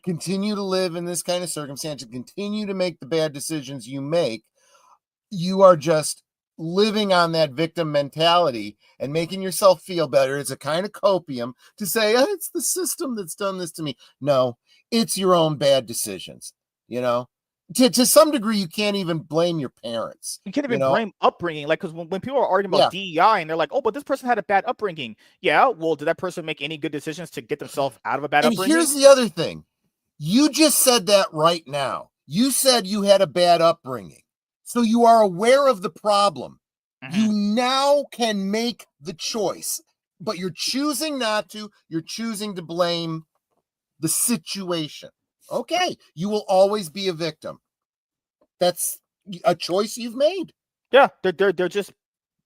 continue to live in this kind of circumstance, and continue to make the bad decisions you make. You are just living on that victim mentality and making yourself feel better. It's a kind of copium to say, it's the system that's done this to me. No, it's your own bad decisions. To some degree, you can't even blame your parents. You can't even blame upbringing. Because when people are arguing about DEI and they're like, oh, but this person had a bad upbringing. Yeah, well, did that person make any good decisions to get themselves out of a bad upbringing? Here's the other thing. You just said that right now. You said you had a bad upbringing. So you are aware of the problem. You now can make the choice, but you're choosing not to. You're choosing to blame the situation. Okay, you will always be a victim. That's a choice you've made. Yeah, they're just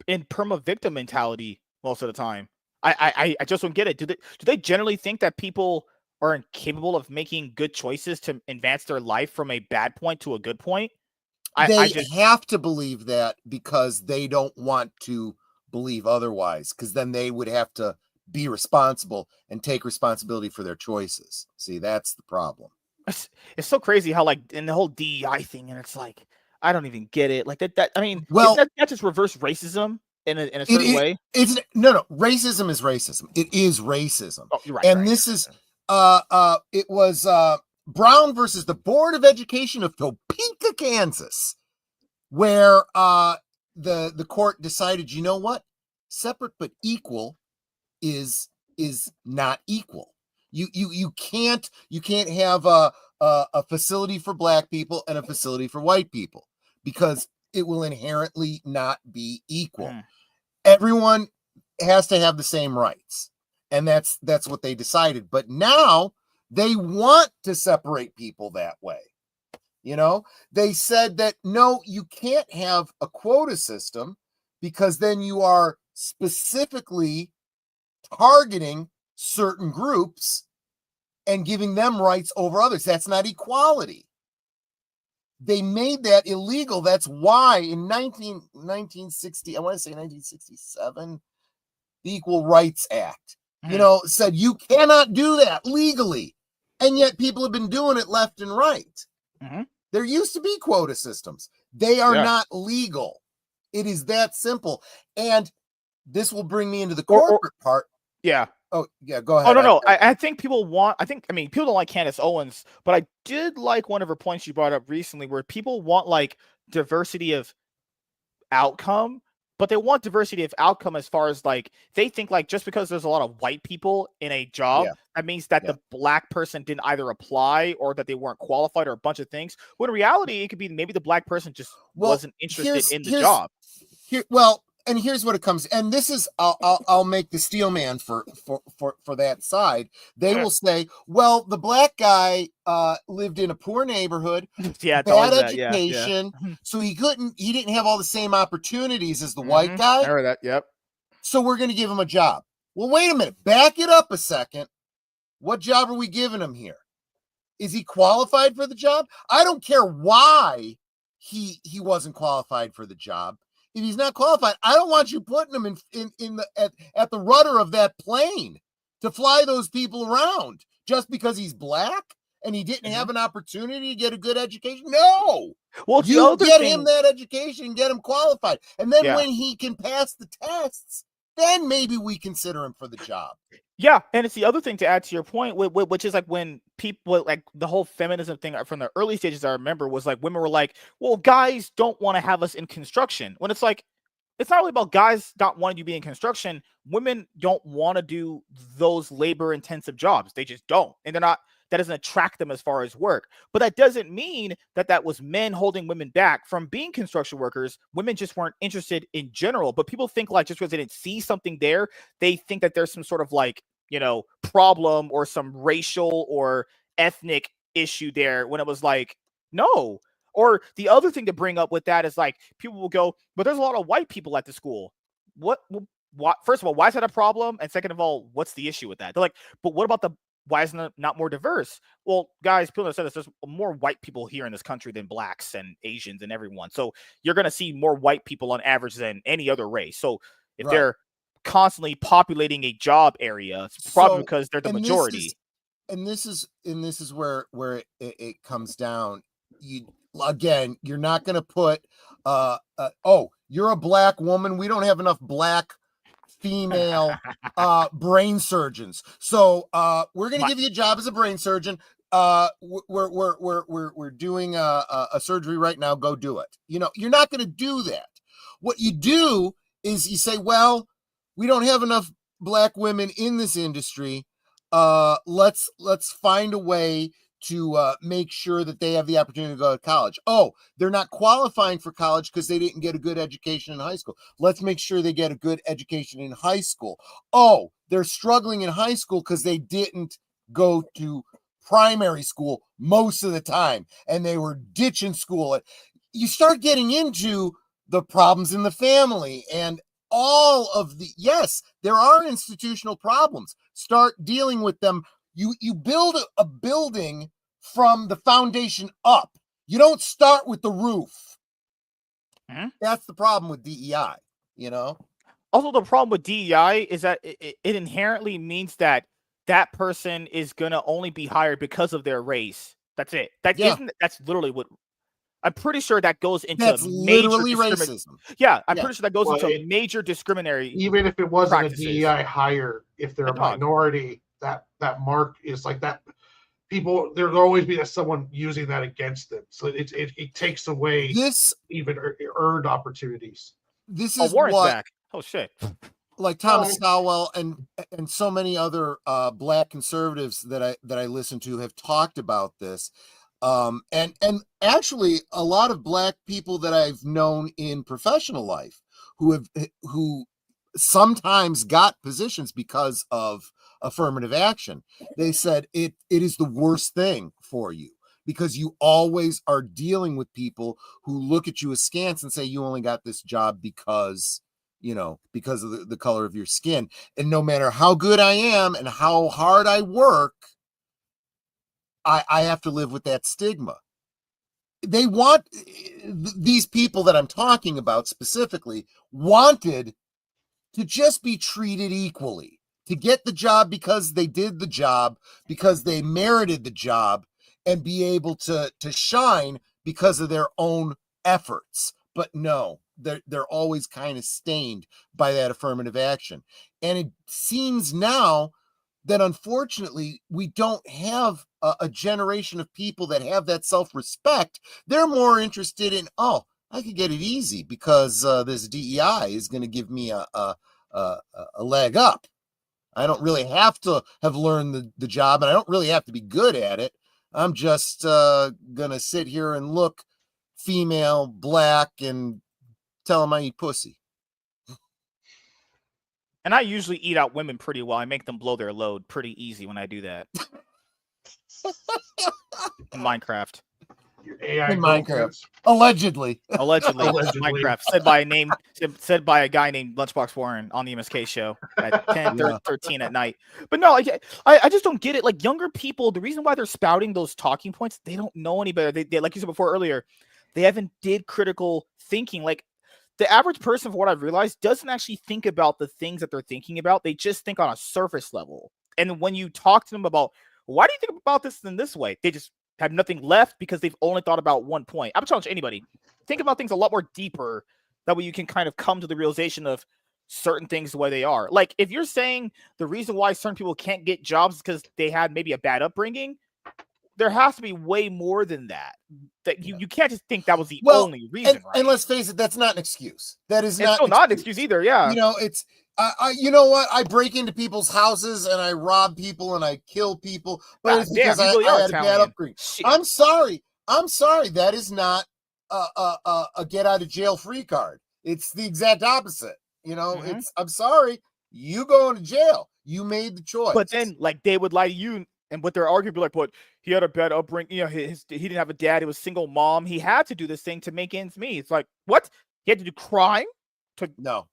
in perma victim mentality most of the time. I just don't get it. Do they generally think that people are incapable of making good choices to advance their life from a bad point to a good point? They have to believe that because they don't want to believe otherwise, because then they would have to be responsible and take responsibility for their choices. See, that's the problem. It's so crazy how in the whole DEI thing, and it's like I don't even get it. I mean, well, isn't that just reverse racism in a certain way? It's no. Racism is racism. It is racism. Oh, you're right. And this is it was Brown versus the Board of Education of Topeka, Kansas, where the court decided, you know what, separate but equal is not equal. You can't have a facility for Black people and a facility for white people, because it will inherently not be equal. Everyone has to have the same rights, and that's what they decided. But now They want to separate people that way. You know, they said that, no, you can't have a quota system because then you are specifically targeting certain groups and giving them rights over others. That's not equality. They made that illegal. That's why in 1960, I want to say 1967, the Equal Rights Act, you know, said you cannot do that legally. And yet people have been doing it left and right. There used to be quota systems. They are not legal. It is that simple. And this will bring me into the corporate part. Yeah. Oh, yeah, go ahead. Oh, no. I think people people don't like Candace Owens, but I did like one of her points she brought up recently where people want like diversity of outcome, but they want diversity of outcome as far as like they think like just because there's a lot of white people in a job, that means that the black person didn't either apply or that they weren't qualified or a bunch of things. When in reality, it could be maybe the black person just wasn't interested in the job. And here's what it comes. And this is I'll make the steel man for that side. They will say, well, the black guy lived in a poor neighborhood, bad education, so he didn't have all the same opportunities as the white guy. I heard that. Yep. So we're going to give him a job. Well, wait a minute. Back it up a second. What job are we giving him here? Is he qualified for the job? I don't care why he wasn't qualified for the job. If he's not qualified, I don't want you putting him at the rudder of that plane to fly those people around just because he's black and he didn't have an opportunity to get a good education. No. Well, you get him that education, get him qualified. And then when he can pass the tests, then maybe we consider him for the job. Yeah, and it's the other thing to add to your point, which is like when people like the whole feminism thing from the early stages. I remember was like women were like, "Well, guys don't want to have us in construction." When it's like, it's not really about guys not wanting to be in construction. Women don't want to do those labor-intensive jobs. They just don't, and they're not. That doesn't attract them as far as work. But that doesn't mean that was men holding women back from being construction workers. Women just weren't interested in general. But people think like just because they didn't see something there, they think that there's some sort of like, you know, problem or some racial or ethnic issue there when it was like, no. Or the other thing to bring up with that is like people will go, but there's a lot of white people at the school. What? First of all, why is that a problem? And second of all, what's the issue with that? They're like, but what about why isn't it not more diverse? Well, guys, people have said this. There's more white people here in this country than blacks and Asians and everyone. So you're going to see more white people on average than any other race. So if they're constantly populating a job area, it's probably because they're the majority. This is where it comes down. You're not going to put, you're a black woman. We don't have enough black female brain surgeons, so we're going to give you a job as a brain surgeon. We're doing a surgery right now. Go do it. You know, you're not going to do that. What you do is you say, well, we don't have enough black women in this industry. Let's find a way to make sure that they have the opportunity to go to college. Oh, they're not qualifying for college because they didn't get a good education in high school. Let's make sure they get a good education in high school. Oh, they're struggling in high school because they didn't go to primary school most of the time and they were ditching school. You start getting into the problems in the family and all of there are institutional problems. Start dealing with them. You build a building from the foundation up. You don't start with the roof. That's the problem with DEI, you know? Also, the problem with DEI is that it inherently means that person is going to only be hired because of their race. That's it. That's literally what I'm pretty sure that goes into literally racism. Yeah, I'm pretty sure that goes into major discriminatory. Even if it wasn't practices. A DEI hire, if they're a minority, that mark is like that. People, there'll always be someone using that against them. So it takes away even earned opportunities. This is Warren's back. Oh shit. Like Thomas Sowell and so many other black conservatives that I listen to have talked about this. And actually a lot of black people that I've known in professional life who sometimes got positions because of affirmative action. They said it is the worst thing for you because you always are dealing with people who look at you askance and say you only got this job because because of the color of your skin. And no matter how good I am and how hard I work, I have to live with that stigma. They want these people that I'm talking about specifically wanted to just be treated equally, to get the job because they did the job, because they merited the job, and be able to shine because of their own efforts. But no, they're always kind of stained by that affirmative action. And it seems now that unfortunately we don't have a generation of people that have that self-respect. They're more interested in, I could get it easy because this DEI is going to give me a leg up. I don't really have to have learned the job, and I don't really have to be good at it. I'm just going to sit here and look female, black, and tell them I eat pussy. And I usually eat out women pretty well. I make them blow their load pretty easy when I do that. In Minecraft. Your AI In Minecraft. Allegedly. Minecraft. Said by a guy named Lunchbox Warren on the MSK show at 13 at night. But no, I just don't get it. Like, younger people, the reason why they're spouting those talking points, they don't know any better. They like you said before earlier, they haven't did critical thinking. Like, the average person, for what I've realized, doesn't actually think about the things that they're thinking about. They just think on a surface level. And when you talk to them about, why do you think about this in this way? They just have nothing left because they've only thought about one point. I would challenge anybody. Think about things a lot more deeper. That way you can kind of come to the realization of certain things the way they are. Like, if you're saying the reason why certain people can't get jobs is because they had maybe a bad upbringing, there has to be way more than that. That you can't just think that was the only reason, right? And let's face it, that's not an excuse. That is not an excuse either. Yeah, it's you know what? I break into people's houses and I rob people and I kill people, but it's because I had a bad upbringing. I'm sorry. That is not a get out of jail free card. It's the exact opposite. It's, I'm sorry, you going to jail. You made the choice. But then, like, they would lie to you. And what they're arguing, like, what, he had a bad upbringing, he didn't have a dad, he was a single mom, he had to do this thing to make ends meet. It's like, what? He had to do crime to no,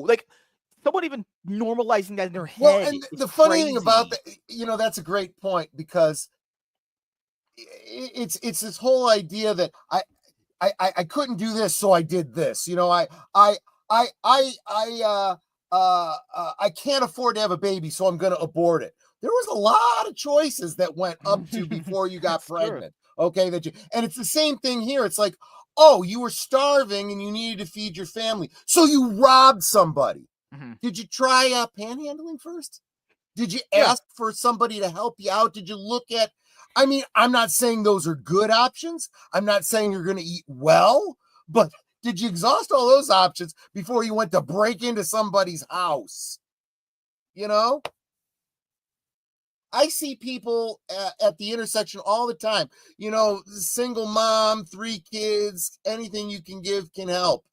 like, someone even normalizing that in their head. Well, and the funny thing about that, that's a great point, because it's this whole idea that I couldn't do this, so I did this. I can't afford to have a baby, so I'm going to abort it. There was a lot of choices that went up to before you got pregnant. True. Okay, and it's the same thing here. It's like, you were starving and you needed to feed your family, so you robbed somebody. Mm-hmm. Did you try panhandling first? Did you ask for somebody to help you out? Did you look at? I mean, I'm not saying those are good options. I'm not saying you're going to eat well, but did you exhaust all those options before you went to break into somebody's house? I see people at the intersection all the time, single mom, 3 kids, anything you can give can help,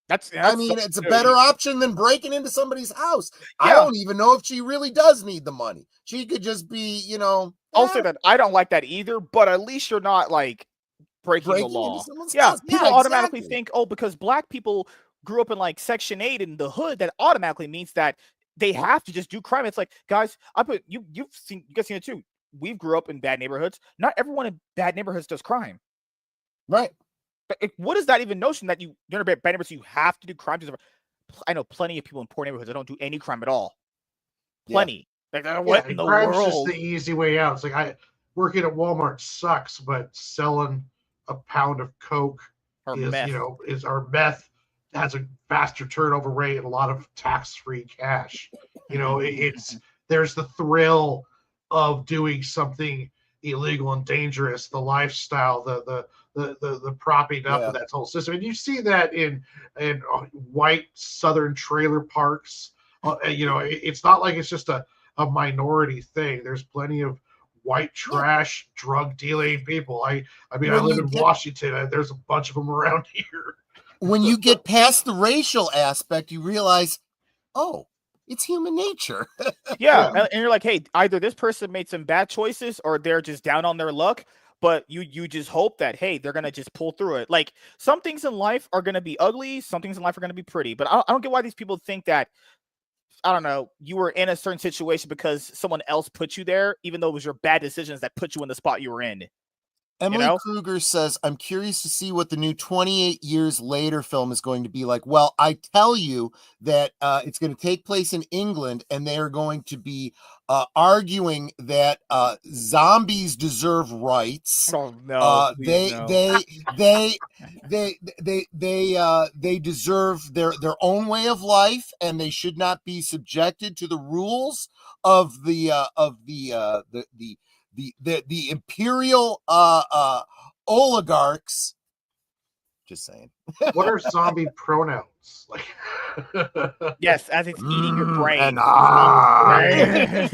That's I mean, it's a better option than breaking into somebody's house. Yeah. I don't even know if she really does need the money. She could just be, I'll say that I don't like that either, but at least you're not like breaking the law. Yeah, people automatically think, because black people grew up in like Section 8 in the hood, that automatically means that they have to just do crime. It's like, guys, you guys seen it too. We grew up in bad neighborhoods. Not everyone in bad neighborhoods does crime. Right. But what is that even notion that you're in bad neighborhoods, you have to do crime? I know plenty of people in poor neighborhoods that don't do any crime at all. Plenty. Yeah. Like, what in the world? Crime's just the easy way out. It's like, working at Walmart sucks, but selling a pound of coke is our meth has a faster turnover rate and a lot of tax-free cash. There's the thrill of doing something illegal and dangerous, the lifestyle, the propping up of that whole system. And you see that in white Southern trailer parks. It's not like it's just a minority thing. There's plenty of white trash drug dealing people. I live in Washington. There's a bunch of them around here. When you get past the racial aspect, you realize, It's human nature. Yeah, and you're like, hey, either this person made some bad choices or they're just down on their luck. But you just hope that, hey, they're gonna just pull through it. Like, some things in life are gonna be ugly, some things in life are gonna be pretty. But I don't get why these people think that, I don't know, you were in a certain situation because someone else put you there, even though it was your bad decisions that put you in the spot you were in. Emily know? Kruger says, I'm curious to see what the new 28 years later film is going to be like. Well, I tell you that it's going to take place in England, and they are going to be arguing that zombies deserve rights. Oh no, please no. They deserve their own way of life, and they should not be subjected to the rules of the imperial oligarchs. Just saying. What are zombie pronouns? Like, Yes, as it's eating your brain. And I.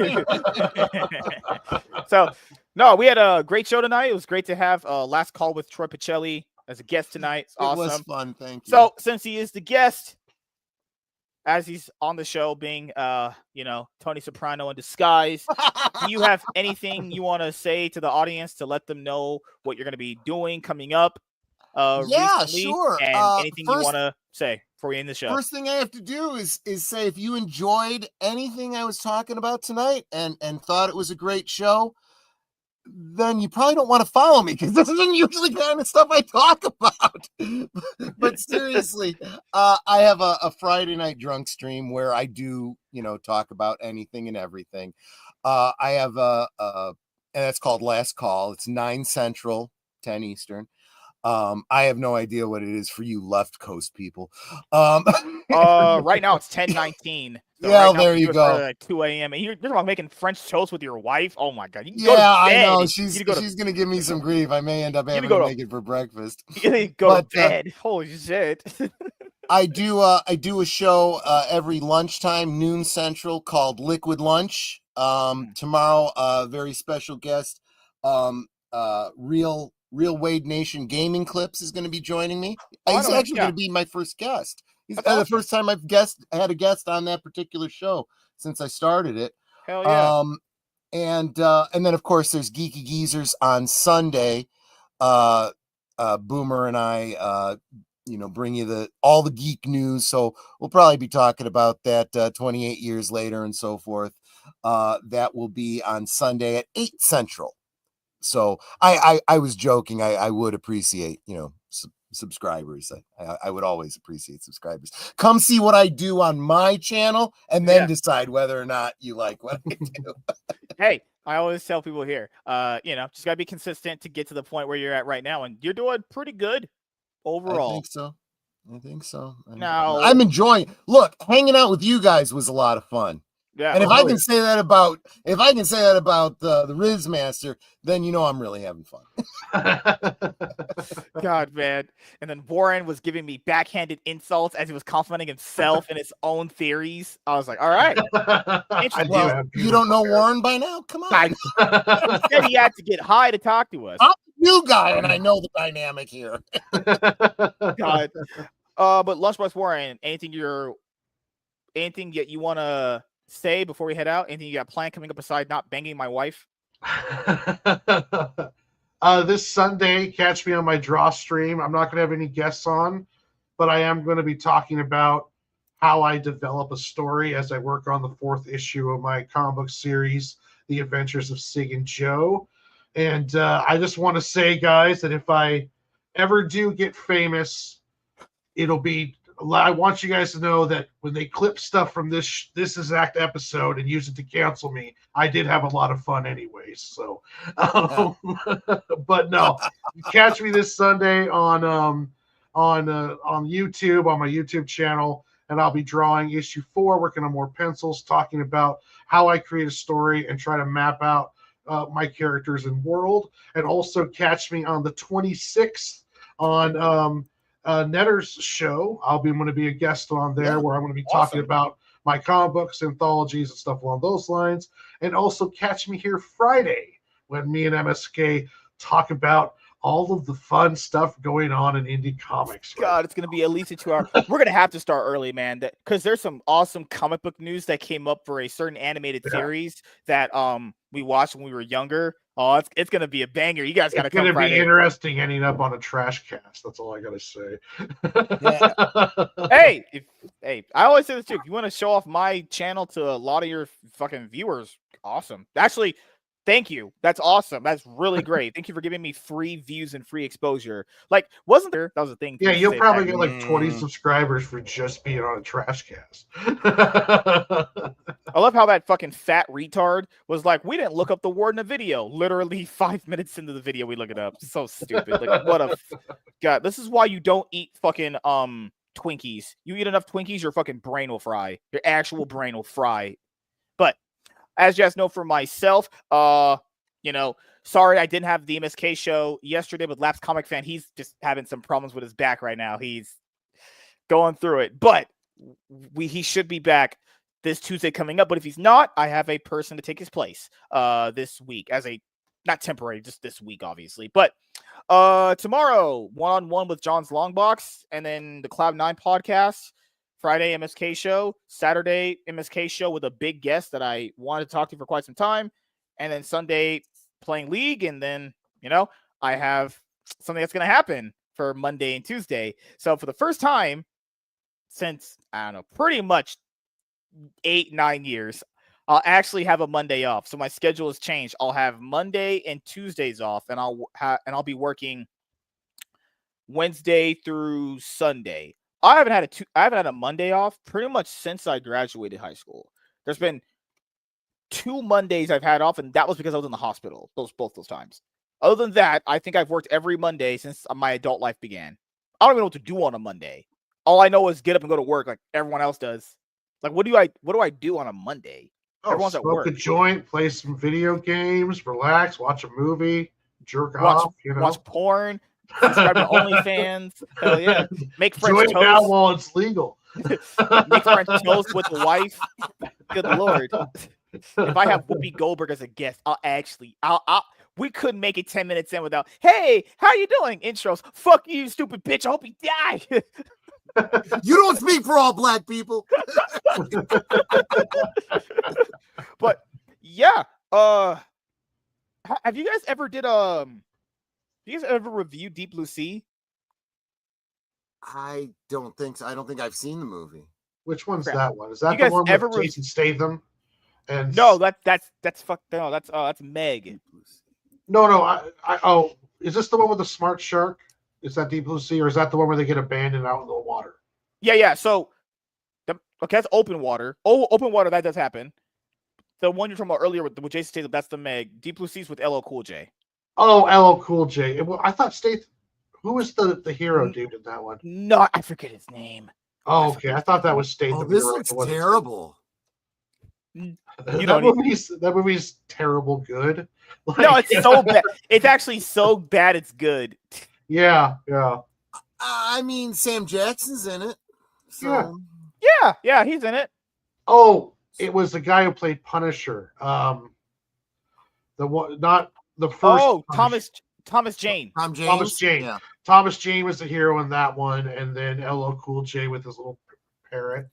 So, no, we had a great show tonight. It was great to have Last Call with Troy Pacelli as a guest tonight. It's awesome. It was fun. Thank you. So, since he is the guest, as he's on the show being, Tony Soprano in disguise, do you have anything you want to say to the audience to let them know what you're going to be doing coming up? Yeah, recently, sure. And anything you want to say before we end the show? First thing I have to do is say, if you enjoyed anything I was talking about tonight and thought it was a great show, then you probably don't want to follow me, because this isn't usually the kind of stuff I talk about. But seriously, I have a Friday night drunk stream where I do, talk about anything and everything. I have and it's called Last Call. It's 9 Central, 10 Eastern. I have no idea what it is for you left coast people. Right now it's 10:19. So yeah, right now there you go. Like 2 a.m. and you're talking about making French toast with your wife. Oh my god! You can Yeah, go to bed. I know. She's gonna give me some grief. I may end up having to make it for breakfast. You go to bed. Holy shit! I do a show every lunchtime, noon Central, called Liquid Lunch. Tomorrow, very special guest, Real Wade Nation Gaming Clips is going to be joining me. He's actually going to be my first guest. He's the first time I've had a guest on that particular show since I started it. Hell yeah. And then of course there's Geeky Geezers on Sunday. Boomer and I bring you all the geek news. So we'll probably be talking about that 28 years later and so forth. That will be on Sunday at 8 Central. So I was joking. I would appreciate, subscribers. I would always appreciate subscribers. Come see what I do on my channel and then decide whether or not you like what I do. Hey, I always tell people here, just gotta be consistent to get to the point where you're at right now, and you're doing pretty good overall. I think so. Now I'm enjoying. Look, hanging out with you guys was a lot of fun. Yeah, and if I can say that about the Riz Master, then I'm really having fun. God, man. And then Warren was giving me backhanded insults as he was complimenting himself and his own theories. I was like, all right. You don't know Warren by now? Come on. He said he had to get high to talk to us. I'm a new guy, and I know the dynamic here. God. But Lunchbox Warren, anything that you want to say before we head out? Anything you got planned coming up aside not banging my wife? This Sunday, catch me on my draw stream. I'm not going to have any guests on, but I am going to be talking about how I develop a story as I work on the 4th issue of my comic book series, The Adventures of Sig and Joe. And I just want to say, guys, that if I ever do get famous, it'll be, I want you guys to know that when they clip stuff from this exact episode and use it to cancel me, I did have a lot of fun anyways. So, but no, catch me this Sunday on YouTube, on my YouTube channel, and I'll be drawing issue 4, working on more pencils, talking about how I create a story and try to map out my characters and world. And also catch me on the 26th on Netter's show. I'm going to be a guest on there where I'm going to be talking about my comic books, anthologies, and stuff along those lines. And also catch me here Friday when me and MSK talk about all of the fun stuff going on in indie comics. God, it's gonna be at least a 2 hour. We're gonna have to start early, man. Because there's some awesome comic book news that came up for a certain animated series that we watched when we were younger. Oh, it's gonna be a banger. You guys gotta come. It's gonna be Friday. interesting ending up on a trash cast. That's all I gotta say. Hey, I always say this too. If you want to show off my channel to a lot of your fucking viewers, awesome. Actually, thank you. That's awesome. That's really great. Thank you for giving me free views and free exposure. Like, wasn't there? That was a thing. Yeah, you'll probably get like 20 subscribers for just being on a trash cast. I love how that fucking fat retard was like, we didn't look up the word in the video. Literally 5 minutes into the video, we look it up. So stupid. Like, what a God. This is why you don't eat fucking Twinkies. You eat enough Twinkies, your fucking brain will fry. Your actual brain will fry. But as you guys know, for myself, sorry I didn't have the MSK show yesterday with Lapsed Comic Fan. He's just having some problems with his back right now. He's going through it. But he should be back this Tuesday coming up. But if he's not, I have a person to take his place this week as a not temporary, just this week, obviously. But tomorrow, one-on-one with John's Longbox, and then the Cloud9 podcast. Friday, MSK show. Saturday, MSK show with a big guest that I wanted to talk to for quite some time. And then Sunday, playing League. And then, I have something that's going to happen for Monday and Tuesday. So for the first time since, I don't know, pretty much 8-9 years, I'll actually have a Monday off. So my schedule has changed. I'll have Monday and Tuesdays off, and I'll be working Wednesday through Sunday. I haven't had a Monday off pretty much since I graduated high school. There's been 2 Mondays I've had off, and that was because I was in the hospital both those times. Other than that, I think I've worked every Monday since my adult life began. I don't even know what to do on a Monday. All I know is get up and go to work like everyone else does. Like, what do I do on a Monday? Everyone's at work. Smoke a joint, play some video games, relax, watch a movie, jerk off, watch porn. Subscribe to OnlyFans. Hell yeah. Make French toast. Now while it's legal. Make French toast with the wife. Good Lord. If I have Whoopi Goldberg as a guest, we couldn't make it 10 minutes in without, hey, how you doing? Intros. Fuck you, stupid bitch. I hope you die. You don't speak for all black people. But yeah, have you guys ever reviewed Deep Blue Sea? I don't think so. I don't think I've seen the movie. Which one's that one? Is that the one with Jason Statham? And no, that's Meg. No. Is this the one with the smart shark? Is that Deep Blue Sea, or is that the one where they get abandoned out in the water? Yeah. So, that's open water. Oh, open water, that does happen. The one you're talking about earlier with Jason Statham, that's the Meg. Deep Blue Sea's with LL Cool J. Oh, LL Cool J. I thought Statham. Who was the hero dude in that one? No, I forget his name. Oh, okay. I thought that was Statham. Oh, this looks terrible. That movie's terrible good. No, it's so bad. It's actually so bad it's good. Yeah. I mean, Sam Jackson's in it. So. Yeah, he's in it. Oh, it was the guy who played Punisher. The one, not the first. Oh, Punisher. Thomas Jane. Thomas Jane. Yeah. Thomas Jane was the hero in that one, and then LL Cool J with his little parrot.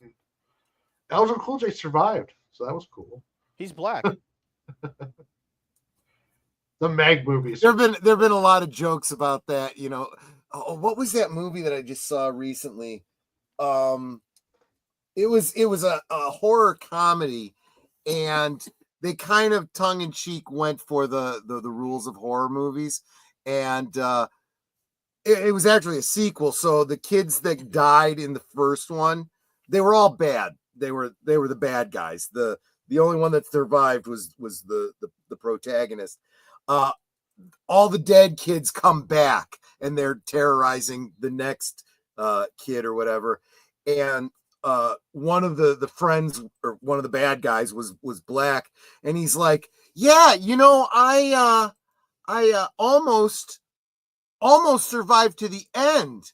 LL Cool J survived, so that was cool. He's black. The Meg movies. There've been a lot of jokes about that. What was that movie that I just saw recently? It was a horror comedy, and they kind of tongue in cheek went for the rules of horror movies, and it was actually a sequel. So the kids that died in the first one, they were all bad. They were the bad guys. The only one that survived was the protagonist. All the dead kids come back, and they're terrorizing the next kid or whatever. And one of the friends, or one of the bad guys, was black, and he's like, yeah, I almost survived to the end,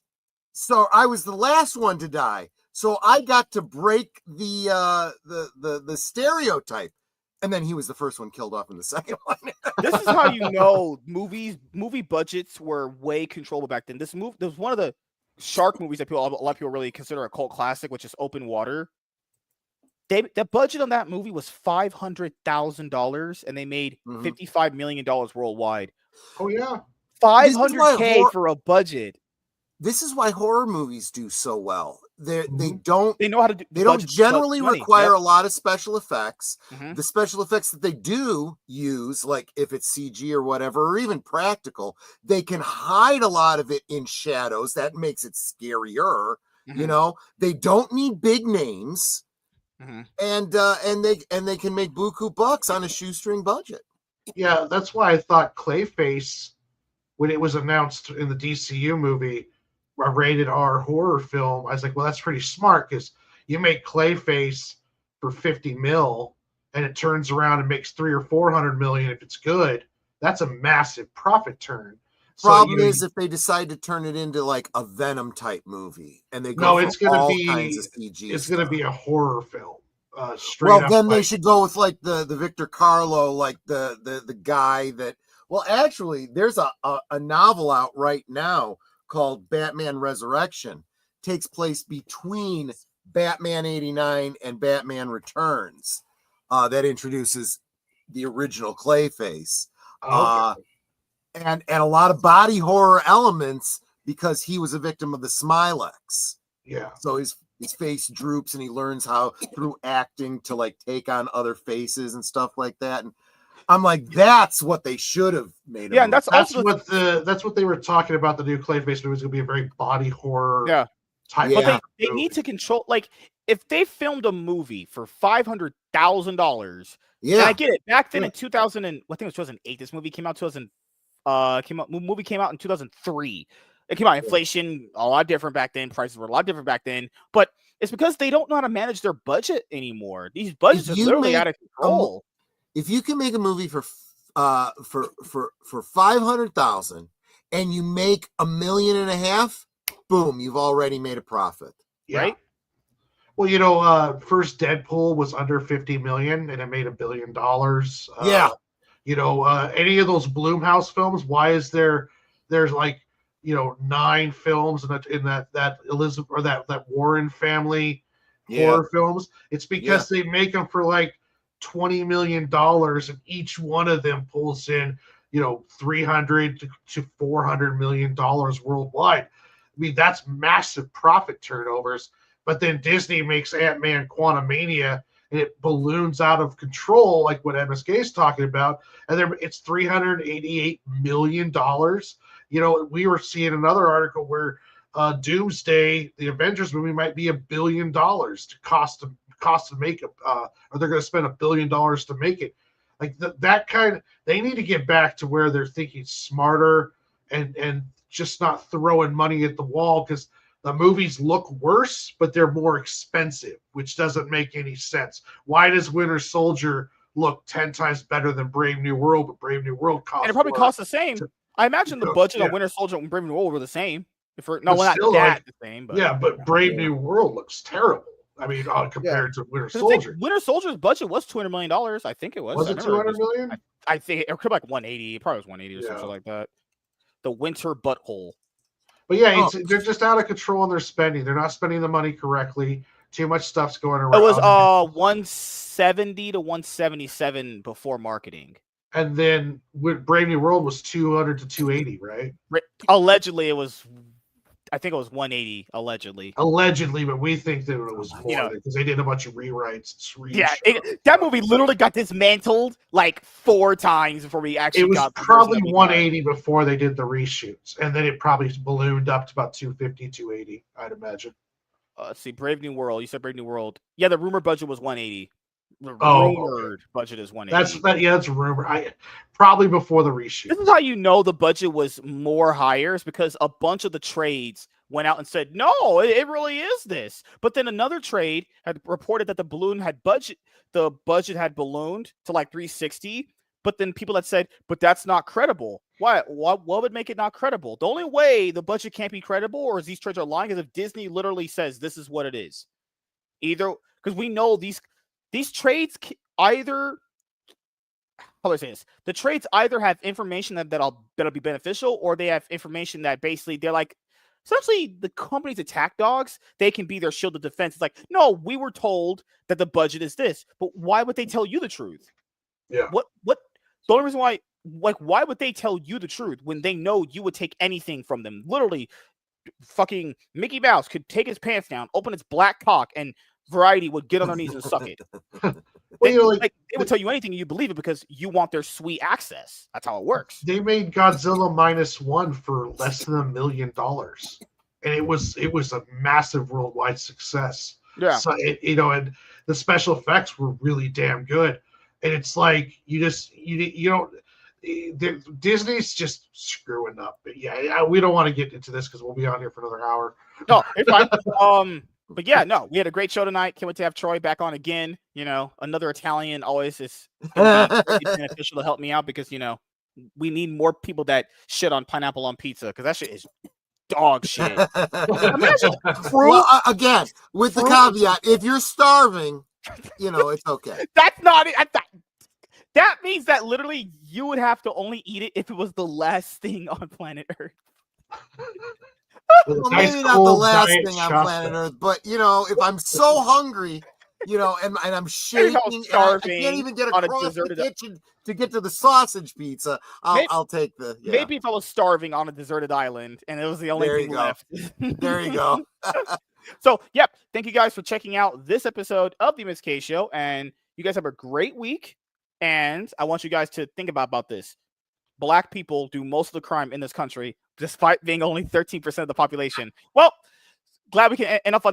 so I was the last one to die, so I got to break the stereotype. And then he was the first one killed off in the second one. This is how you know movie budgets were way controllable back then. There was one of the shark movies that a lot of people really consider a cult classic, which is Open Water. The budget on that movie was $500,000, and they made $55 million worldwide. Oh yeah, $500K for a budget. This is why horror movies do so well. They know how to do. They don't generally require a lot of special effects. The special effects that they do use, like if it's CG or whatever, or even practical, they can hide a lot of it in shadows. That makes it scarier. You know, they don't need big names, and they can make buku bucks on a shoestring budget. Yeah, that's why I thought Clayface, when it was announced in the DCU movie, a rated R horror film, I was like, well, that's pretty smart, because you make Clayface for 50 mil and it turns around and makes 300 or 400 million if it's good. That's a massive profit turn. Problem is if they decide to turn it into like a Venom type movie and they go it's going to be kinds of CG it's going to be a horror film. Well, then they should go with like the Victor Carlo, like the guy that. Well, actually, there's a novel out right now called Batman Resurrection. Takes place between Batman 89 and Batman Returns. That introduces the original Clayface. And a lot of body horror elements because he was a victim of the Smilex. Yeah. So his face droops and he learns how through acting to like take on other faces and stuff like that. And I'm like, that's what they should have made. Yeah, and that's what they were talking about. The new Clayface movie was going to be a very body horror type. But they need to control. Like, if they filmed a movie for $500,000, and I get it. Back then in 2000, I think it was 2008. This movie came out movie came out in 2003. It came out. Inflation a lot different back then. Prices were a lot different back then. But it's because they don't know how to manage their budget anymore. These budgets are literally out of control. If you can make a movie for $500,000 and you make $1.5 million, boom, you've already made a profit. Right? Well, first Deadpool was under 50 million and it made $1 billion. Any of those Blumhouse films, why is there's like 9 films in that Elizabeth or that Warren family horror films? It's because they make them for like $20 million, and each one of them pulls in $300 to $400 million worldwide. I mean, that's massive profit turnovers. But then Disney makes Ant-Man Quantumania and it balloons out of control, like what MSK is talking about, and then it's $388 million. We were seeing another article where Doomsday, the Avengers movie, might be $1 billion to cost to make it, or they're going to spend $1 billion to make it. Like that kind, they need to get back to where they're thinking smarter and just not throwing money at the wall, because the movies look worse, but they're more expensive, which doesn't make any sense. Why does Winter Soldier look 10 times better than Brave New World, but Brave New World costs? And it probably costs the same. I imagine the budget on Winter Soldier and Brave New World were the same. The same. But but Brave New World looks terrible. I mean, compared to Winter Soldier. Winter Soldier's budget was $200 million. I think it was. Was it 200 million? I think it could be like 180. It probably was 180 or something like that. The Winter Butthole. But they're just out of control in their spending. They're not spending the money correctly. Too much stuff's going around. It was 170 to 177 before marketing. And then with Brave New World was 200 to 280, right? Allegedly, it was. I think it was 180. Allegedly, but we think that it was more because they did a bunch of rewrites. That movie literally got dismantled like 4 times before we actually got. It was probably 180 before they did the reshoots, and then it probably ballooned up to about 250, 280. I'd imagine. Let's see, Brave New World. You said Brave New World. Yeah, the rumor budget was 180. The rumored budget is 180. That's a rumor. Probably before the reshoot. This is how you know the budget was more higher, is because a bunch of the trades went out and said, no, it really is this. But then another trade had reported that the budget had ballooned to like 360. But then people had said, but that's not credible. What would make it not credible? The only way the budget can't be credible, or is these trades are lying, is if Disney literally says this is what it is. Either because we know these trades either how do I say this? The trades either have information that'll be beneficial, or they have information that basically they're like, essentially the company's attack dogs. They can be their shield of defense. It's like, no, we were told that the budget is this, but why would they tell you the truth? Yeah. What? The only reason why, like, why would they tell you the truth when they know you would take anything from them? Literally, fucking Mickey Mouse could take his pants down, open its black cock, and Variety would get on their knees and suck it. Well, you know, Like, they would tell you anything and you believe it because you want their sweet access. That's how it works. they made Godzilla -1 for less than $1 million, and it was a massive worldwide success. Yeah. So and the special effects were really damn good, and it's like you don't. Disney's just screwing up. But yeah, we don't want to get into this because we'll be on here for another hour. No, it's fine. But yeah, no, we had a great show tonight. Can't wait to have Troy back on again. Another Italian always is beneficial to help me out because, we need more people that shit on pineapple on pizza because that shit is dog shit. Imagine fruit. Well, again, with the caveat, if you're starving, it's okay. That's not it. That means that literally you would have to only eat it if it was the last thing on planet Earth. Well, maybe not the last thing on planet Earth, but if I'm so hungry, and I'm shaking, and I can't even get across the kitchen to get to the sausage pizza, I'll take the. Yeah. Maybe if I was starving on a deserted island and it was the only thing left. There you go. So, yep. Thank you guys for checking out this episode of the MSK Show, and you guys have a great week. And I want you guys to think about this. Black people do most of the crime in this country, despite being only 13% of the population. Well, glad we can enough.